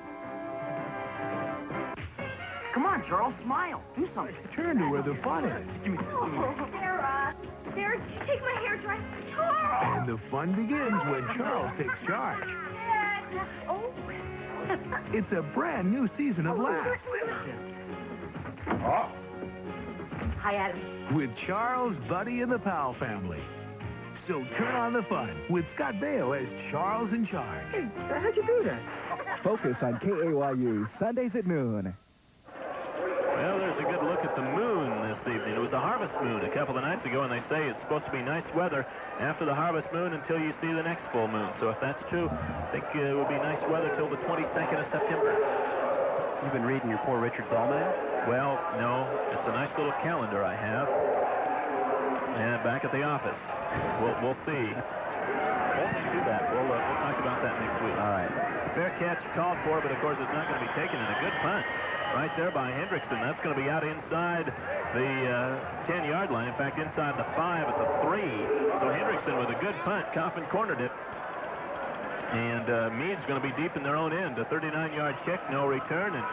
Come on, Charles, smile. Do something. Turn to where the fun is. Give me this. Sarah, did you take my hair dress? Charles! And the fun begins when Charles takes charge. Dad. Oh. It's a brand new season of laughs. Hi, Adam. With Charles, Buddy, and the Powell family. So turn on the fun with Scott Baio as Charles in charge. Hey, how'd you do that? Focus on KAYU, Sundays at noon. Well, there's a good look at the moon this evening. It was a harvest moon a couple of nights ago, and they say it's supposed to be nice weather after the harvest moon until you see the next full moon. So if that's true, I think it will be nice weather till the 22nd of September. You've been reading your Poor Richard's Almanac? Well, no. It's a nice little calendar I have. And back at the office. We'll see. Won't do that. We'll talk about that next week. All right. Fair catch called for, but of course it's not going to be taken, and a good punt. Right there by Hendrickson. That's going to be out inside the 10-yard line. In fact, inside the 5 at the 3. So Hendrickson with a good punt. Coffin cornered it. And Mead's going to be deep in their own end. A 39-yard kick, no return. And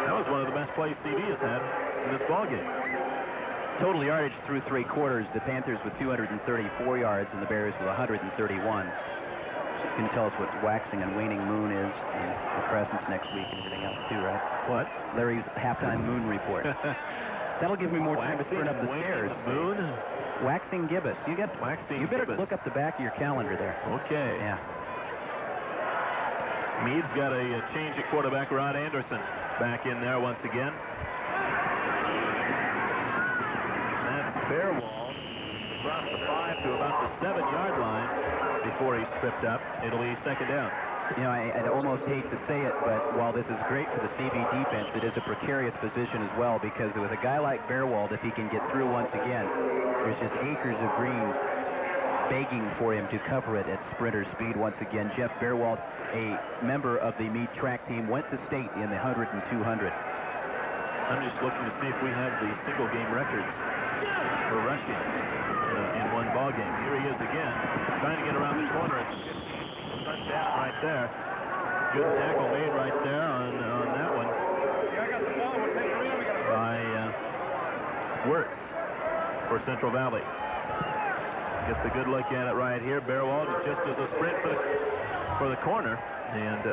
that was one of the best plays CV has had in this ballgame. Total yardage through 3 quarters. The Panthers with 234 yards and the Bears with 131. You can tell us what waxing and waning moon is, and the crescents next week and everything else too, right? What? Larry's halftime moon report. That'll give me more time to turn up the stairs. Moon. Waxing Gibbous. You better look up the back of your calendar there. Okay. Yeah. Mead's got a change at quarterback. Rod Anderson back in there once again. That's Fairwald across the 5 to about the 7-yard line before he's tripped up. It'll be second down. You know, I'd almost hate to say it, but while this is great for the CB defense, it is a precarious position as well, because with a guy like Fairwald, if he can get through once again, there's just acres of green begging for him to cover it at sprinter speed once again. Jeff Fairwald, a member of the Mead track team, went to state in the 100 and 200. I'm just looking to see if we have the single game records for rushing in one ball game. Here he is again, trying to get around the corner. Down right there. Good tackle made right there on that one by Wirtz for Central Valley. Gets a good look at it right here. Fairwald just as a sprint for the corner, and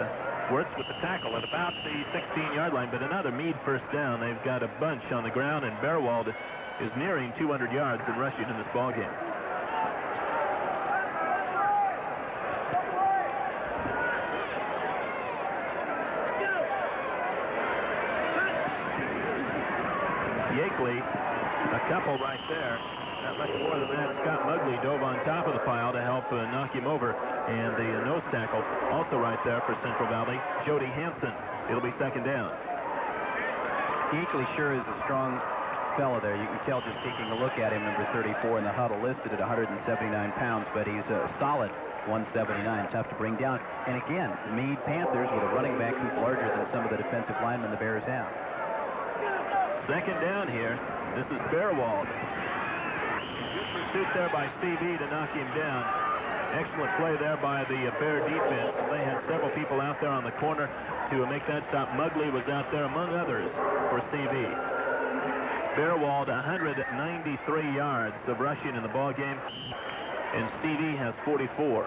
Wirtz with the tackle at about the 16-yard line, but another Mead first down. They've got a bunch on the ground, and Fairwald is nearing 200 yards in rushing in this ball game. A couple right there. Not much more than that. Scott Mugley dove on top of the pile to help knock him over. And the nose tackle also right there for Central Valley, Jody Hansen. It'll be second down. Yeakley sure is a strong fellow there. You can tell just taking a look at him, number 34 in the huddle, listed at 179 pounds, but he's a solid 179, tough to bring down. And again, Mead Panthers with a running back who's larger than some of the defensive linemen the Bears have. Second down here. This is Fairwald. Good pursuit there by CB to knock him down. Excellent play there by the Bear defense. They had several people out there on the corner to make that stop. Mugley was out there among others for CB. Fairwald 193 yards of rushing in the ball game, and CB has 44.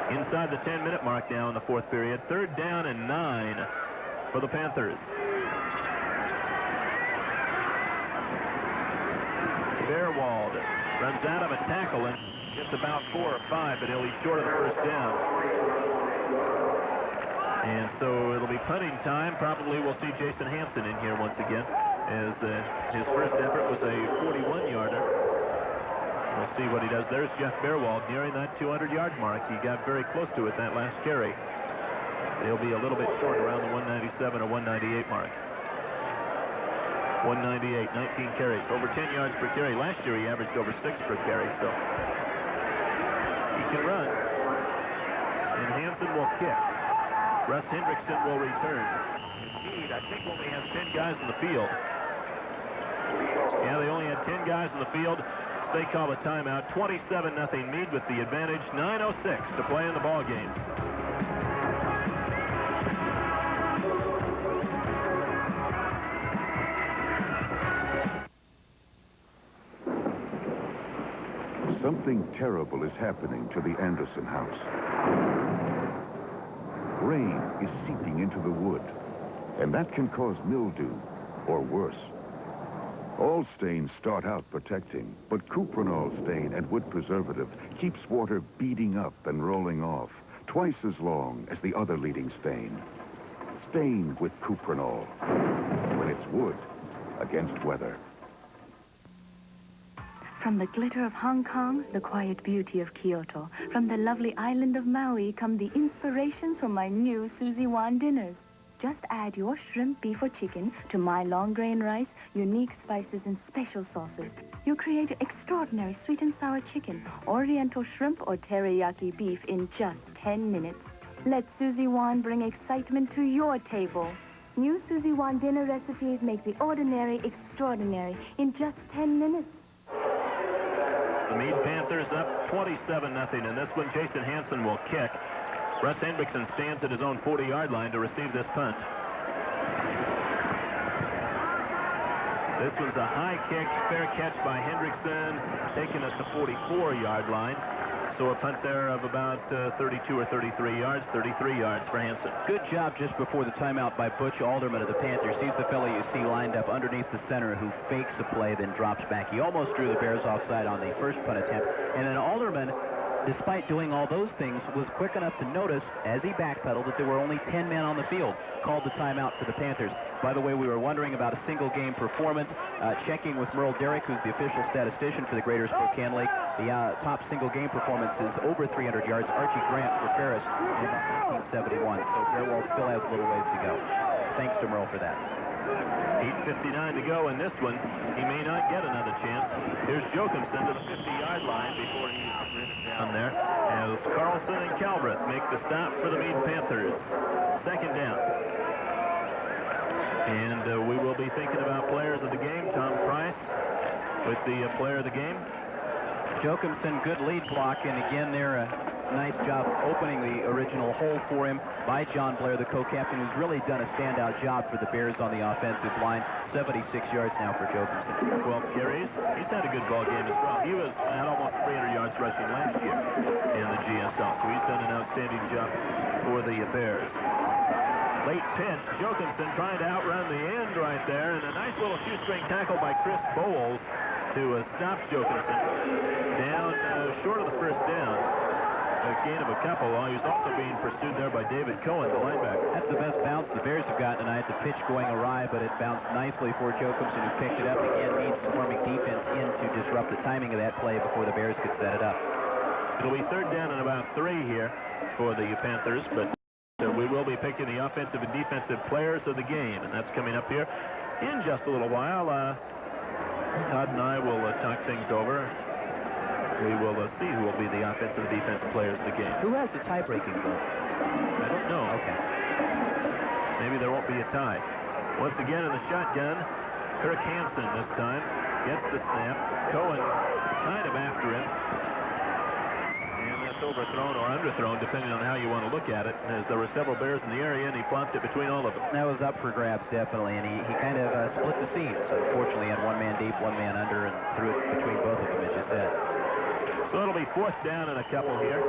Inside the 10-minute mark now in the fourth period. Third down and 9 for the Panthers. Fairwald runs out of a tackle and gets about 4 or 5, but he'll be short of the first down. And so it'll be punting time. Probably we'll see Jason Hansen in here once again, as his first effort was a 41-yarder. We'll see what he does. There's Jeff Fairwald nearing that 200-yard mark. He got very close to it that last carry. He'll be a little bit short around the 197 or 198 mark. 198, 19 carries, over 10 yards per carry. Last year he averaged over 6 per carry, so he can run. And Hansen will kick. Russ Hendrickson will return. Mead, I think, only has 10 guys in the field. Yeah, they only had 10 guys in the field. They call a timeout. 27-0 Mead with the advantage. 9:06 to play in the ball game. Something terrible is happening to the Anderson house. Rain is seeping into the wood, and that can cause mildew, or worse. All stains start out protecting, but Cuprinol stain and wood preservative keeps water beading up and rolling off, twice as long as the other leading stain. Stain with Cuprinol, when it's wood against weather. From the glitter of Hong Kong, the quiet beauty of Kyoto, from the lovely island of Maui come the inspirations for my new Suzy Wan dinners. Just add your shrimp, beef, or chicken to my long-grain rice, unique spices, and special sauces. You create extraordinary sweet and sour chicken, oriental shrimp, or teriyaki beef in just 10 minutes. Let Suzy Wan bring excitement to your table. New Suzy Wan dinner recipes make the ordinary extraordinary in just 10 minutes. The Mead Panthers up 27-0 in this one. Jason Hansen will kick. Russ Hendrickson stands at his own 40-yard line to receive this punt. This one's a high kick, fair catch by Hendrickson, taken at the 44-yard line. So a punt there of about 32 or 33 yards, 33 yards for Hansen. Good job just before the timeout by Butch Alderman of the Panthers. He's the fellow you see lined up underneath the center who fakes a play, then drops back. He almost drew the Bears offside on the first punt attempt. And then Alderman, despite doing all those things, was quick enough to notice as he backpedaled that there were only 10 men on the field. Called the timeout for the Panthers. By the way, we were wondering about a single game performance. Checking with Merle Derrick, who's the official statistician for the Greater Spokane Lake. The top single game performance is over 300 yards. Archie Grant for Ferris in 1971. So Fairwald still has a little ways to go. Thanks to Merle for that. 8:59 to go in this one. He may not get another chance. Here's Jokumsen to the 50-yard line before he's written down there. As Carlson and Calbreth make the stop for the Mead Panthers. Second down. And we will be thinking about players of the game. Tom Price with the player of the game. Jokumsen, good lead block, and again there a nice job opening the original hole for him by John Blair, the co-captain, who's really done a standout job for the Bears on the offensive line. 76 yards now for Jokumsen. 12 carries. He's had a good ball game as well. He had almost 300 yards rushing last year in the GSL, so he's done an outstanding job for the Bears. Late pitch, Jokumsen trying to outrun the end right there, and a nice little shoestring tackle by Chris Bowles to stop Jokumsen. Down short of the first down. A gain of a couple, while he was also being pursued there by David Cohen, the linebacker. That's the best bounce the Bears have gotten tonight. The pitch going awry, but it bounced nicely for Jokumsen, who picked it up. Again, needs swarming defense in to disrupt the timing of that play before the Bears could set it up. It'll be third down and about 3 here for the Panthers, but we will be picking the offensive and defensive players of the game, and that's coming up here in just a little while. Todd and I will talk things over. We will see who will be the offensive and defensive players of the game. Who has the tie-breaking vote? I don't know. Okay. Maybe there won't be a tie. Once again in the shotgun, Kirk Hansen this time gets the snap. Cohen kind of after him. And that's overthrown or underthrown, depending on how you want to look at it, as there were several Bears in the area, and he plopped it between all of them. That was up for grabs, definitely, and he kind of split the seams. Unfortunately, had one man deep, one man under, and threw it between both of them, as you said. So it'll be fourth down and a couple here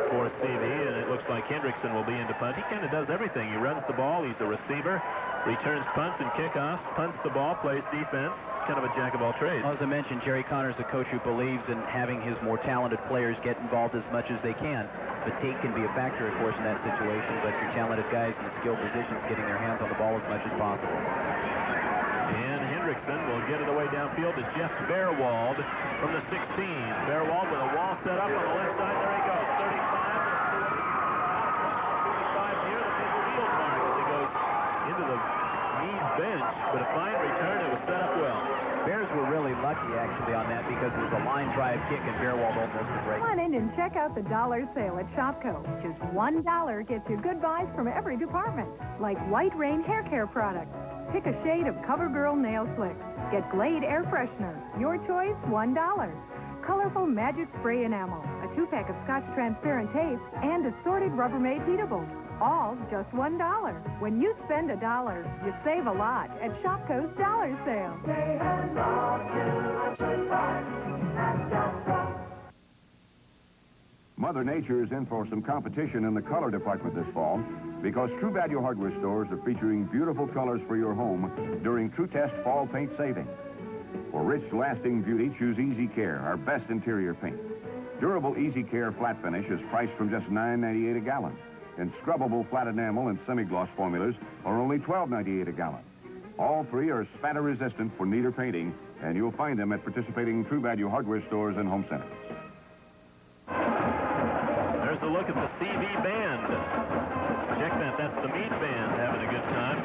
for CV, and it looks like Hendrickson will be in to punt. He kind of does everything. He runs the ball, he's a receiver, returns punts and kickoffs, punts the ball, plays defense, kind of a jack of all trades. Well, as I mentioned, Jerry Connor's a coach who believes in having his more talented players get involved as much as they can. Fatigue can be a factor, of course, in that situation, but your talented guys in the skilled positions getting their hands on the ball as much as possible. And Hendrickson will get it away downfield to Jeff Bearwald from the 16. Bearwald with a wall set up on the left side. There he goes. 35 near the midfield mark as he goes into the Mead bench. But a fine return. It was set up well. Bears were really lucky, actually, on that because it was a line drive kick and Bearwald almost a break. Come on in and check out the dollar sale at Shopko. Just $1 gets you good buys from every department, like White Rain hair care products. Pick a shade of CoverGirl nail slicks. Get Glade air freshener. Your choice, $1. Colorful Magic Spray enamel. A 2-pack of Scotch transparent tapes and assorted Rubbermaid heatables. All just $1. When you spend $1, you save a lot at Shopko's dollar sale. Say hello to a good buy at Shopko. Mother Nature is in for some competition in the color department this fall because True Value hardware stores are featuring beautiful colors for your home during True Test Fall Paint Savings. For rich, lasting beauty, choose Easy Care, our best interior paint. Durable Easy Care flat finish is priced from just $9.98 a gallon, and scrubbable flat enamel and semi-gloss formulas are only $12.98 a gallon. All three are spatter-resistant for neater painting, and you'll find them at participating True Value hardware stores and home centers. There's a look at the CV band. Check that. That's the Mead band having a good time.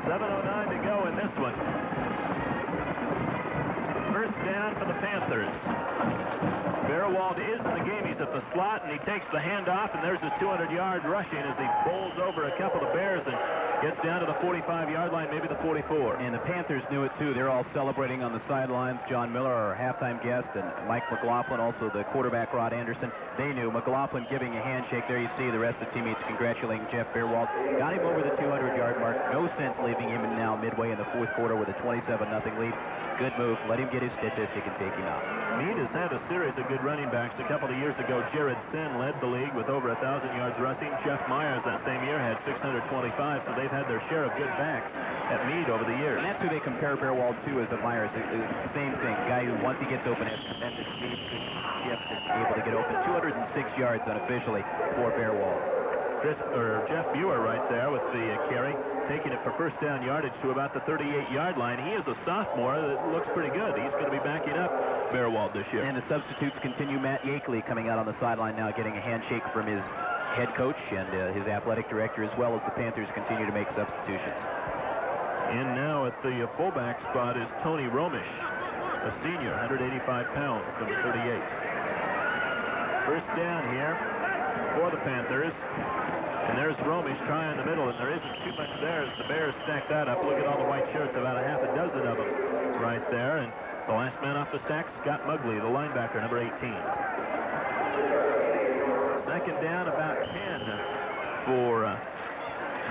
.709 to go in this one. First down for the Panthers. Bearwald is in the game. He's at the slot, and he takes the handoff, and there's his 200-yard rushing as he bowls over a couple of Bears and Gets down to the 45-yard line, maybe the 44. And the Panthers knew it, too. They're all celebrating on the sidelines. John Miller, our halftime guest, and Mike McLaughlin, also the quarterback, Rod Anderson. They knew. McLaughlin giving a handshake. There you see the rest of the teammates congratulating Jeff Beerwald. Got him over the 200-yard mark. No sense leaving him now midway in the fourth quarter with a 27-0 lead. Good move. Let him get his statistic and take him out. Mead has had a series of good running backs. A couple of years ago, Jared Sin led the league with over 1,000 yards rushing. Jeff Myers that same year had 625, so they've had their share of good backs at Mead over the years. And that's who they compare Beerwald to as a Myers. Same thing. Guy who, once he gets open, has tremendous speed, good shift, and be able to get open. 206 yards unofficially for Beerwald. Jeff Buer right there with the carry, taking it for first down yardage to about the 38-yard line. He is a sophomore that looks pretty good. He's going to be backing up Beerwald this year. And the substitutes continue. Matt Yakeley coming out on the sideline now, getting a handshake from his head coach and his athletic director, as well as the Panthers continue to make substitutions. And now at the fullback spot is Tony Romish, a senior, 185 pounds, number 38. First down here for the Panthers. And there's Romish trying in the middle, and there isn't too much there as the Bears stack that up. Look at all the white shirts, about a half a dozen of them right there. And the last man off the stack, Scott Mugley, the linebacker, number 18. Second down, about 10 for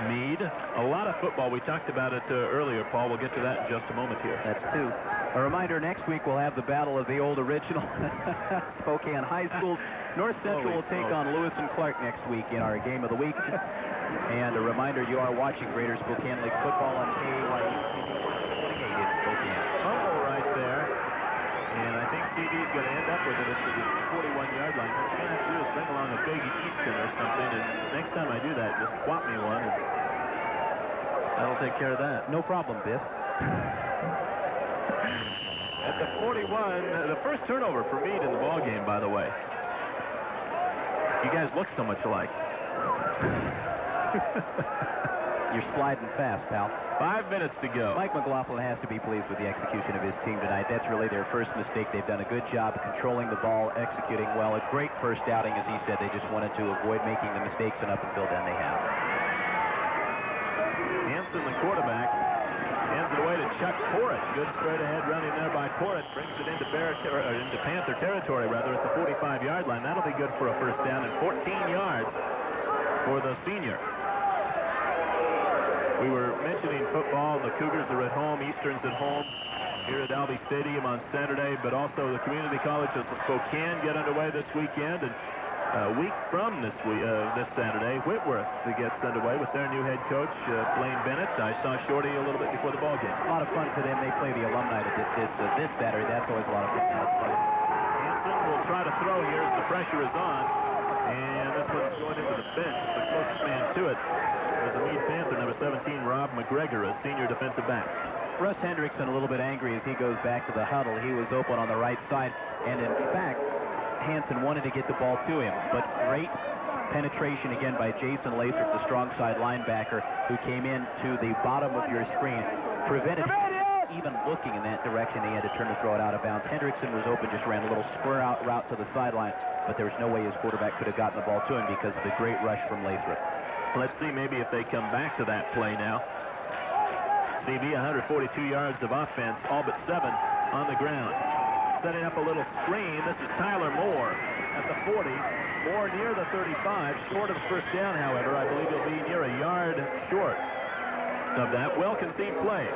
Mead. A lot of football. We talked about it earlier, Paul. We'll get to that in just a moment here. That's two. A reminder, next week we'll have the battle of the old original Spokane High Schools. North Central will take on Lewis and Clark next week in our game of the week. And a reminder, you are watching Greater Spokane League football on KAYU 28 in Spokane. Fumble right there. And I think CD's going to end up with it at the 41-yard line. What you're going to have to do is bring along a big Easton or something. And next time I do that, just swap me one. And that'll take care of that. No problem, Biff. At the 41, the first turnover for Mead in the ball game, by the way. You guys look so much alike. You're sliding fast, pal. 5 minutes to go. Mike McLaughlin has to be pleased with the execution of his team tonight. That's really their first mistake. They've done a good job controlling the ball, executing well. A great first outing, as he said. They just wanted to avoid making the mistakes, and up until then they have. Hanson, the quarterback, hands it away to Chuck Porritt. Good straight ahead running there by Porritt. Brings it into Panther territory, rather, at the 45-yard line. That'll be good for a first down and 14 yards for the senior. We were mentioning football. The Cougars are at home. Eastern's at home here at Albee Stadium on Saturday, but also the community colleges of Spokane get underway this weekend. And a week from this Saturday, Whitworth gets underway with their new head coach, Blaine Bennett. I saw Shorty a little bit before the ball game. A lot of fun for them. They play the alumni this Saturday. That's always a lot of fun. Hanson will try to throw here as the pressure is on. And this one's going into the bench. The closest man to it is the Mead Panther, number 17, Rob McGregor, a senior defensive back. Russ Hendrickson a little bit angry as he goes back to the huddle. He was open on the right side, and in fact, Hanson wanted to get the ball to him, but great penetration again by Jason Lathrop, the strong side linebacker, who came in to the bottom of your screen, prevented even looking in that direction. They had to turn to throw it out of bounds. Hendrickson was open, just ran a little square out route to the sideline, but there was no way his quarterback could have gotten the ball to him because of the great rush from Lathrop. Let's see maybe if they come back to that play now. CV, 142 yards of offense, all but 7 on the ground. Setting up a little screen. This is Tyler Moore at the 40. Moore near the 35. Short of the first down, however. I believe he'll be near a yard short of that. Well-conceived play.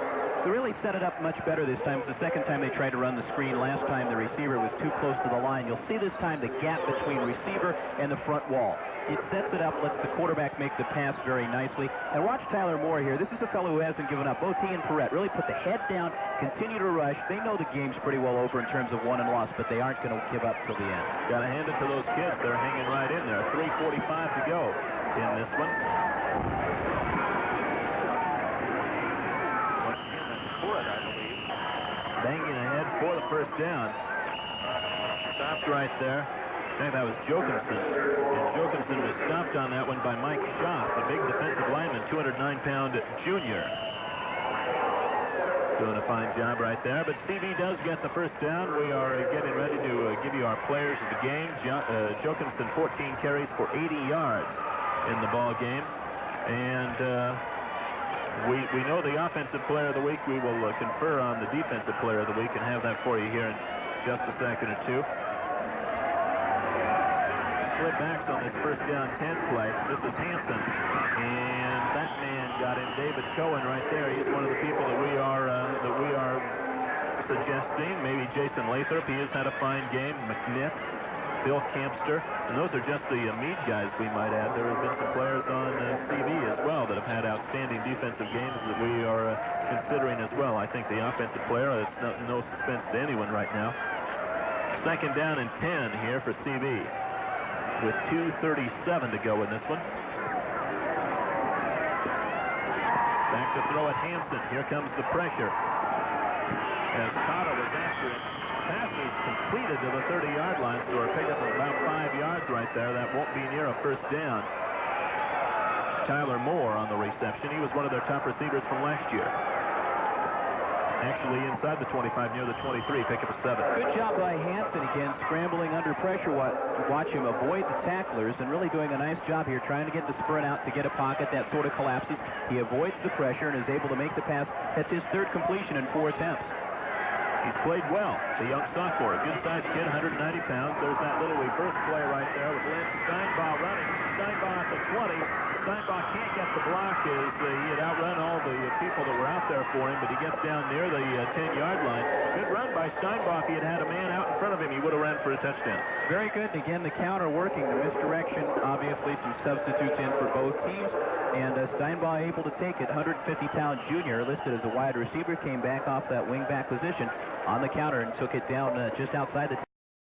They really set it up much better this time. It's the second time they tried to run the screen. Last time the receiver was too close to the line. You'll see this time the gap between receiver and the front wall. It sets it up, lets the quarterback make the pass very nicely. And watch Tyler Moore here. This is a fellow who hasn't given up. Both he and Perrette really put the head down, continue to rush. They know the game's pretty well over in terms of won and lost, but they aren't going to give up till the end. Got to hand it to those kids. They're hanging right in there. 3:45 to go in this one. Banging ahead for the first down. Stopped right there. I think that was Jokinson. And Jokinson was stopped on that one by Mike Schaaf, a big defensive lineman, 209-pound junior. Doing a fine job right there. But CV does get the first down. We are getting ready to give you our players of the game. Jokinson, 14 carries for 80 yards in the ball game. And We know the offensive player of the week. We will confer on the defensive player of the week and have that for you here in just a second or two. Split backs on this first down 10 play. This is Hansen, and that man got in. David Cohen right there. He's one of the people that we are suggesting. Maybe Jason Lathrop. He has had a fine game. McNitt, Bill Campster, and those are just the Mead guys, we might add. There have been some players on CV as well that have had outstanding defensive games that we are considering as well. I think the offensive player, it's no suspense to anyone right now. Second down and 10 here for CV with 2:37 to go in this one. Back to throw at Hansen. Here comes the pressure as Cotta was after it. Pass is completed to the 30-yard line, so we're picking up about 5 yards right there. That won't be near a first down. Tyler Moore on the reception. He was one of their top receivers from last year. Actually inside the 25, near the 23, pick up a 7. Good job by Hansen again, scrambling under pressure. Watch him avoid the tacklers and really doing a nice job here, trying to get the sprint out to get a pocket that sort of collapses. He avoids the pressure and is able to make the pass. That's his third completion in 4 attempts. He's played well, the young sophomore. Good-sized kid, 190 pounds. There's that little reverse play right there with Lynn Steinbaugh running. Steinbaugh at the 20. Steinbaugh can't get the block as he had outrun all the people that were out there for him, but he gets down near the 10-yard line. Good run by Steinbaugh. If he had a man out in front of him, he would have ran for a touchdown. Very good. And again, the counter working, the misdirection. Obviously, some substitutes in for both teams. And Steinbaugh able to take it. 150-pound junior listed as a wide receiver, came back off that wing back position on the counter and took it down just outside the